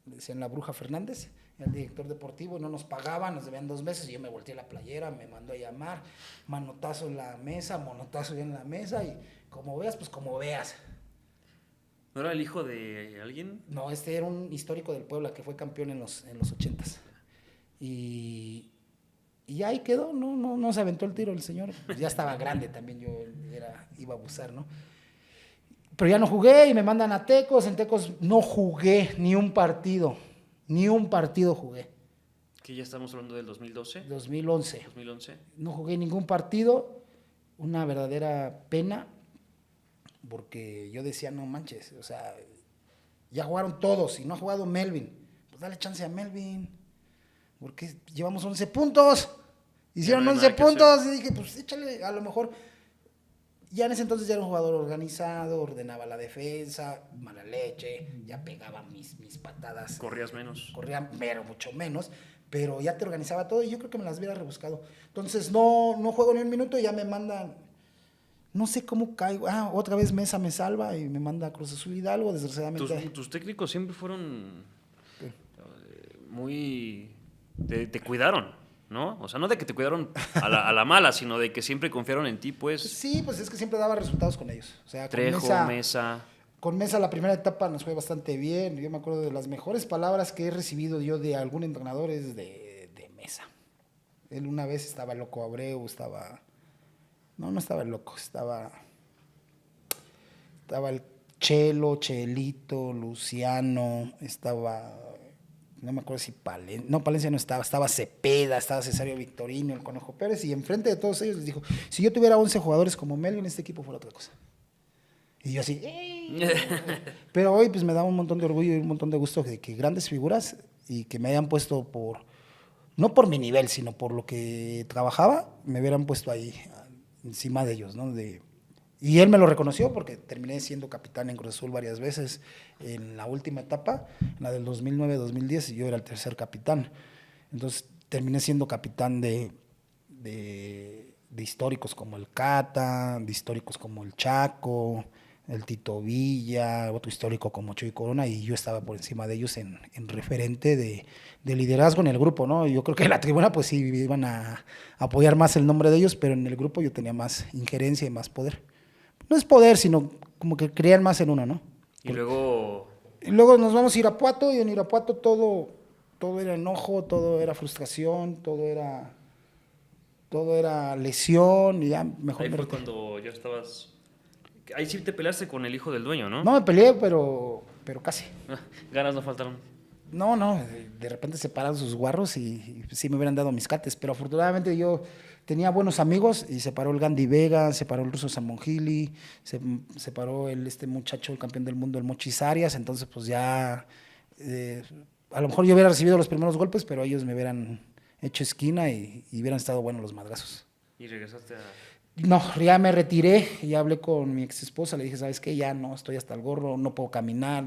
le decían la Bruja Fernández, el director deportivo, no nos pagaban, nos debían 2 meses, y yo me volteé la playera, me mandó a llamar, manotazo en la mesa, monotazo en la mesa, y como veas, pues como veas. ¿No era el hijo de alguien? No, este era un histórico del Puebla que fue campeón en los 80s. Y ahí quedó, no se aventó el tiro el señor, pues ya estaba grande también, yo iba a abusar, ¿no? Pero ya no jugué y me mandan a Tecos, en Tecos no jugué ni un partido jugué. Que ya estamos hablando del 2012. 2011. No jugué ningún partido, una verdadera pena, porque yo decía, no manches, o sea, ya jugaron todos y no ha jugado Melvin, pues dale chance a Melvin, porque llevamos 11 puntos, hicieron 11 puntos y dije, pues échale, a lo mejor. Ya en ese entonces ya era un jugador organizado, ordenaba la defensa, mala leche, ya pegaba mis patadas. Corrías menos. Corría mucho menos, pero ya te organizaba todo y yo creo que me las hubiera rebuscado. Entonces no juego ni un minuto y ya me mandan, no sé cómo caigo. Otra vez Mesa me salva y me manda a Cruz Azul Hidalgo, desgraciadamente. Tus técnicos siempre fueron muy... Te cuidaron, ¿no? O sea, no de que te cuidaron a la mala, sino de que siempre confiaron en ti, pues. Sí, pues es que siempre daba resultados con ellos. O sea, Trejo, Mesa. Con Mesa la primera etapa nos fue bastante bien. Yo me acuerdo de las mejores palabras que he recibido yo de algún entrenador es de Mesa. Él una vez estaba loco, Abreu estaba... No estaba el loco, estaba el Chelito, Luciano, estaba... No me acuerdo si Palencia no estaba Cepeda, estaba Cesario Victorino, el Conejo Pérez, y enfrente de todos ellos les dijo, si yo tuviera 11 jugadores como Melvin, este equipo fuera otra cosa. Y yo así, pero hoy pues me da un montón de orgullo y un montón de gusto de que grandes figuras y que me hayan puesto no por mi nivel, sino por lo que trabajaba, me hubieran puesto ahí encima de ellos, ¿no? Y él me lo reconoció porque terminé siendo capitán en Cruz Azul varias veces en la última etapa, en la del 2009-2010, y yo era el tercer capitán. Entonces terminé siendo capitán de históricos como el Cata, de históricos como el Chaco, el Tito Villa, otro histórico como Chuy Corona, y yo estaba por encima de ellos en referente de liderazgo en el grupo, ¿no? Yo creo que en la tribuna pues sí iban a apoyar más el nombre de ellos, pero en el grupo yo tenía más injerencia y más poder. No es poder, sino como que creían más en uno, ¿no? Y luego nos vamos a Irapuato, y en Irapuato todo era enojo, todo era frustración, todo era lesión, y ya mejor... Ahí fue cuando ya estabas... Ahí sí te peleaste con el hijo del dueño, ¿no? No me peleé, pero casi. Ganas no faltaron. No, de repente se pararon sus guarros y sí me hubieran dado mis cates, pero afortunadamente yo tenía buenos amigos y se paró el Gandhi Vega, se paró el ruso Samongili, se paró este muchacho, el campeón del mundo, el Mochis Arias, entonces pues ya, a lo mejor yo hubiera recibido los primeros golpes, pero ellos me hubieran hecho esquina y hubieran estado buenos los madrazos. ¿Y regresaste a...? No, ya me retiré, ya hablé con mi ex esposa, le dije, ¿sabes qué? Ya no, estoy hasta el gorro, no puedo caminar,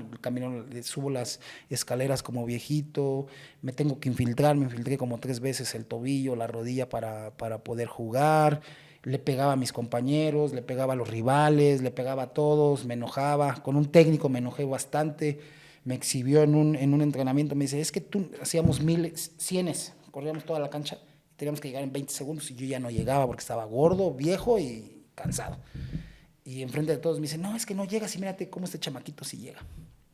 subo las escaleras como viejito, me tengo que infiltrar, me infiltré como 3 veces el tobillo, la rodilla para poder jugar, le pegaba a mis compañeros, le pegaba a los rivales, le pegaba a todos, me enojaba, con un técnico me enojé bastante, me exhibió en un entrenamiento, me dice, es que tú hacíamos 100, corríamos toda la cancha, teníamos que llegar en 20 segundos y yo ya no llegaba porque estaba gordo, viejo y cansado. Y enfrente de todos me dice, no, es que no llegas y mírate cómo este chamaquito sí llega.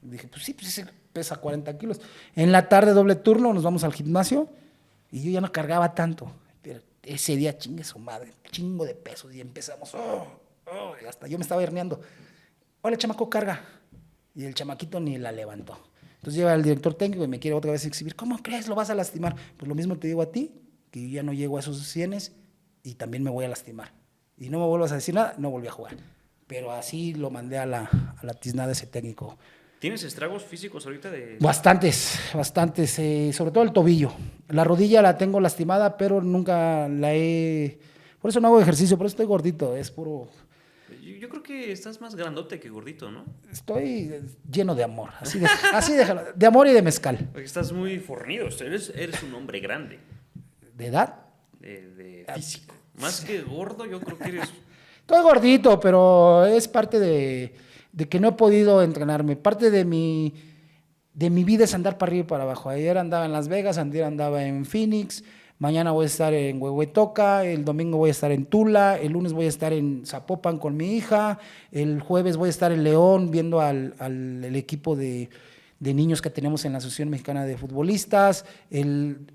Y dije, pues sí, pues ese pesa 40 kilos. En la tarde, doble turno, nos vamos al gimnasio y yo ya no cargaba tanto. Pero ese día, chingue su madre, chingo de pesos y empezamos, y hasta yo me estaba herniando. Hola, chamaco, carga. Y el chamaquito ni la levantó. Entonces llega el director técnico y me quiere otra vez exhibir. ¿Cómo crees? ¿Lo vas a lastimar? Pues lo mismo te digo a ti, que yo ya no llego a esos 100 y también me voy a lastimar. Y no me vuelvas a decir nada, no volví a jugar. Pero así lo mandé a la tiznada ese técnico. ¿Tienes estragos físicos ahorita de...? Bastantes, sobre todo el tobillo. La rodilla la tengo lastimada, pero nunca la he... Por eso no hago ejercicio, por eso estoy gordito, es puro... Yo creo que estás más grandote que gordito, ¿no? Estoy lleno de amor, así déjalo, de amor y de mezcal. Porque estás muy fornido, eres un hombre grande. ¿De edad? De físico. Más que gordo, yo creo que eres... Estoy gordito, pero es parte de que no he podido entrenarme. Parte de mi vida es andar para arriba y para abajo. Ayer andaba en Las Vegas, ayer andaba en Phoenix, mañana voy a estar en Huehuetoca, el domingo voy a estar en Tula, el lunes voy a estar en Zapopan con mi hija, el jueves voy a estar en León viendo al equipo de niños que tenemos en la Asociación Mexicana de Futbolistas, el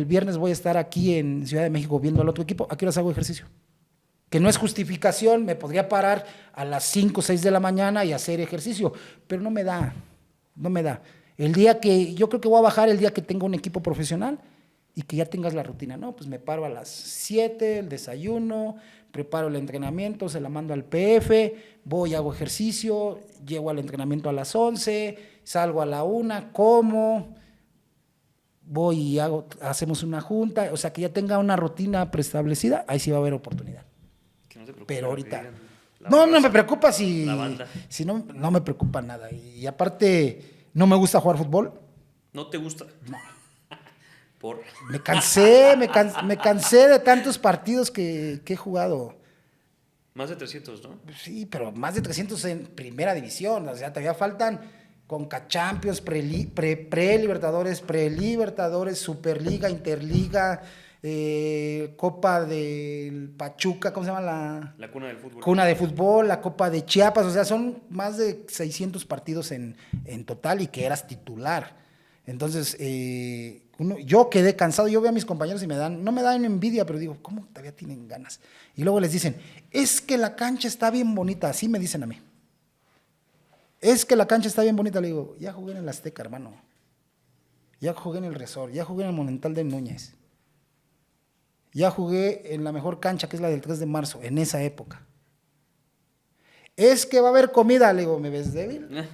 viernes voy a estar aquí en Ciudad de México viendo al otro equipo. ¿A qué horas hago ejercicio? Que no es justificación, me podría parar a las 5 o 6 de la mañana y hacer ejercicio, pero no me da. El día que, yo creo que voy a bajar el día que tenga un equipo profesional y que ya tengas la rutina, ¿no? Pues me paro a las 7, el desayuno, preparo el entrenamiento, se la mando al PF, voy, hago ejercicio, llego al entrenamiento a las 11, salgo a la 1, como, voy y hacemos una junta, o sea, que ya tenga una rutina preestablecida, ahí sí va a haber oportunidad. Que no te preocupes, Pero ahorita... No me preocupa si no me preocupa nada. Y aparte, no me gusta jugar fútbol. ¿No te gusta? No. ¿Por? Me cansé de tantos partidos que he jugado. Más de 300, ¿no? Sí, pero más de 300 en primera división. O sea, todavía faltan Conca Champions, pre-Libertadores, Superliga, Interliga, Copa del Pachuca, ¿cómo se llama? La cuna del fútbol. Cuna de fútbol, la Copa de Chiapas, o sea, son más de 600 partidos en total y que eras titular. Entonces, yo quedé cansado, yo veo a mis compañeros y no me dan envidia, pero digo, ¿cómo todavía tienen ganas? Y luego les dicen, es que la cancha está bien bonita, así me dicen a mí. Es que la cancha está bien bonita, le digo, ya jugué en el Azteca, hermano. Ya jugué en el Resort, ya jugué en el Monumental de Núñez. Ya jugué en la mejor cancha, que es la del 3 de marzo, en esa época. Es que va a haber comida, le digo, ¿me ves débil? ¿Me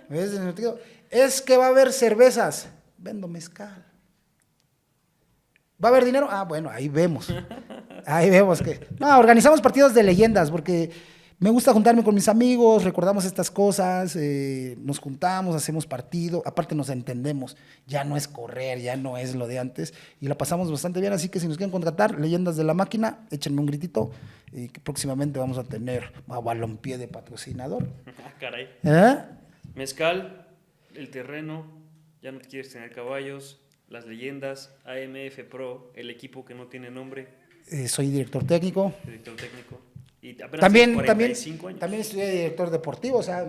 ves desnutrido? Es que va a haber cervezas, vendo mezcal. ¿Va a haber dinero? Ah, bueno, ahí vemos. Ahí vemos que... No, organizamos partidos de leyendas, porque me gusta juntarme con mis amigos, recordamos estas cosas, nos juntamos, hacemos partido, aparte nos entendemos, ya no es correr, ya no es lo de antes, y la pasamos bastante bien, así que si nos quieren contratar, Leyendas de la Máquina, échenme un gritito, que próximamente vamos a tener a Balompié de patrocinador. Caray. ¿Eh? Mezcal, el terreno, ya no quieres tener caballos, las leyendas, AMF Pro, el equipo que no tiene nombre. Soy director técnico. Director técnico. Y apenas También estudié director deportivo, o sea,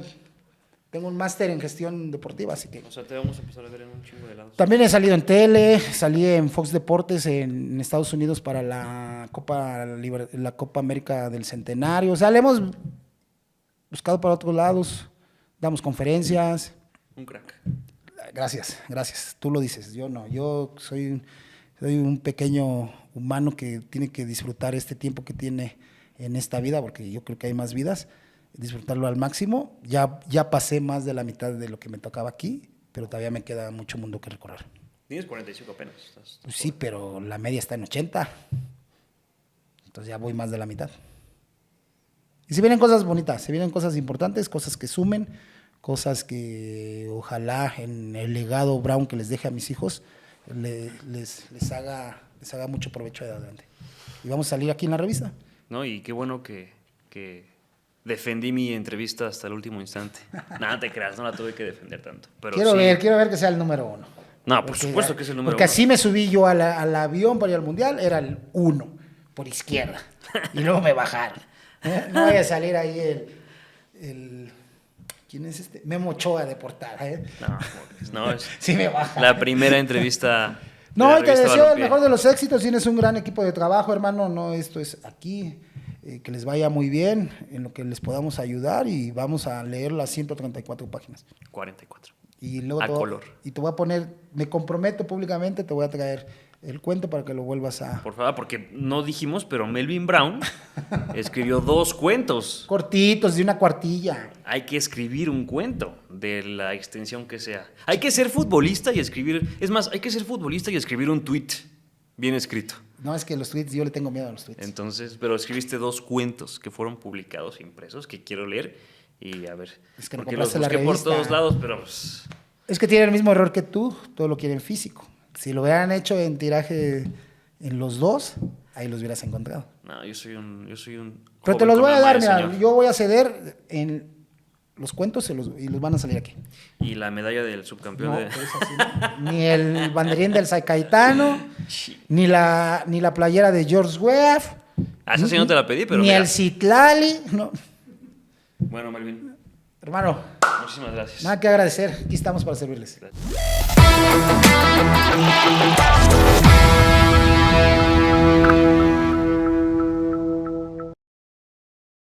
tengo un máster en gestión deportiva, así que... O sea, te vamos a empezar a ver en un chingo de lados. También he salido en tele, salí en Fox Deportes en Estados Unidos para la Copa América del Centenario, o sea, le hemos buscado para otros lados, damos conferencias. Un crack. Gracias. Tú lo dices, yo no. Yo soy un pequeño humano que tiene que disfrutar este tiempo que tiene en esta vida, porque yo creo que hay más vidas, disfrutarlo al máximo. Ya pasé más de la mitad de lo que me tocaba aquí, pero todavía me queda mucho mundo que recorrer. Tienes 45 apenas. Pues sí, pero la media está en 80. Entonces ya voy más de la mitad. Y se vienen cosas bonitas, se vienen cosas importantes, cosas que sumen, cosas que ojalá en el legado Brown que les deje a mis hijos les haga mucho provecho de adelante. Y vamos a salir aquí en la revista. No, y qué bueno que defendí mi entrevista hasta el último instante. Nada, te creas, no la tuve que defender tanto. Pero quiero sí. ver que sea el número 1. No, por supuesto que es el número 1. Porque así me subí yo al avión para ir al Mundial, era el 1, por izquierda. Y luego me bajaron. No vaya a salir ahí el ¿quién es este? Memo Ochoa de portada, ¿eh? No, es sí me baja. la primera entrevista. No, y te deseo el mejor de los éxitos. Tienes un gran equipo de trabajo, hermano. No, esto es aquí. Que les vaya muy bien en lo que les podamos ayudar y vamos a leer las 134 páginas. 44. Y luego a color. Y te voy a poner, me comprometo públicamente, te voy a traer el cuento para que lo vuelvas a... Por favor, porque no dijimos, pero Melvin Brown escribió 2 cuentos. Cortitos, de una cuartilla. Hay que escribir un cuento de la extensión que sea. Hay que ser futbolista y escribir... Es más, hay que ser futbolista y escribir un tweet bien escrito. No, es que los tweets, yo le tengo miedo a los tweets. Entonces, pero escribiste 2 cuentos que fueron publicados, impresos, que quiero leer y a ver. Es que no porque los compraste la busqué por revista. todos lados, pero pues... Es que tiene el mismo error que tú, todo lo quieren físico. Si lo hubieran hecho en tiraje en los 2, ahí los hubieras encontrado. No, yo soy un Pero te joven los con voy a alma dar, de mira, señor. yo voy a ceder en los cuentos y los van a salir aquí. Y la medalla del subcampeón No, de... pues así, ¿no? Ni el banderín del Sai Caetano, ni la playera de George Weah. Ah, esa sí no te la pedí, pero ni mira. el Citlali. No. Bueno, Melvin, Hermano, muchísimas gracias. nada que agradecer. Aquí estamos para servirles. Gracias.